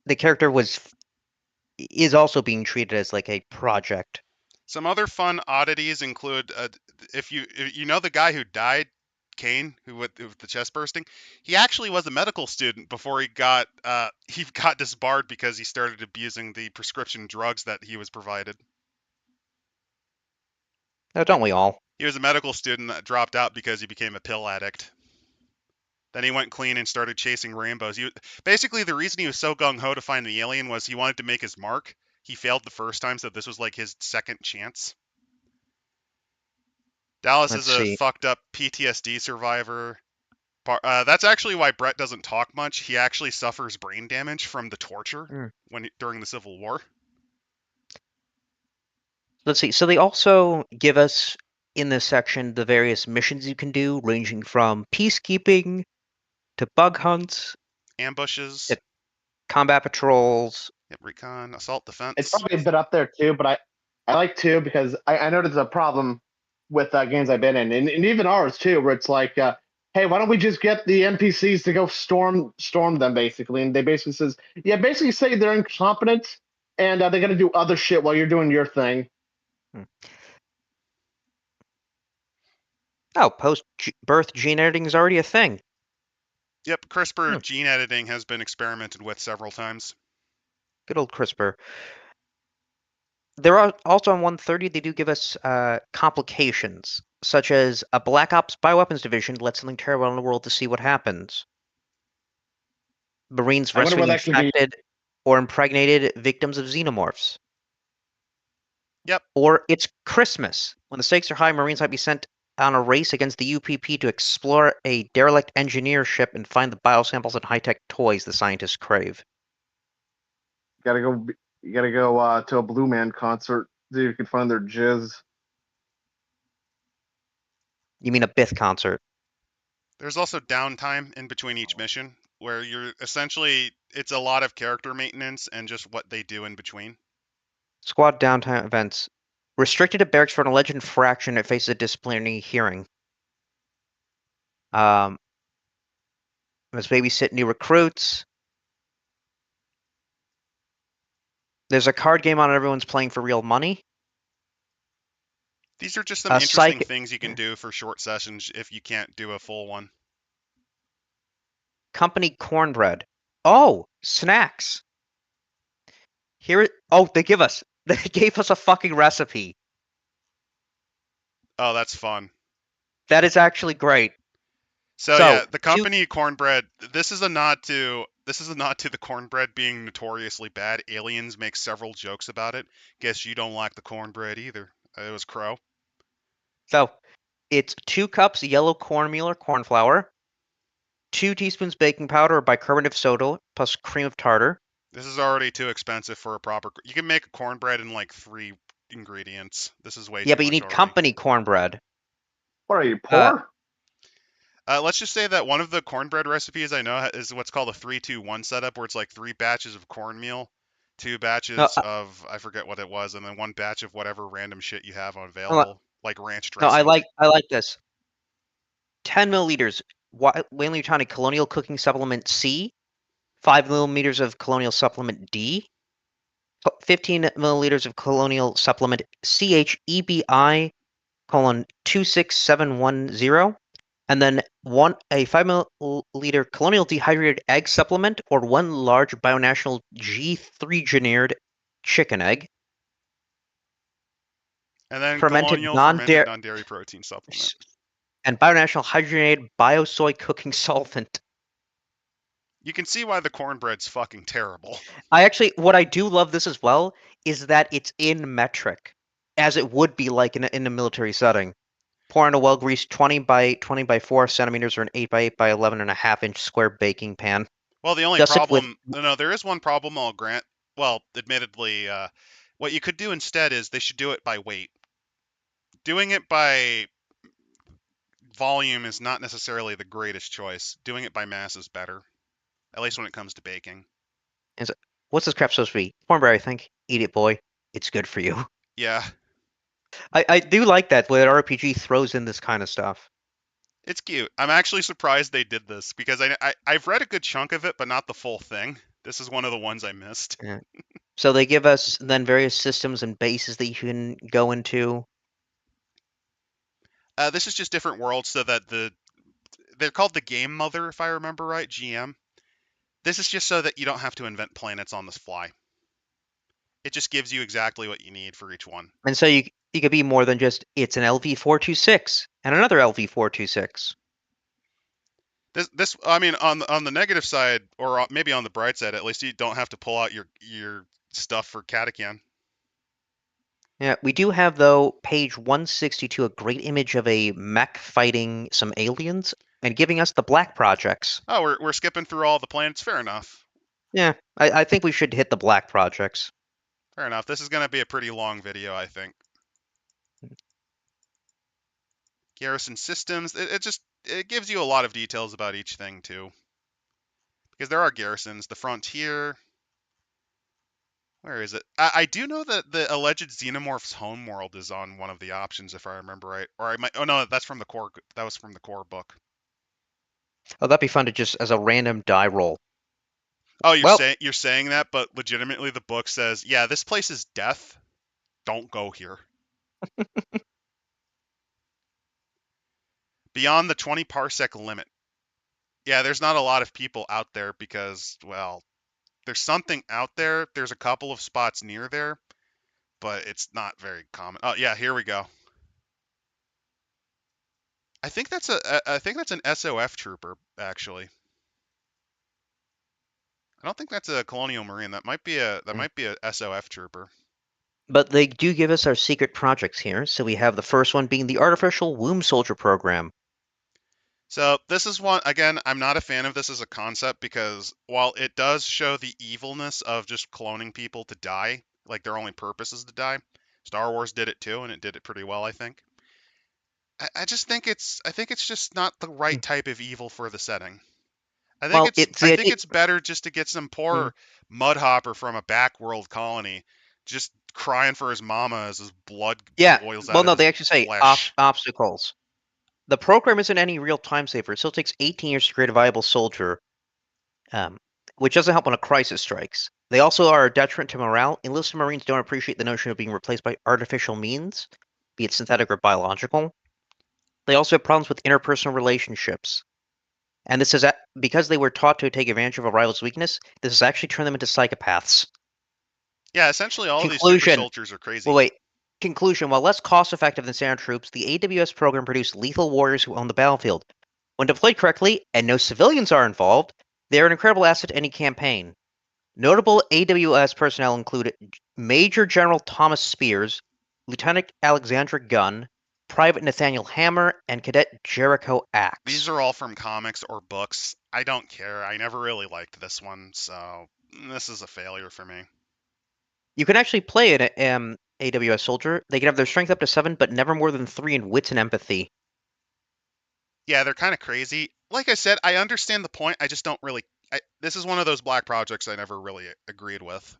the character is also being treated as like a project. Some other fun oddities include if you know the guy who died, Kane, who with the chest bursting, he actually was a medical student before he got disbarred because he started abusing the prescription drugs that he was provided. Oh, don't we all? He was a medical student that dropped out because he became a pill addict. Then he went clean and started chasing rainbows. Basically, the reason he was so gung ho to find the alien was he wanted to make his mark. He failed the first time, so this was like his second chance. Dallas Let's is a see. fucked up PTSD survivor. That's actually why Brett doesn't talk much. He actually suffers brain damage from the torture during the Civil War. Let's see. So they also give us in this section the various missions you can do, ranging from peacekeeping to bug hunts, Ambushes, to combat patrols. recon, assault it's defense. probably a bit up there too, but I like two because I know there's a problem with games I've been in, and even ours too, where it's like hey, why don't we just get the NPCs to go storm them basically? And they basically says, yeah, basically say they're incompetent and they're gonna do other shit while you're doing your thing. Hmm. Oh, post-birth gene editing is already a thing. Yep, CRISPR Hmm. gene editing has been experimented with several times. Good old CRISPR. There are also on 130, they do give us complications, such as a Black Ops bioweapons division lets something terrible out in the world to see what happens. Marines I wonder rescuing what that could be. infected or impregnated victims of xenomorphs. Yep, Or it's Christmas. When the stakes are high, Marines might be sent on a race against the UPP to explore a derelict engineer ship and find the biosamples and high-tech toys the scientists crave. Gotta go. You gotta go to a Blue Man concert. See if you can find their jizz. You mean a Bith concert? there's also downtime in between each mission where you're essentially it's a lot of character maintenance and just what they do in between. Squad downtime events. Restricted to barracks for an alleged infraction that faces a disciplinary hearing. Um, must babysit new recruits. There's a card game on it everyone's playing for real money. These are just some A interesting psych things you can do for short sessions if you can't do a full one. company cornbread. Oh, snacks. They give us. They gave us a fucking recipe. Oh, that's fun. That is actually great. So So, yeah, the two. company cornbread. This is a nod to the cornbread being notoriously bad. Aliens make several jokes about it. Guess you don't like the cornbread either. It was Crow. So, it's 2 cups yellow cornmeal or corn flour, 2 teaspoons baking powder or bicarbonate of soda plus cream of tartar. This is already too expensive for a proper. You can make a cornbread in like 3 ingredients. This is way Yeah, too but you much need already. company cornbread. What are you, Uh, poor? Let's just say that one of the cornbread recipes I know is what's called a 3-2-1 setup, where it's like 3 batches of cornmeal, 2 batches no, of I forget what it was, and then 1 batch of whatever random shit you have no, available, like ranch no, dressing. I like this. 10 milliliters Whaley Tonic Colonial Cooking Supplement C, 5 millimeters of Colonial Supplement D, 15 milliliters of Colonial Supplement CHEBI colon 26710, and then a 5 milliliter Colonial Dehydrated Egg Supplement or 1 large Bionational G3 Genered chicken egg, And then fermented Colonial fermented non-dairy non-dairy protein supplement. and Bionational Hydrogenated Biosoy Cooking Solvent. You can see why the cornbread's fucking terrible. What I do love this as well is that it's in metric, as it would be like in a military setting. Pour in a well-greased 20 by 20 by 4 centimeters or an 8 by 8 by 11.5 inch square baking pan. Well, the only Dust it with. problem, no, there is one problem I'll grant. Well, admittedly, what you could do instead is they should do it by weight. Doing it by volume is not necessarily the greatest choice. Doing it by mass is better, at least when it comes to baking. What's this crap supposed to be? Cornbread, I think. Eat it, boy. It's good for you. Yeah, I do like that when RPG throws in this kind of stuff. it's cute. I'm actually surprised they did this because I've read a good chunk of it, but not the full thing. This is one of the ones I missed. Yeah. So they give us then various systems and bases that you can go into. This is just different worlds so that they're called the Game Mother, if I remember right, GM. This is just so that you don't have to invent planets on the fly. It just gives you exactly what you need for each one. And so you could be more than just it's an LV-426 and another LV-426. This I mean on the negative side, or maybe on the bright side, at least you don't have to pull out your stuff for catechan. Yeah, we do have though page 162 a great image of a mech fighting some aliens and giving us the black projects. Oh, we're skipping through all the planets. Fair enough. Yeah, I think we should hit the black projects. Fair enough. This is going to be a pretty long video, I think. Garrison systems. It gives you a lot of details about each thing too, because there are garrisons. The frontier. Where is it? I do know that the alleged xenomorph's home world is on one of the options, if I remember right. Or I might. Oh no, that's from the core. That was from the core book. Oh, that'd be fun to just as a random die roll. Oh, Well, you're saying that, but legitimately the book says, yeah, this place is death. Don't go here. Beyond the 20 parsec limit. Yeah, there's not a lot of people out there because, well, there's something out there. There's a couple of spots near there, but it's not very common. Oh, yeah, here we go. I think that's an SOF trooper actually. I don't think that's a Colonial Marine. That mm, might be a SOF trooper. but they do give us our secret projects here. So we have the first one being the Artificial Womb Soldier program. So this is one again. I'm not a fan of this as a concept because while it does show the evilness of just cloning people to die, like their only purpose is to die. Star Wars did it too, and it did it pretty well, I think. I just think I think it's just not the right Mm. type of evil for the setting. Well, it's I the think idea. it's better just to get some Mm. poor mudhopper from a backworld colony just crying for his mama as his blood Yeah. boils out Well, of no, his they actually say flesh. obstacles. The program isn't any real time saver. It still takes 18 years to create a viable soldier, um, which doesn't help when a crisis strikes. They also are a detriment to morale. Enlisted Marines don't appreciate the notion of being replaced by artificial means, be it synthetic or biological. They also have problems with interpersonal relationships. And this is because they were taught to take advantage of a rival's weakness, this has actually turned them into psychopaths. Yeah, essentially all of these super Conclusion. soldiers are Well, crazy. wait. Conclusion. While less cost effective than standard troops, the AWS program produced lethal warriors who own the battlefield. When deployed correctly, and no civilians are involved, they are an incredible asset to any campaign. Notable AWS personnel include Major General Thomas Spears, Lieutenant Alexandra Gunn, Private Nathaniel Hammer, and Cadet Jericho These Axe. are all from comics or books. I don't care. I never really liked this one, so this is a failure for me. You can actually play an AWS soldier. They can have their strength up to 7, but never more than 3 in wits and empathy. Yeah, they're kind of crazy. Like I said, I understand the point. I just don't really. This is one of those black projects I never really agreed with.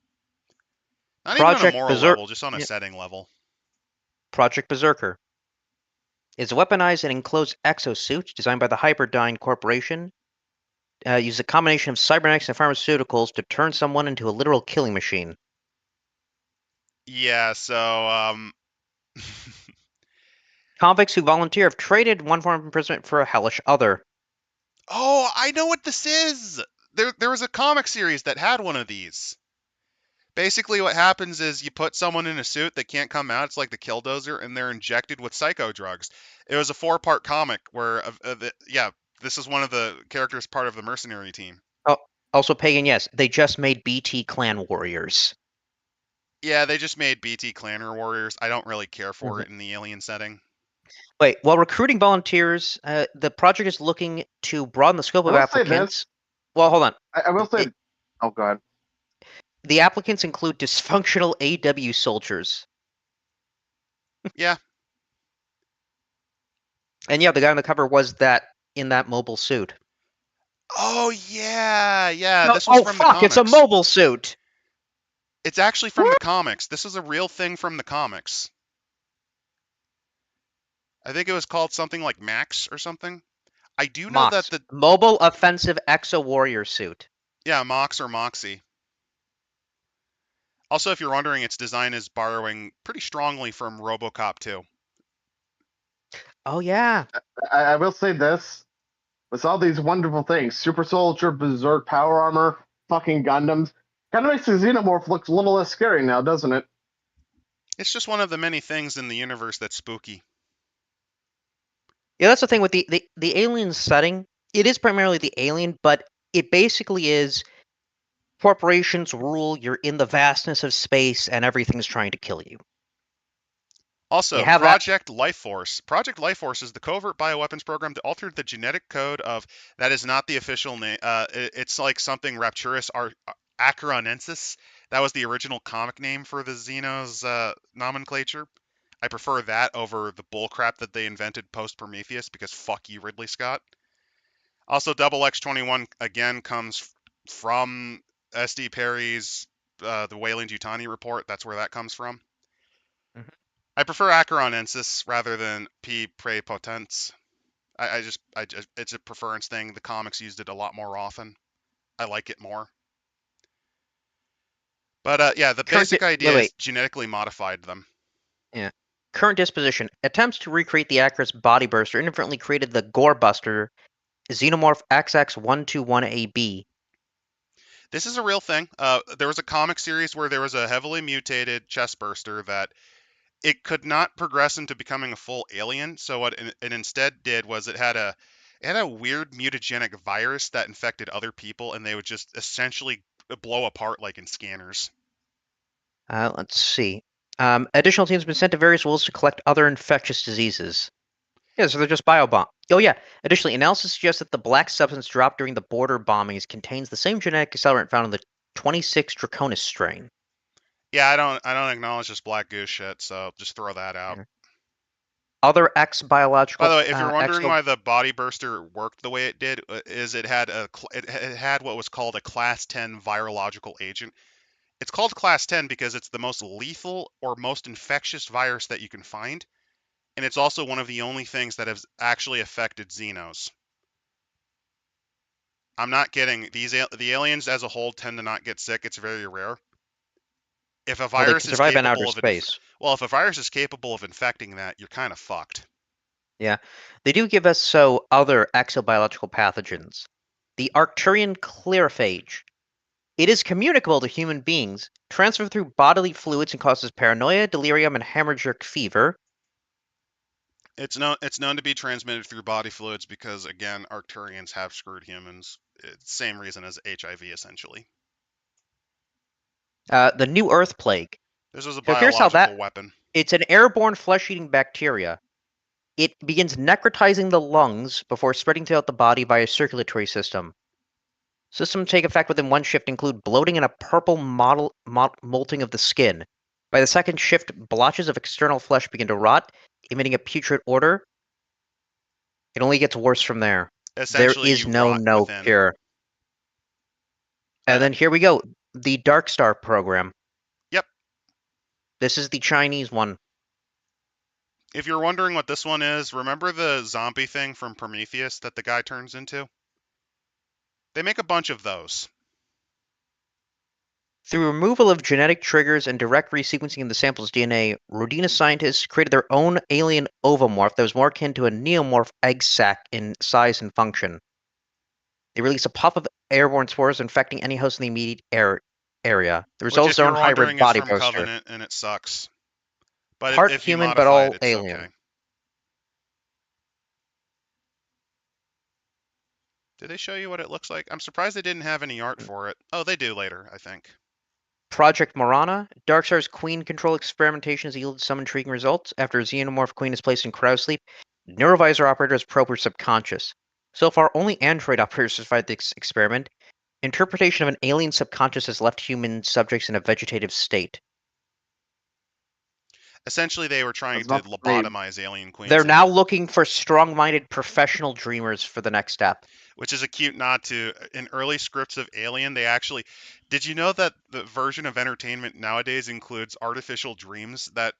Not even on a Project moral Berserk. level, just on a Yeah, setting level. Project Berserker is a weaponized and enclosed exosuit designed by the Hyperdyne Corporation. Uses a combination of cybernetics and pharmaceuticals to turn someone into a literal killing machine. Yeah, so Convicts who volunteer have traded one form of imprisonment for a hellish other. oh, I know what this is. There was a comic series that had one of these. Basically, what happens is you put someone in a suit that can't come out. It's like the Killdozer, and they're injected with psycho drugs. It was a four-part comic where, yeah, this is one of the characters part of the mercenary team. Oh, also, Pagan, yes, they just made BT Clan Warriors. Yeah, they just made BT Clanner Warriors. I don't really care for Mhm. it in the alien setting. Wait, while recruiting volunteers, the project is looking to broaden the scope I of will say this. applicants. Well, hold on. I will say. It, Oh god. the applicants include dysfunctional AW soldiers. Yeah. And yeah, the guy on the cover was that in that mobile suit. Oh yeah, yeah. No, This was oh from the fuck, it's a comics. mobile suit. It's actually from the comics. This is a real thing from the comics. I think it was called something like Max or something. I do know that Mox, the mobile offensive exo warrior suit. yeah, Mox or Moxie. Also, if you're wondering, its design is borrowing pretty strongly from RoboCop 2. Oh yeah. I will say this. With all these wonderful things, super soldier, berserk, power armor, fucking Gundams, kind of makes the xenomorph look a little less scary now, doesn't it? It's just one of the many things in the universe that's spooky. Yeah, that's the thing with the alien setting. It is primarily the alien, but it basically is corporations rule, you're in the vastness of space, and everything's trying to kill you. You Also, have that. Project Life Force. Project Life Force is the covert bioweapons program that altered the genetic code of that is not the official name. It's like something Rapturus Acheronensis. That was the original comic name for the Xenos nomenclature. I prefer that over the bullcrap that they invented post Prometheus because fuck you, Ridley Scott. Also, Double X-21 again comes from SD Perry's the Weyland-Yutani report. That's where that comes from. Mhm. I prefer Acheronensis rather than P. prepotens. It's a preference thing. The comics used it a lot more often. I like it more. But yeah, the basic idea is wait. genetically modified them. Yeah. Current disposition. Attempts to recreate the actress body burster inadvertently created the Gore Buster Xenomorph XX121AB. This is a real thing. There was a comic series where there was a heavily mutated chest burster that it could not progress into becoming a full alien. So what it instead did was it had a weird mutagenic virus that infected other people, and they would just essentially blow apart like in scanners. Let's see. Additional teams have been sent to various worlds to collect other infectious diseases. Yeah, so they're just biobomb. Oh yeah. Additionally, analysis suggests that the black substance dropped during the border bombings contains the same genetic accelerant found in the 26 Draconis strain. Yeah, I don't acknowledge this black goose shit, so just throw that out. Yeah. Other By biological the way, if you're wondering why the body burster worked the way it did, is it had what was called a class 10 virological agent. It's called class 10 because it's the most lethal or most infectious virus that you can find, and it's also one of the only things that has actually affected Xenos. I'm not kidding. The aliens as a whole tend to not get sick. It's very rare. If a well, they virus can is survive in outer capable of space. well, if a virus is capable of infecting that, you're kind of fucked. Yeah, they do give us other exobiological pathogens. The Arcturian chlorophage. It is communicable to human beings, transferred through bodily fluids, and causes paranoia, delirium, and hemorrhagic fever. It's known to be transmitted through body fluids because again, Arcturians have screwed humans. It's same reason as HIV essentially. The New Earth plague. This was a So here's how biological weapon. it's an airborne flesh-eating bacteria. It begins necrotizing the lungs before spreading throughout the body via circulatory system. Systems take effect within one shift include bloating and a purple molting of the skin. By the second shift, blotches of external flesh begin to rot, emitting a putrid odor. It only gets worse from there. There Essentially, is you rot no within. cure. And then here we go. The Dark Star program. Yep. This is the Chinese one. If you're wondering what this one is, remember the zombie thing from Prometheus that the guy turns into? They make a bunch of those. Through removal of genetic triggers and direct resequencing of the sample's DNA, Rodina scientists created their own alien ovomorph that was more akin to a neomorph egg sac in size and function. They release a puff of airborne spores infecting any host in the immediate area. The Which, result is if their own you're hybrid wondering, is body from booster. Covenant, and it sucks. But Part if you human, but modify it, all it's alien. okay. Did they show you what it looks like? I'm surprised they didn't have any art for it. Oh, they do later, I think. Project Marana. Darkstar's queen control experimentation has yielded some intriguing results. After a xenomorph queen is placed in cryosleep, neurovisor operators probe her subconscious. So far, only android operators survived this experiment. Interpretation of an alien subconscious has left human subjects in a vegetative state. Essentially, they were trying That's to not for me. lobotomize alien queens. They're now looking for strong-minded professional dreamers for the next step. Which is a cute nod to in early scripts of Alien. They actually, did you know that the version of entertainment nowadays includes artificial dreams that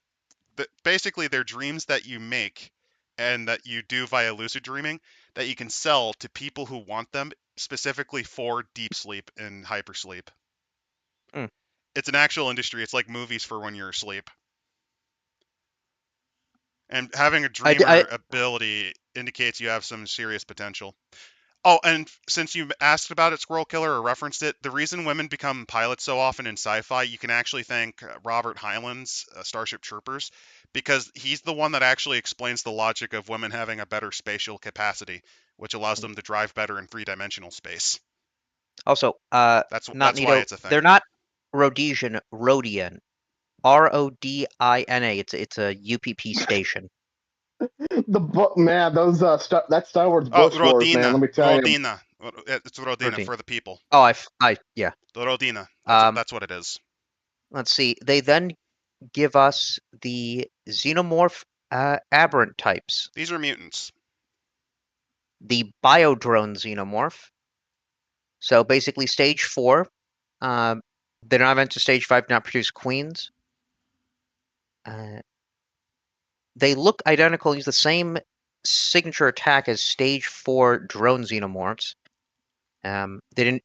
basically they're dreams that you make and that you do via lucid dreaming that you can sell to people who want them specifically for deep sleep and hypersleep. Mm. It's an actual industry. It's like movies for when you're asleep. And having a dreamer ability indicates you have some serious potential. Oh, and since you asked about it, Squirrel Killer, or referenced it, the reason women become pilots so often in sci-fi, you can actually thank Robert Heinlein's Starship Troopers, because he's the one that actually explains the logic of women having a better spatial capacity, which allows them to drive better in three-dimensional space. Also, That's not why Nito. it's a thing. They're not Rhodesian, Rhodian. Rodina. It's a UPP station. The book, man, those that Star Wars Oh, Bush Wars, man. Let me tell you. Rodina. It's Rodina Rodin. for the people. Oh, yeah. The Rodina. That's what it is. Let's see. They then give us the xenomorph aberrant types. These are mutants. The biodrone xenomorph. So basically, stage 4. They're not meant to stage 5 not produce queens. They look identical, use the same signature attack is Stage 4 drone xenomorphs. They didn't.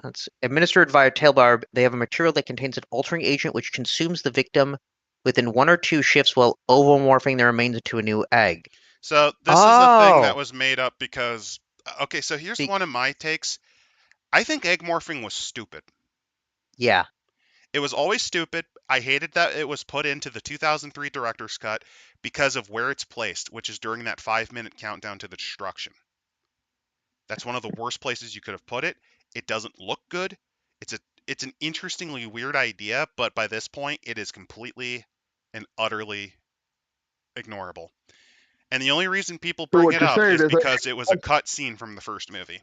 That's administered via tail barb. They have a material that contains an altering agent which consumes the victim within 1 or 2 shifts while ovomorphing their remains into a new egg. So this is a thing that Oh, was made up because okay, so here's be, one of my takes. I think egg morphing was stupid. yeah. It was always stupid. I hated that it was put into the 2003 director's cut because of where it's placed, which is during that 5-minute countdown to the destruction. That's one of the worst places you could have put it. It doesn't look good. It's a it's an interestingly weird idea, but by this point it is completely and utterly ignorable. And the only reason people So bring what it you're up saying is is, because it was a cut scene from the first movie.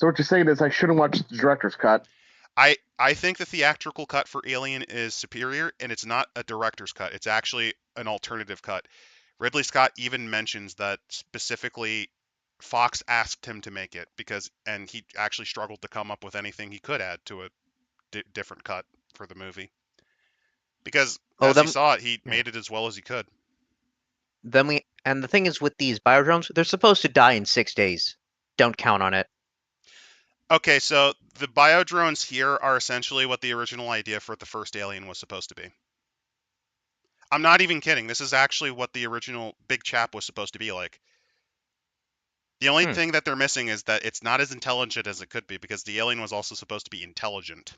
I shouldn't watch the director's cut. I think the theatrical cut for Alien is superior, and it's not a director's cut. It's actually an alternative cut. Ridley Scott even mentions that specifically Fox asked him to make it and he actually struggled to come up with anything he could add to a different cut for the movie because Oh, as he then saw it, he yeah. made it as well as he could. And the thing is with these biodromes, they're supposed to die in 6 days. Don't count on it. Okay, so the biodrones here are essentially what the original idea for the first Alien was supposed to be. I'm not even kidding. This is actually what the original Big Chap was supposed to be like. The only Hmm. thing that they're missing is that it's not as intelligent as it could be because the alien was also supposed to be intelligent,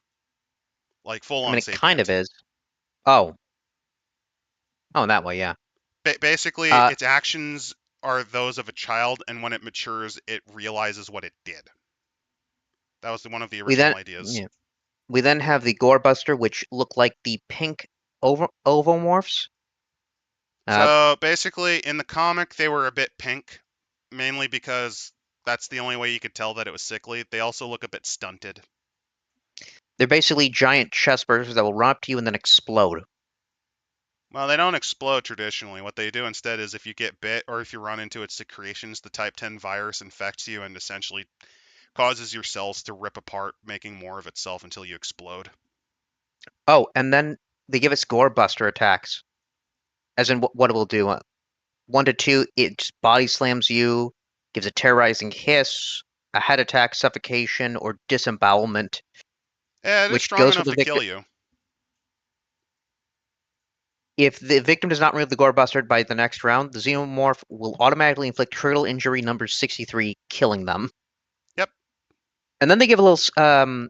like full I mean, on it kind of sapient. is. Oh. Oh, in that way, yeah. Basically, Uh, its actions are those of a child, and when it matures, it realizes what it did. That was one of the we original then ideas. yeah. We then have the Gore Buster, which look like the pink ovomorphs. Uh, So basically, in the comic, they were a bit pink, mainly because that's the only way you could tell that it was sickly. They also look a bit stunted. they're basically giant chest bursters that will run up to you and then explode. Well, they don't explode traditionally. What they do instead is if you get bit or if you run into its secretions, the Type 10 virus infects you and essentially causes your cells to rip apart, making more of itself until you explode. Oh, and then they give us Gore Buster attacks. As in what it will do. 1 to 2, it just body slams you, gives a terrorizing hiss, a head attack, suffocation, or disembowelment, Yeah, it is which strong goes for enough the to kill victim. you. If the victim does not remove the Gore Buster by the next round, the Xenomorph will automatically inflict critical injury number 63, killing them. Yep. And then they give a little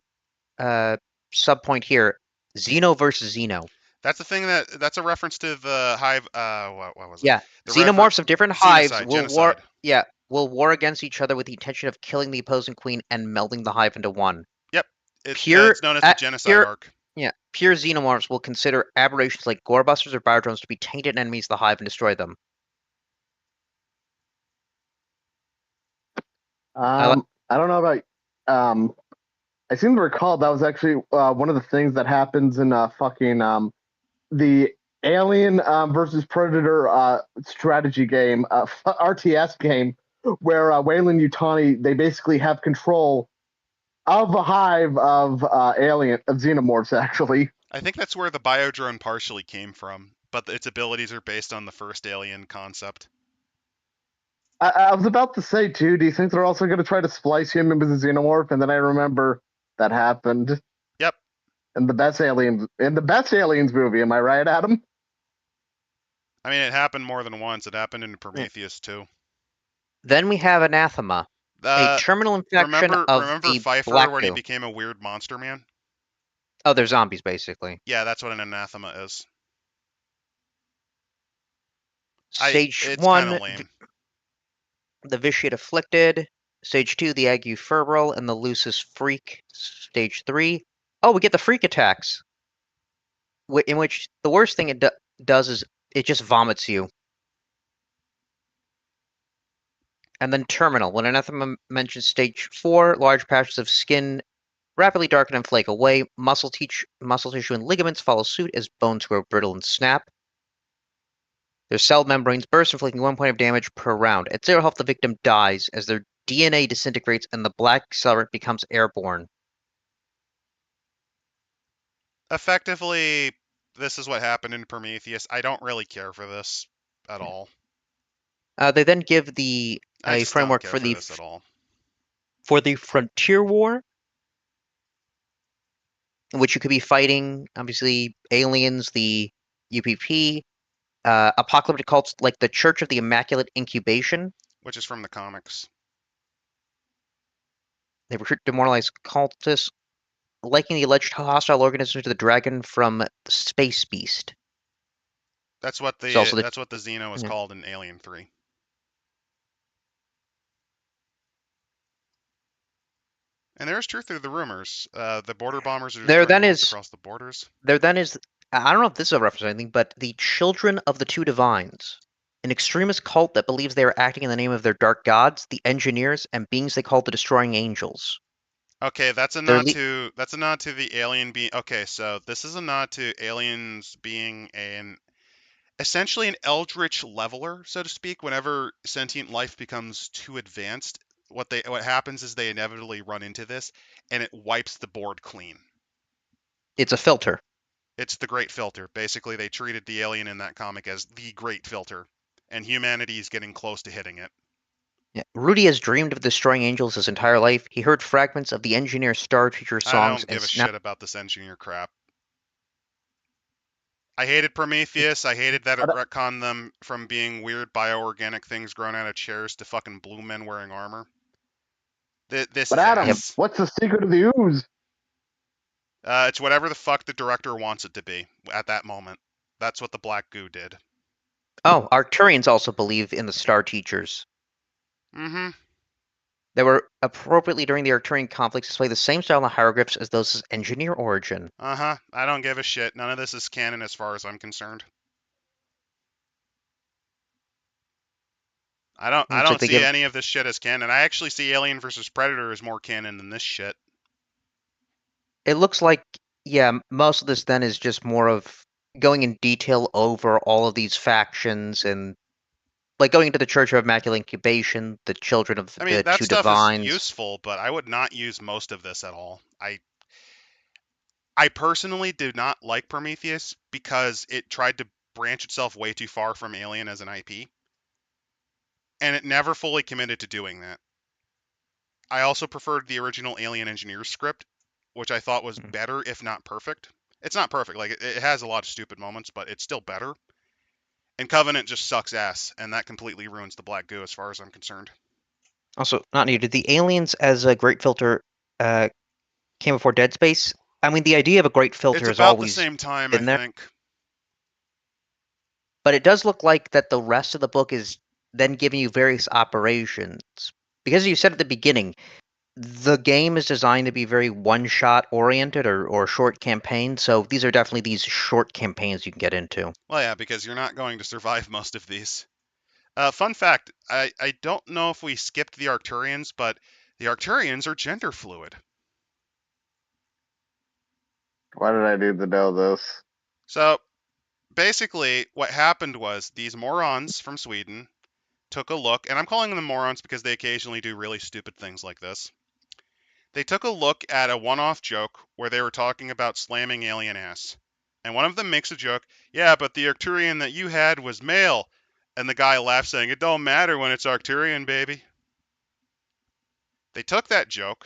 uh, sub point here: Xeno versus Xeno. That's a reference to the hive. What was it? Yeah, The refer xenomorphs of different hives Xenocide, will war. genocide. Yeah, will war against each other with the intention of killing the opposing queen and melding the hive into one. Yep. Pure, It's known as the genocide pure, arc. yeah, pure xenomorphs will consider aberrations like gorebusters or biodrones to be tainted enemies of the hive and destroy them. I like. I don't know about. I seem to recall that was actually one of the things that happens in the Alien versus Predator strategy game, RTS game, where Wayland Yutani they basically have control of a hive of xenomorphs actually. I think that's where the biodrone partially came from, but its abilities are based on the first Alien concept. I was about to say too. Do you think they're also going to try to splice him into the xenomorph? And then I remember that happened Yep. in the best aliens movie. Am I right, Adam? I mean, it happened more than once. It happened in Prometheus too. Then we have anathema, a Uh, terminal infection of remember the Pfeiffer black when he goo. became a weird monster man? Oh, they're zombies basically. Yeah, that's what an anathema is. Stage It's kind of 1, lame. the vitiate afflicted. Stage 2, the ague febrile and the lusus freak. Stage 3, oh, we get the freak attacks, in which the worst thing it does is it just vomits you. And then terminal, when anathema mentions stage 4, large patches of skin rapidly darken and flake away. Muscle tissue and ligaments follow suit as bones grow brittle and snap. Their cell membranes burst, inflicting 1 point of damage per round. At 0 health, the victim dies as their DNA disintegrates and the black accelerant becomes airborne. Effectively, this is what happened in Prometheus. I don't really care for this. at all. They then give I a just don't framework care for this at all. for the Frontier War, in which you could be fighting, obviously, aliens, the UPP, apocalyptic cults like the Church of the Immaculate Incubation. Which is from the comics. They recruit demoralized cultists, liking the alleged hostile organism to the dragon from Space Beast. That's what It's also the Xeno was yeah. called in Alien 3. And there's truth to the rumors. The border bombers are There destroying then worlds is across the borders. I don't know if this is a reference or anything, but the Children of the Two Divines, an extremist cult that believes they are acting in the name of their dark gods, the engineers, and beings they call the destroying angels. Okay, that's a They're nod to the alien being. Okay, so this is a nod to aliens being essentially an eldritch leveler, so to speak. Whenever sentient life becomes too advanced, what happens is they inevitably run into this, and it wipes the board clean. It's a filter. It's the Great Filter. Basically, they treated the alien in that comic as the Great Filter, and humanity is getting close to hitting it. Yeah. Rudy has dreamed of destroying angels his entire life. He heard fragments of the engineer Star Teacher I songs don't and give a now shit about this engineer crap. I hated Prometheus. I hated that it But, retconned them from being weird bioorganic things grown out of chairs to fucking blue men wearing armor. This but is Adam, Yep. ass. what's the secret of the ooze? It's whatever the fuck the director wants it to be at that moment. That's what the black goo did. Oh, Arcturians also believe in the Star Teachers. Mm-hmm. They were appropriately during the Arcturian conflicts display the same style of hieroglyphs as those of Engineer Origin. Uh-huh. I don't give a shit. None of this is canon as far as I'm concerned. I Looks like don't they see give any of this shit as canon. I actually see Alien versus Predator as more canon than this shit. it looks like yeah, most of this then is just more of going in detail over all of these factions and like going into the Church of Immaculate Incubation, the Children of I mean, the that Two stuff is Divines. useful, but I would not use most of this at all. I personally did not like Prometheus because it tried to branch itself way too far from Alien as an IP, and it never fully committed to doing that. I also preferred the original Alien Engineers script, which I thought was Mm. better, if not perfect. It's not perfect, like it has a lot of stupid moments, but it's still better. And Covenant just sucks ass, and that completely ruins the Black Goo as far as I'm concerned. Also, not needed. The aliens as a great filter uh, came before Dead Space. I mean, the idea of a great It's filter has about the always same time, I been there, think. but it does look like that the rest of the book is then giving you various operations. Because you said at the beginning, the game is designed to be very one-shot oriented or short campaigns, so these are definitely these short campaigns you can get into. Well, yeah, because you're not going to survive most of these. Fun fact, I don't know if we skipped the Arcturians, but the Arcturians are gender fluid. Why did I need to know this? So basically, what happened was these morons from Sweden took a look, and I'm calling them morons because they occasionally do really stupid things like this. They took a look at a one off joke where they were talking about slamming alien ass. And one of them makes a joke, yeah, but the Arcturian that you had was male. And the guy laughs, saying, it don't matter when it's Arcturian, baby. They took that joke,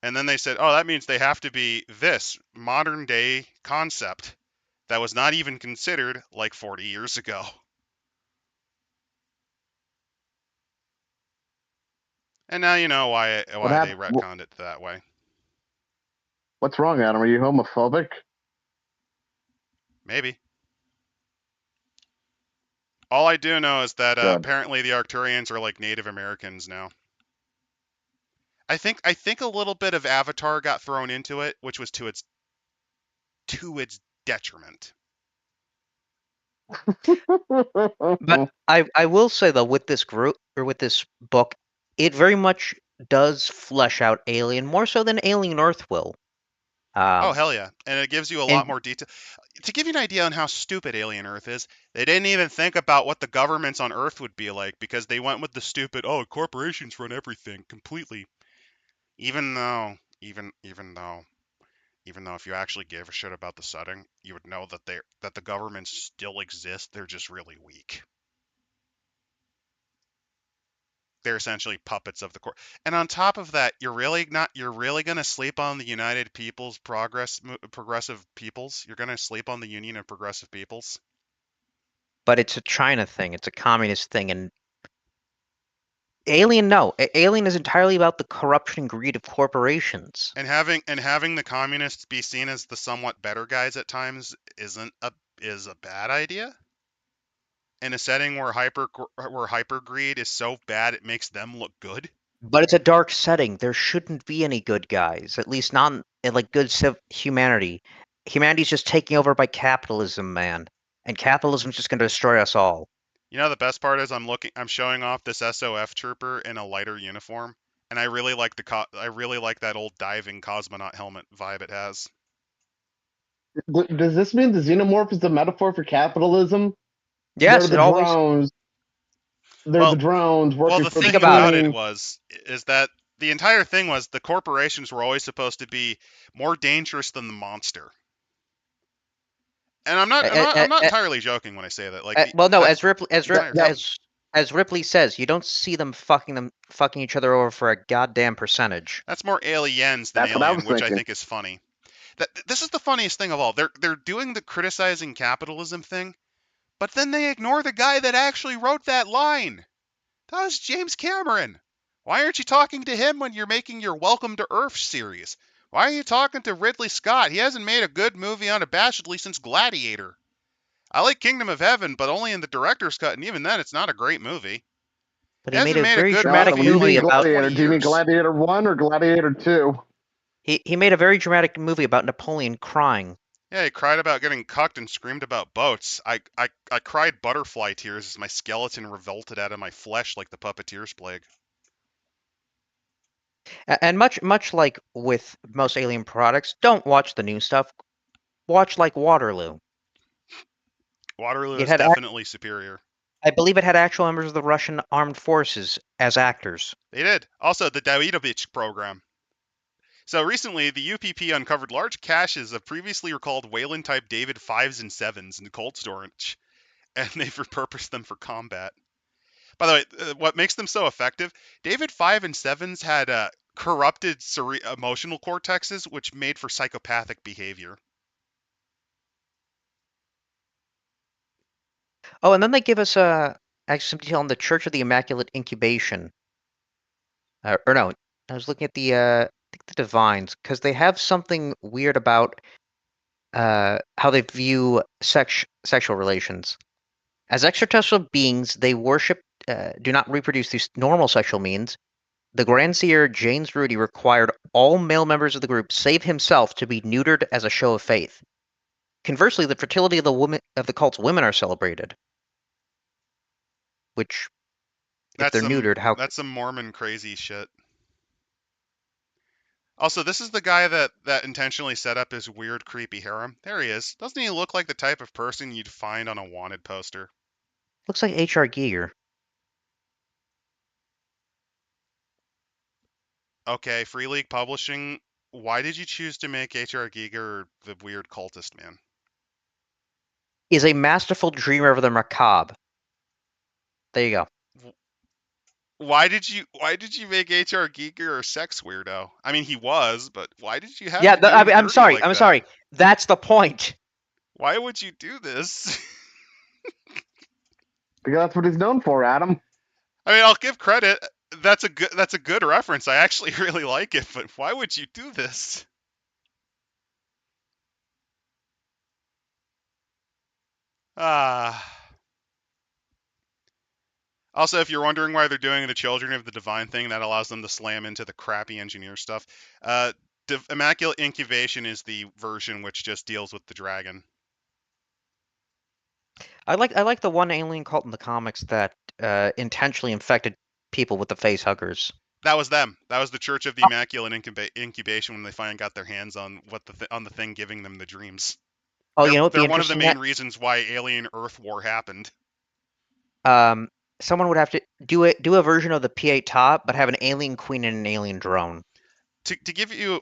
and then they said, oh, that means they have to be this modern day concept that was not even considered like 40 years ago. And now you know why What they happened? retconned it that way. What's wrong, Adam? Are you homophobic? Maybe. All I do know is that Good. apparently the Arcturians are like Native Americans now. I think a little bit of Avatar got thrown into it, which was to its detriment. But I will say though, with this group or with this book, it very much does flesh out Alien more so than Alien Earth will. Oh Um, hell yeah, and it gives you a lot and more detail. To give you an idea on how stupid Alien Earth is, they didn't even think about what the governments on Earth would be like because they went with the stupid, oh, corporations run everything completely. Even though Even though if you actually gave a shit about the setting, you would know that the governments still exist. They're just really weak. They're essentially puppets of the court. And on top of that, you're really going to sleep on the United Peoples Progressive Peoples. You're going to sleep on the Union of Progressive Peoples. But it's a China thing. It's a communist thing, and Alien, no. Alien is entirely about the corruption and greed of corporations. And having the communists be seen as the somewhat better guys at times is a bad idea. In a setting where hyper greed is so bad it makes them look good. But it's a dark setting. There shouldn't be any good guys, at least not in like good humanity. Humanity's just taking over by capitalism, man. And capitalism's just going to destroy us all. You know the best part is I'm showing off this SOF trooper in a lighter uniform, and I really like that old diving cosmonaut helmet vibe it has. Does this mean the xenomorph is a metaphor for capitalism? Yes, They're it the always. drones. They're Well, the drones well, working the for thing Think about about it. it Putin. is that the entire thing was the corporations were always supposed to be more dangerous than the monster. And I'm not entirely joking when I say that. Like Well, no, that as Ripley entire Yep. thing. as Ripley says, you don't see them fucking each other over for a goddamn percentage. That's more aliens than That's what I alien, was which I thinking. think is funny. This is the funniest thing of all. They're doing the criticizing capitalism thing, but then they ignore the guy that actually wrote that line. That was James Cameron. Why aren't you talking to him when you're making your Welcome to Earth series? Why are you talking to Ridley Scott? He hasn't made a good movie unabashedly since Gladiator. I like Kingdom of Heaven, but only in the director's cut, and even then, it's not a great movie. But He he made hasn't a made a very good Now, dramatic movie when you in movie like mean about 20 Gladiator, do you mean years. Gladiator 1 or Gladiator 2? he made a very dramatic movie about Napoleon crying. Yeah, he cried about getting cucked and screamed about boats. I cried butterfly tears as my skeleton revolted out of my flesh like the puppeteer's plague. And much like with most Alien products, don't watch the new stuff. Watch like Waterloo. Waterloo It is had, definitely superior. I believe, it had actual members of the Russian armed forces as actors. They did. Also, the Davidovich program. So recently, the UPP uncovered large caches of previously recalled Wayland-type David 5s and 7s in cold storage, and they've repurposed them for combat. By the way, what makes them so effective? David 5 and 7s had corrupted emotional cortexes, which made for psychopathic behavior. Oh, and then they give us actually some detail on the Church of the Immaculate Incubation. Or no, I was looking at I think the Divines, because they have something weird about how they view sexual relations. As extraterrestrial beings, they do not reproduce through normal sexual means. The Grand Seer James Rudy required all male members of the group, save himself, to be neutered as a show of faith. Conversely, the fertility of the cult's women are celebrated. Which, if they're neutered, how? That's some Mormon crazy shit. Also, this is the guy that intentionally set up his weird, creepy harem. There he is. Doesn't he look like the type of person you'd find on a wanted poster? Looks like H.R. Giger. Okay, Freeleague Publishing. Why did you choose to make H.R. Giger the weird cultist man? Is a masterful dreamer of the macabre. There you go. Why did you make H.R. Giger a sex weirdo? I mean, he was, but why did you have Yeah, to do him I'm dirty sorry. like I'm that? sorry. That's the point. Why would you do this? Because that's what he's known for, Adam. I mean, I'll give credit. That's a good reference. I actually really like it, but why would you do this? Ah. Also, if you're wondering why they're doing the Children of the Divine thing, that allows them to slam into the crappy engineer stuff. Immaculate Incubation is the version which just deals with the dragon. I like the one alien cult in the comics that intentionally infected people with the face huggers. That was them. That was the Church of the Immaculate Incubation when they finally got their hands on on the thing giving them the dreams. Oh, you know what? Be They're one of the interesting main reasons why Alien Earth War happened. Someone would have to do a version of the P8 top, but have an alien queen and an alien drone. to give you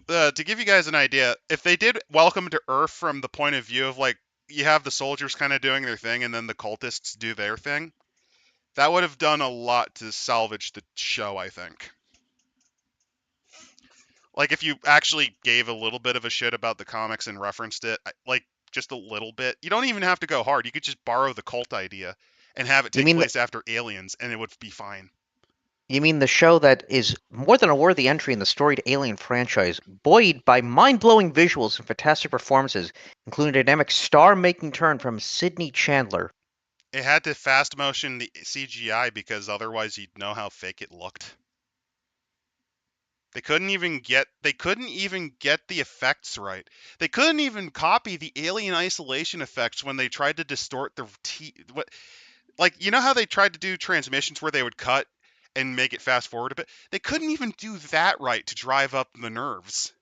guys an idea, if they did Welcome to Earth from the point of view of like you have the soldiers kind of doing their thing and then the cultists do their thing, that would have done a lot to salvage the show, I think. Like if you actually gave a little bit of a shit about the comics and referenced it, like just a little bit. You don't even have to go hard. You could just borrow the cult idea and have it You take mean the, place after Aliens and it would be fine. you mean the show that is more than a worthy entry in the storied Alien franchise, buoyed by mind-blowing visuals and fantastic performances, including a dynamic star-making turn from Sidney Chandler. It had to fast motion the CGI because otherwise you'd know how fake it looked. They couldn't even get the effects right. They couldn't even copy the alien isolation effects when they tried to distort the like you know how they tried to do transmissions where they would cut and make it fast forward a bit? They couldn't even do that right to drive up the nerves.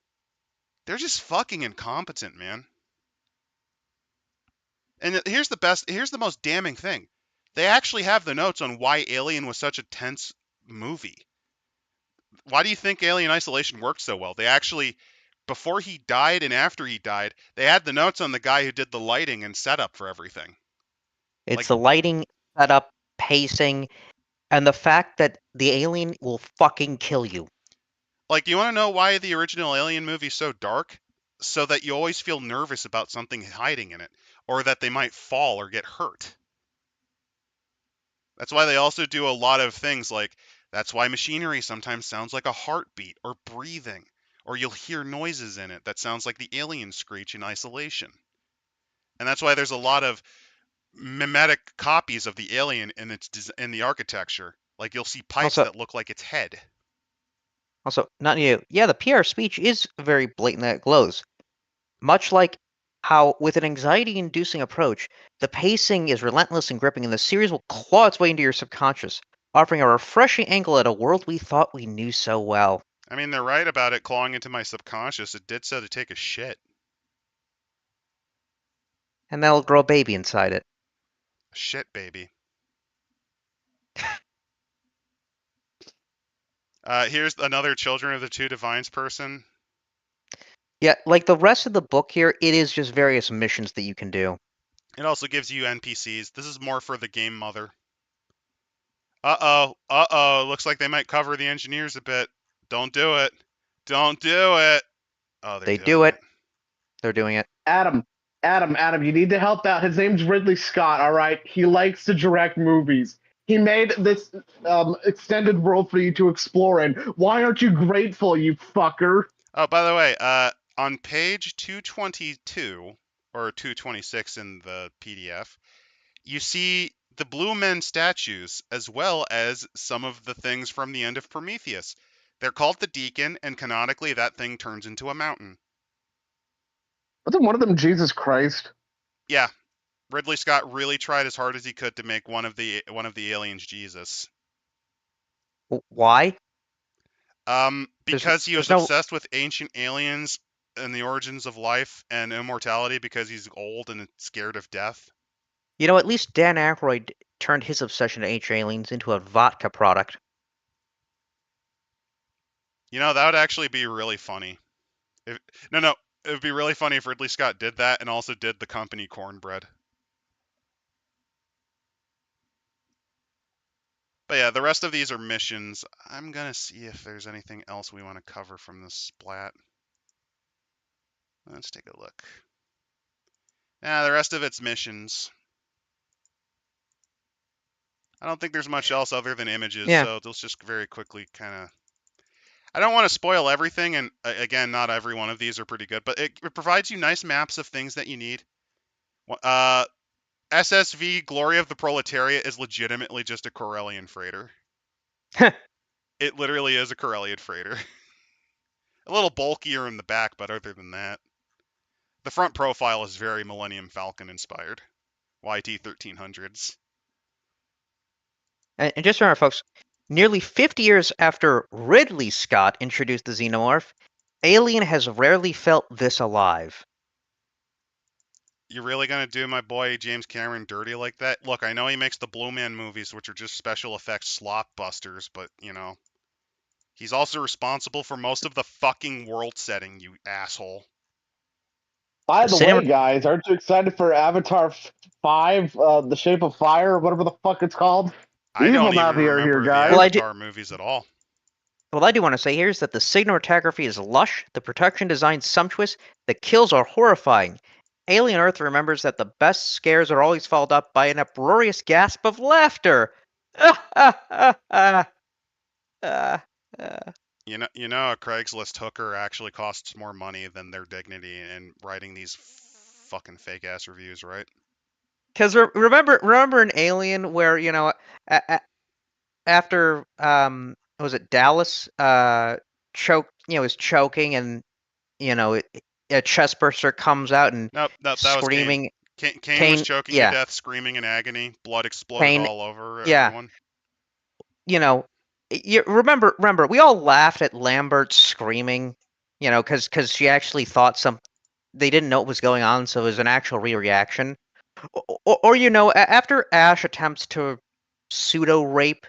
They're just fucking incompetent, man. And here's the most damning thing. They actually have the notes on why Alien was such a tense movie. Why do you think Alien Isolation worked so well? They actually, before he died and after he died, they had the notes on the guy who did the lighting and setup for everything. It's Like, the lighting, setup, pacing, and the fact that the alien will fucking kill you. you want to know why the original Alien movie's so dark? So that you always feel nervous about something hiding in it, or that they might fall or get hurt. That's why they also do a lot of things like that's why machinery sometimes sounds like a heartbeat or breathing, or you'll hear noises in it that sounds like the alien screech in isolation. And that's why there's a lot of mimetic copies of the alien in the architecture. Like you'll see pipes Also, that look like its head. not you. Yeah, the PR speech is very blatant that it glows. Much like how, with an anxiety-inducing approach, the pacing is relentless and gripping, and the series will claw its way into your subconscious, offering a refreshing angle at a world we thought we knew so well. I mean, they're right about it clawing into my subconscious. It did so to take a shit. And that'll grow a baby inside it. Shit, baby. Here's another Children of the Two Divines person. Yeah, like the rest of the book here, it is just various missions that you can do. It also gives you NPCs. This is more for the game mother. Uh-oh. Looks like they might cover the engineers a bit. Don't do it. Don't do it. Oh, they're They do doing it. it. They're doing it. Adam, Adam, you need to help out. His name's Ridley Scott, all right? He likes to direct movies. He made this extended world for you to explore in. Why aren't you grateful, you fucker? Oh, by the way, on page 222 or 226 in the PDF, you see the Blue Men statues as well as some of the things from the end of Prometheus. They're called the Deacon, and canonically that thing turns into a mountain. Wasn't one of them Jesus Christ? Yeah, Ridley Scott really tried as hard as he could to make one of the aliens Jesus. Why? There's Because he was there's no. obsessed with ancient aliens and the origins of life and immortality because he's old and scared of death. At least Dan Aykroyd turned his obsession to ancient aliens into a vodka product. That would actually be really funny. If, no, it would be really funny if Ridley Scott did that and also did the company cornbread. But yeah, the rest of these are missions. I'm gonna see if there's anything else we want to cover from this splat. Let's take a look. Yeah, the rest of it's missions. I don't think there's much else other than images, Yeah. so let's just very quickly kind of. I don't want to spoil everything, and again, not every one of these are pretty good, but it provides you nice maps of things that you need. SSV Glory of the Proletariat is legitimately just a Corellian freighter. It literally is a Corellian freighter. A little bulkier in the back, but other than that, the front profile is very Millennium Falcon inspired. YT 1300s. And just remember, folks, nearly 50 years after Ridley Scott introduced the xenomorph, Alien has rarely felt this alive. You really gonna do my boy James Cameron dirty like that? Look, I know he makes the Blue Man movies, which are just special effects slop busters, but He's also responsible for most of the fucking world setting, you asshole. By the way, Cinema- guys, aren't you excited for Avatar 5, The Shape of Fire, whatever the fuck it's called? I Evil don't even Navi here, remember the guys. Well, I do. Avatar movies at all. Well, I do want to say here is that the cinematography is lush, the production design sumptuous, the kills are horrifying. Alien Earth remembers that the best scares are always followed up by an uproarious gasp of laughter. You know, a Craigslist hooker actually costs more money than their dignity in writing these fucking fake ass reviews, right? Because remember an Alien where after was it Dallas is choking and a chestburster comes out and Nope, that was Kane. screaming. Kane was Kane, choking to yeah, death, screaming in agony. Blood exploded Kane, all over yeah. everyone. You know, you remember we all laughed at Lambert screaming, because she actually thought they didn't know what was going on, so it was an actual reaction. Or after Ash attempts to pseudo rape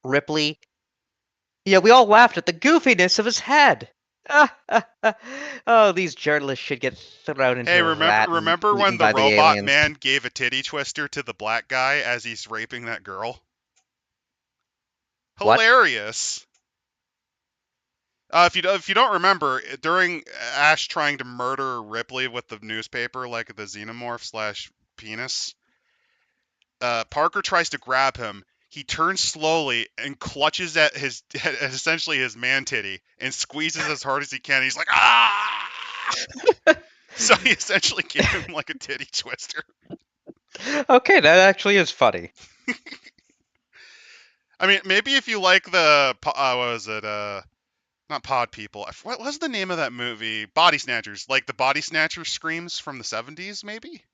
Ripley, we all laughed at the goofiness of his head. Oh, these journalists should get thrown into Hey, a vat and remember when eaten the by the robot aliens. man gave a titty twister to the black guy as he's raping that girl? What? Hilarious. If you don't remember, during Ash trying to murder Ripley with the newspaper, like the xenomorph slash penis, Parker tries to grab him. He turns slowly and clutches at at essentially his man titty and squeezes as hard as he can. He's like, ah! So he essentially gave him like a titty twister. Okay, that actually is funny. I mean, maybe if you like the what was it? Not Pod People. What was the name of that movie? Body Snatchers. Like the Body Snatcher screams from the 70s, maybe?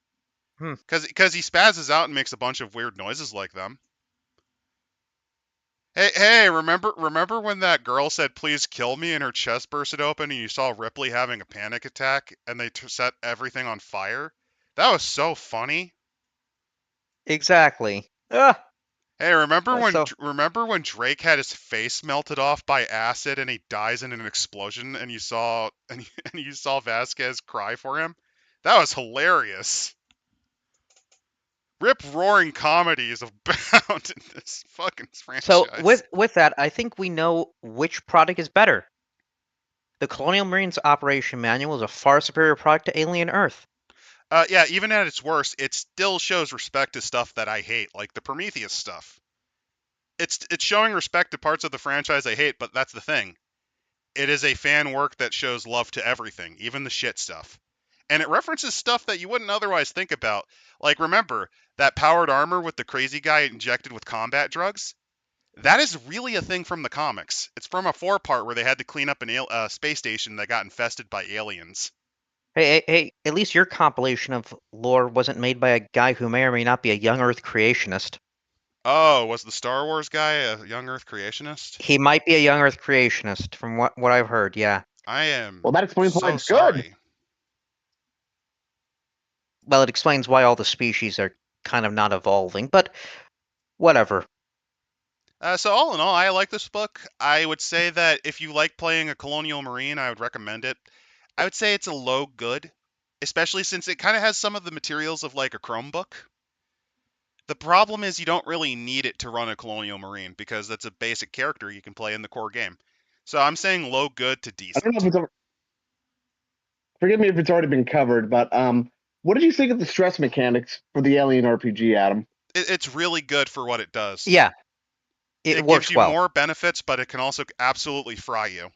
Hmm. Because he spazzes out and makes a bunch of weird noises like them. Hey, remember when that girl said please kill me and her chest bursted open and you saw Ripley having a panic attack and they set everything on fire? That was so funny. Exactly. Ah, Hey, so remember when Drake had his face melted off by acid and he dies in an explosion and you saw and you saw Vasquez cry for him? That was hilarious. Rip roaring comedies abound in this fucking so franchise. with that, I think we know which product is better. The Colonial Marines Operation Manual is a far superior product to Alien Earth. Yeah, even at its worst, it still shows respect to stuff that I hate, like the Prometheus stuff. It's showing respect to parts of the franchise I hate, but that's the thing. It is a fan work that shows love to everything, even the shit stuff. And it references stuff that you wouldn't otherwise think about. Like, remember, that powered armor with the crazy guy injected with combat drugs? That is really a thing from the comics. It's from a 4-part where they had to clean up a space station that got infested by aliens. Hey, at least your compilation of lore wasn't made by a guy who may or may not be a young Earth creationist. Oh, was the Star Wars guy a young Earth creationist? He might be a young Earth creationist, from what I've heard, yeah. I am Well, that explains why so it's good. sorry. Well, it explains why all the species are kind of not evolving, but whatever. So all in all, I like this book. I would say that if you like playing a Colonial Marine, I would recommend it. I would say it's a low good, especially since it kind of has some of the materials of like a Chromebook. The problem is you don't really need it to run a Colonial Marine because that's a basic character you can play in the core game. So I'm saying low good to I don't know decent. if it's forgive me if it's already been covered, but what did you think of the stress mechanics for the Alien RPG, Adam? It's really good for what it does. Yeah, it It gives works you well. more benefits, but it can also absolutely fry you.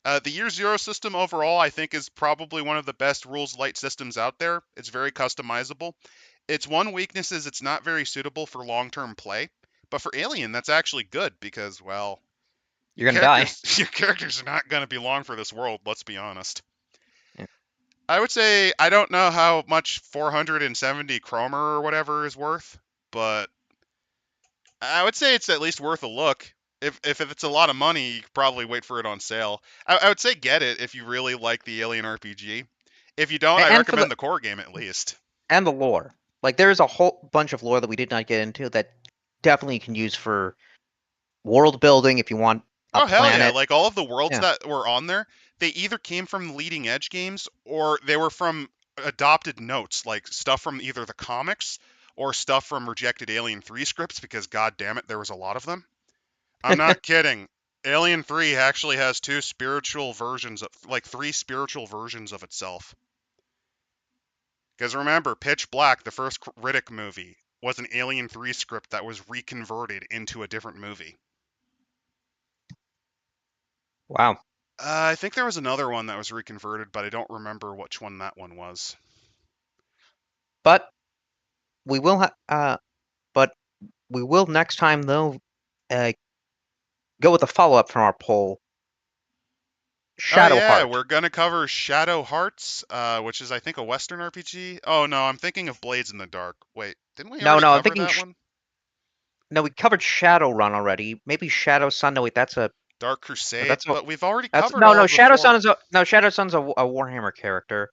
The Year Zero system overall, I think, is probably one of the best rules light systems out there. It's very customizable. Its one weakness is it's not very suitable for long-term play, but for Alien, that's actually good because, well, You're gonna die. your characters are not going to be long for this world. Let's be honest. Yeah. I would say I don't know how much 470 Chromer or whatever is worth, but I would say it's at least worth a look. If it's a lot of money, you could probably wait for it on sale. I would say get it if you really like the Alien RPG. If you don't, I And for recommend the core game at least. the lore. Like there is a whole bunch of lore that we did not get into that definitely you can use for world building, if you want a Oh hell yeah! planet. Like all of the worlds Yeah. that were on there, they either came from leading edge games or they were from adopted notes, like stuff from either the comics or stuff from rejected Alien 3 scripts, because god damn it, there was a lot of them. I'm not kidding. Alien 3 actually has three spiritual versions of itself. Because remember, Pitch Black, the first Riddick movie, was an Alien 3 script that was reconverted into a different movie. Wow. I think there was another one that was reconverted, but I don't remember which one that one was. But we will next time though uh, go with a follow up from our poll. Oh yeah, Shadowheart. we're gonna cover Shadow Hearts, which is I think a Western RPG. Oh no, I'm thinking of Blades in the Dark. Wait, didn't we No, already no, I'm cover thinking. that one? No, we covered Shadowrun already. Maybe Shadow Sun. No, wait, Dark but Crusade, that's but we've already that's covered no, all no. of the four. Shadow Sun's a Warhammer character.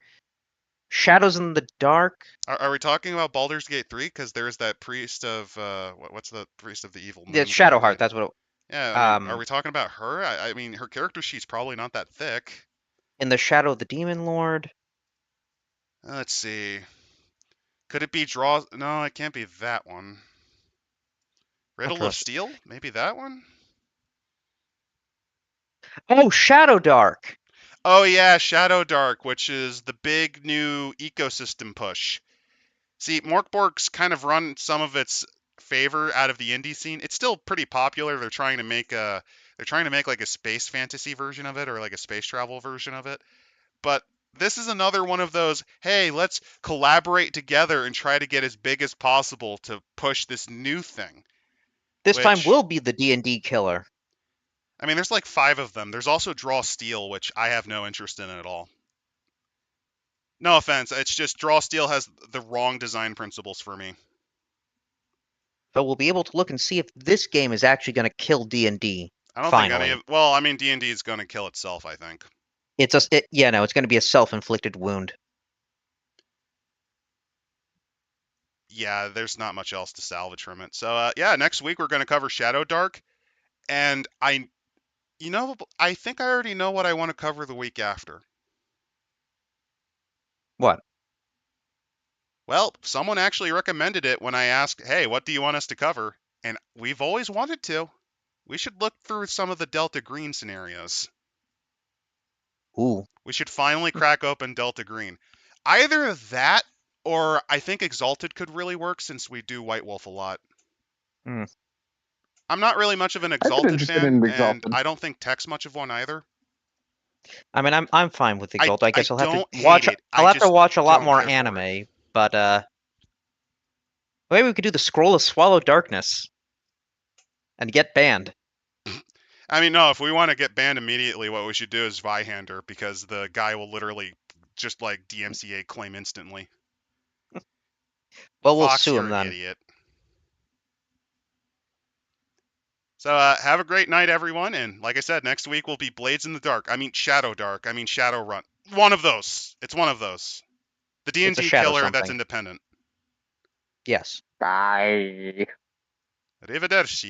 Shadows in the Dark. Are we talking about Baldur's Gate 3? Because there's that priest of what's the priest of the evil Yeah, it's moon guy, Shadowheart. right? That's what. Yeah, I mean, are Um, we talking about her? I mean, her character sheet's probably not that thick. in the Shadow of the Demon Lord. Let's see. Could it be Draw? No, it can't be that one. Not Riddle of Dross. Steel? Maybe that one? Oh, Shadow Dark. Oh yeah, Shadow Dark, which is the big new ecosystem push. See, Morkborg's kind of run some of its favor out of the indie scene. It's still pretty popular. They're trying to make like a space fantasy version of it or like a space travel version of it. But this is another one of those, hey, let's collaborate together and try to get as big as possible to push this new thing. This time Which, will be the D&D killer. I mean, there's like 5 of them. There's also Draw Steel, which I have no interest in at all. No offense, it's just Draw Steel has the wrong design principles for me. But we'll be able to look and see if this game is actually going to kill D&D. I don't think any Finally, of, well, I mean, D&D is going to kill itself, I think. it's it's going to be a self-inflicted wound. Yeah, there's not much else to salvage from it. So, yeah, next week we're going to cover Shadow Dark, and I think I already know what I want to cover the week after. What? Well, someone actually recommended it when I asked, hey, what do you want us to cover? And we've always wanted to. We should look through some of the Delta Green scenarios. Ooh. We should finally crack open Delta Green. Either that, or I think Exalted could really work since we do White Wolf a lot. Hmm. I'm not really much of an I've been Exalted interested fan, in and Exalted. I don't think Tech's much of one either. I mean, I'm fine with Exalt. I I guess I'll have to don't hate watch. it. I I'll have to just watch a lot don't more care for it. anime. But maybe we could do the Scroll of Swallow Darkness and get banned. I mean, no, if we want to get banned immediately, what we should do is Vihander, because the guy will literally just like DMCA claim instantly. Well, we'll Fox, sue you're him an then. idiot. So have a great night, everyone. And like I said, next week will be Blades in the Dark. I mean Shadow Dark. I mean Shadow Run. One of those. It's one of those. The It's a D&D shadow killer that's something. independent. Yes. Bye. Arrivederci.